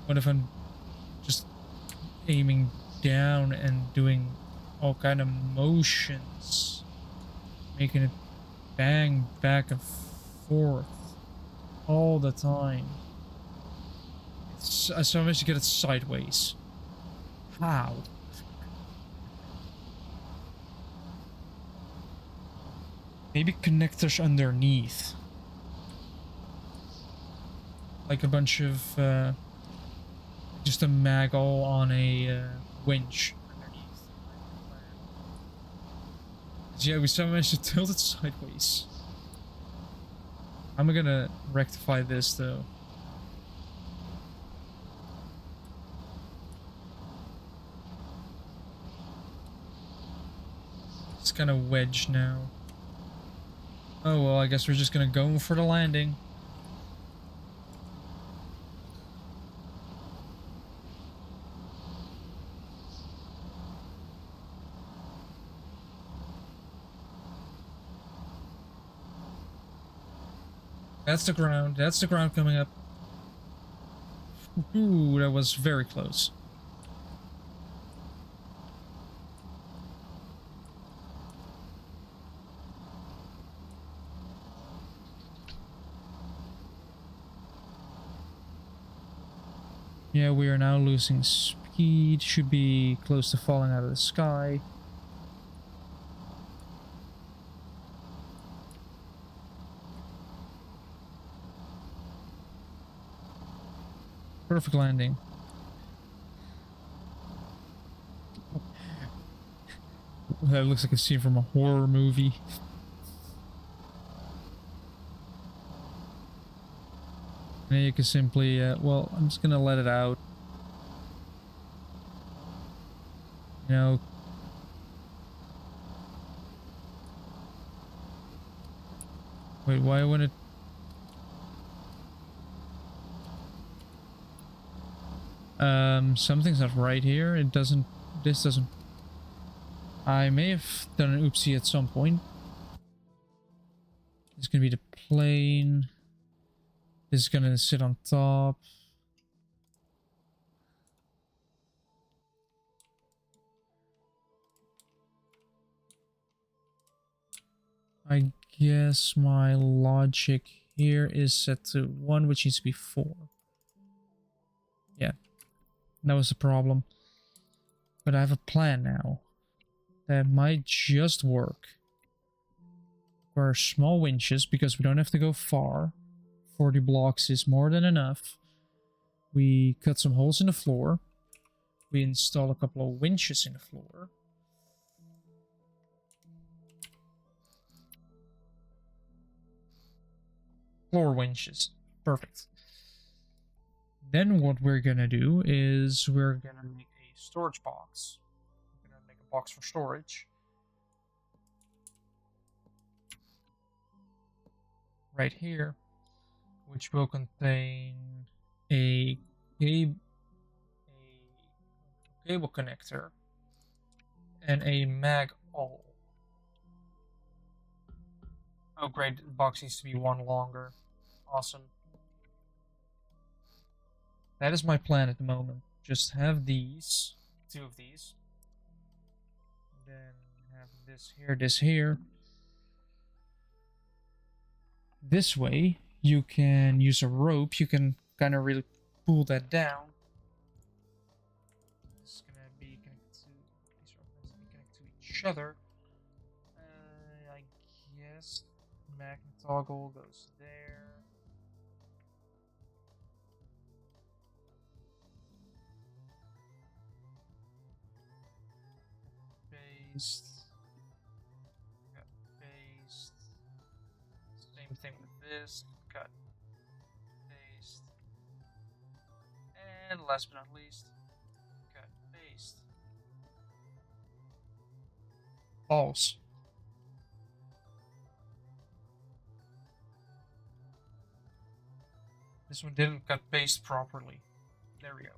What if I'm just aiming down and doing all kind of motions, making it bang back and forth all the time? So I managed to get it sideways. How? Maybe connectors underneath, like a bunch of just a mag all on a winch. Yeah, we somehow managed to tilt it sideways. I'm gonna rectify this though. It's kind of wedged now. Oh well, I guess we're just gonna go for the landing. That's the ground. That's the ground coming up. Ooh, that was very close. Yeah, we are now losing speed. Should be close to falling out of the sky. Perfect landing. That looks like a scene from a horror movie. And then you can simply, well, I'm just gonna let it out. You know. Wait, why wouldn't it? Something's not right here. It doesn't, this doesn't. I may have done an oopsie at some point. It's gonna be the plane. This is gonna sit on top. I guess my logic here is set to 1, which needs to be 4. Yeah, that was the problem. But I have a plan now that might just work. Require small winches because we don't have to go far. 40 blocks is more than enough. We cut some holes in the floor. We install a couple of winches in the floor. Floor winches. Perfect. Then what we're gonna do is we're gonna make a storage box. We're gonna make a box for storage. Right here, which will contain a cable connector and a mag all. Oh great, the box needs to be one longer. Awesome. That is my plan at the moment. Just have these, 2 of these. Then have this here. This way, you can use a rope. You can kind of really pull that down. This is gonna be connected to these are going to be connected to each other. I guess magnet toggle goes there. Paste. Cut, paste. Same thing with this. Cut, paste. And last but not least, cut, paste. Balls. This one didn't cut paste properly. There we go.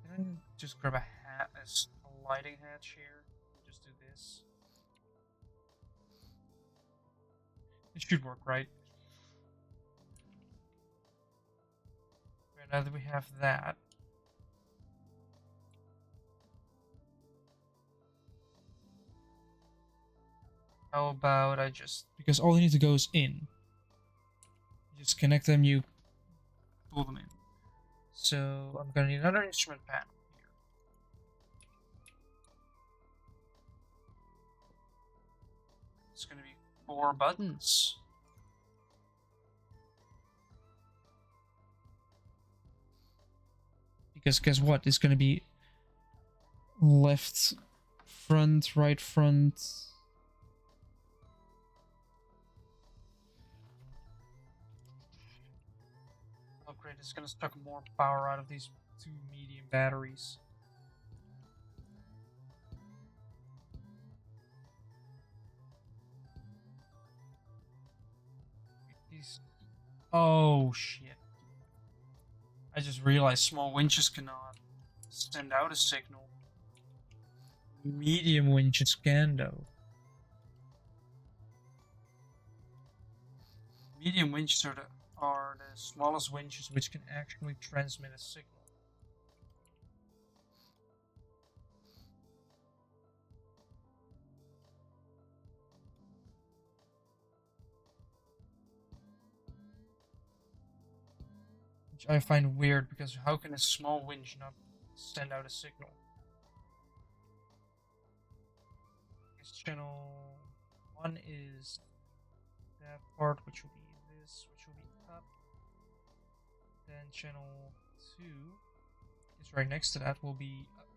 Can I just grab a hat, a lighting hatch here? Just do this. It should work, right? Now that we have that, how about I just, because all you need to go is in. You just connect them, you pull them in. So I'm gonna need another instrument panel here. It's gonna be 4 buttons. Because guess what? It's gonna be left front, right front. Oh great, it's gonna suck more power out of these 2 medium batteries. These... Oh shit. I just realized small winches cannot send out a signal. Medium winches can though. Medium winches are the smallest winches which can actually transmit a signal. Which I find weird, because how can a small winch not send out a signal? This channel 1 is that part, which will be this, which will be up. Then channel 2 is right next to that, will be up.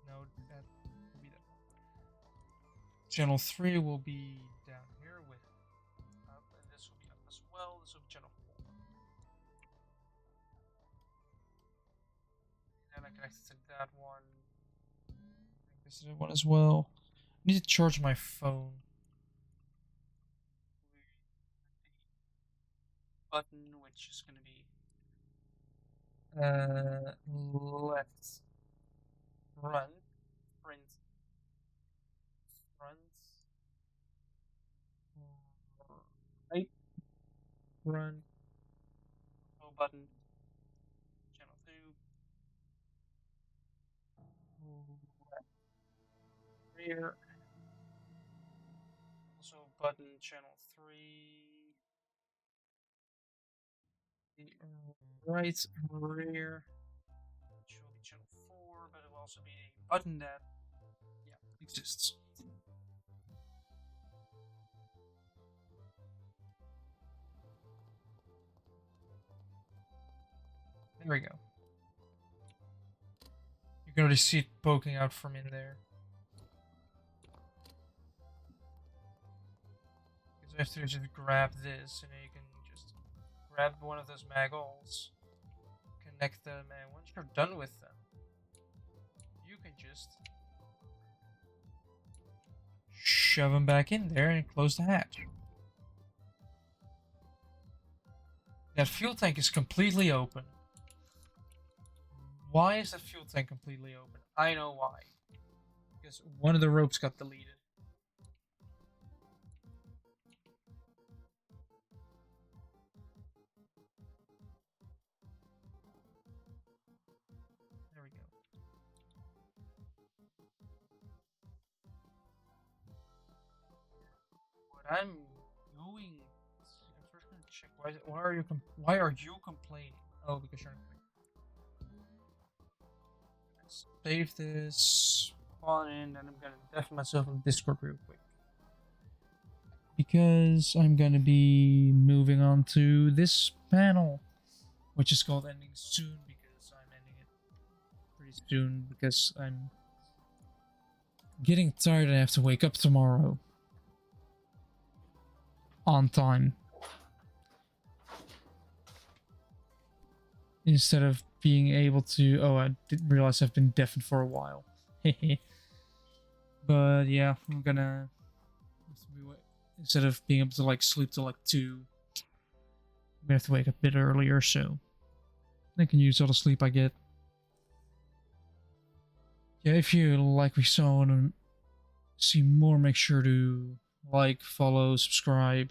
No, that will be that one. Channel 3 will be down here with up, and this will be up as well. This will be channel 4. And I connected to that one. I think this is the one as well. I need to charge my phone. Button, which is going to be left front print front right front no button channel 2 left rear also button channel 3 the right rear, which will be channel 4, but it will also be a button that exists. There we go. You can already see it poking out from in there. Because you have to just grab this, and then you can just grab one of those maghols, connect them, and once you're done with them, you can just shove them back in there and close the hatch. That fuel tank is completely open. Why is that fuel tank completely open? I know why. Because one of the ropes got deleted. There we go. What I'm doing, I'm first gonna check why are you complaining? Oh, because you're not. Save this on in, and I'm gonna def myself on Discord real quick because I'm gonna be moving on to this panel, which is called ending soon, because I'm ending it pretty soon because I'm getting tired and I have to wake up tomorrow on time instead of being able to. Oh, I didn't realize I've been deafened for a while. But yeah, I'm gonna, instead of being able to like sleep till like 2, I'm gonna have to wake up a bit earlier, so I can use all the sleep I get. Yeah, if you like what you saw and see more, make sure to like, follow, subscribe.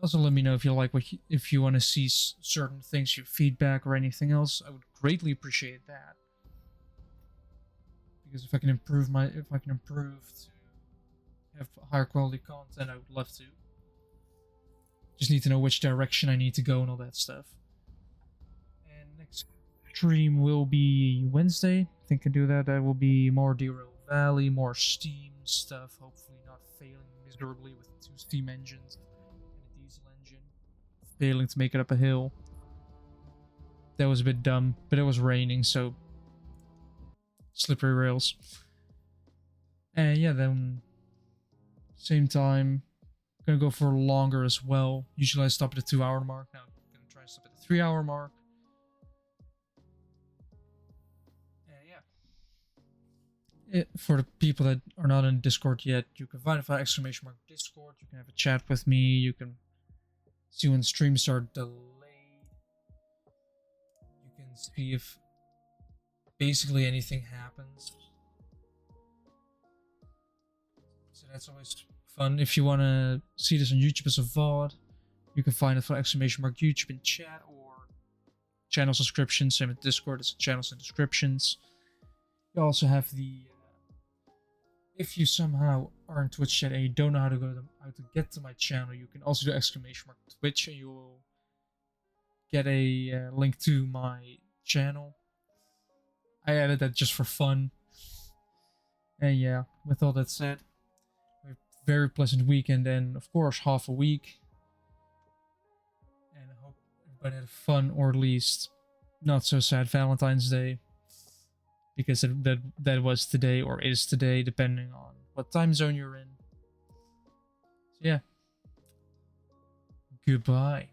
Also, let me know if you like if you want to see certain things, your feedback or anything else. I would greatly appreciate that. Because if I can improve to have higher quality content, I would love to. Just need to know which direction I need to go and all that stuff. And next stream will be Wednesday. I think I can do that. That will be more Dero Valley, more Steam stuff. Hopefully not failing miserably with 2 Steam engines. Failing to make it up a hill. That was a bit dumb, but it was raining, so slippery rails. And yeah, then same time, gonna go for longer as well. Usually I stop at the 2-hour mark. Now I'm gonna try and stop at the 3-hour mark. And yeah, for the people that are not in Discord yet, you can find it by !Discord. You can have a chat with me. You can see when streams are delayed. You can see if basically anything happens. So that's always fun. If you want to see this on YouTube as a VOD, you can find it for !YouTube in chat or channel subscriptions. Same with Discord, it's channels and descriptions. You also have the if you somehow are in Twitch chat and you don't know how to get to my channel, you can also do !Twitch and you will get a link to my channel. I added that just for fun. And yeah, with all that said, a very pleasant weekend and of course half a week. And I hope everybody had a fun or at least not so sad Valentine's Day. Because that was today or is today, depending on what time zone you're in. So yeah. Goodbye.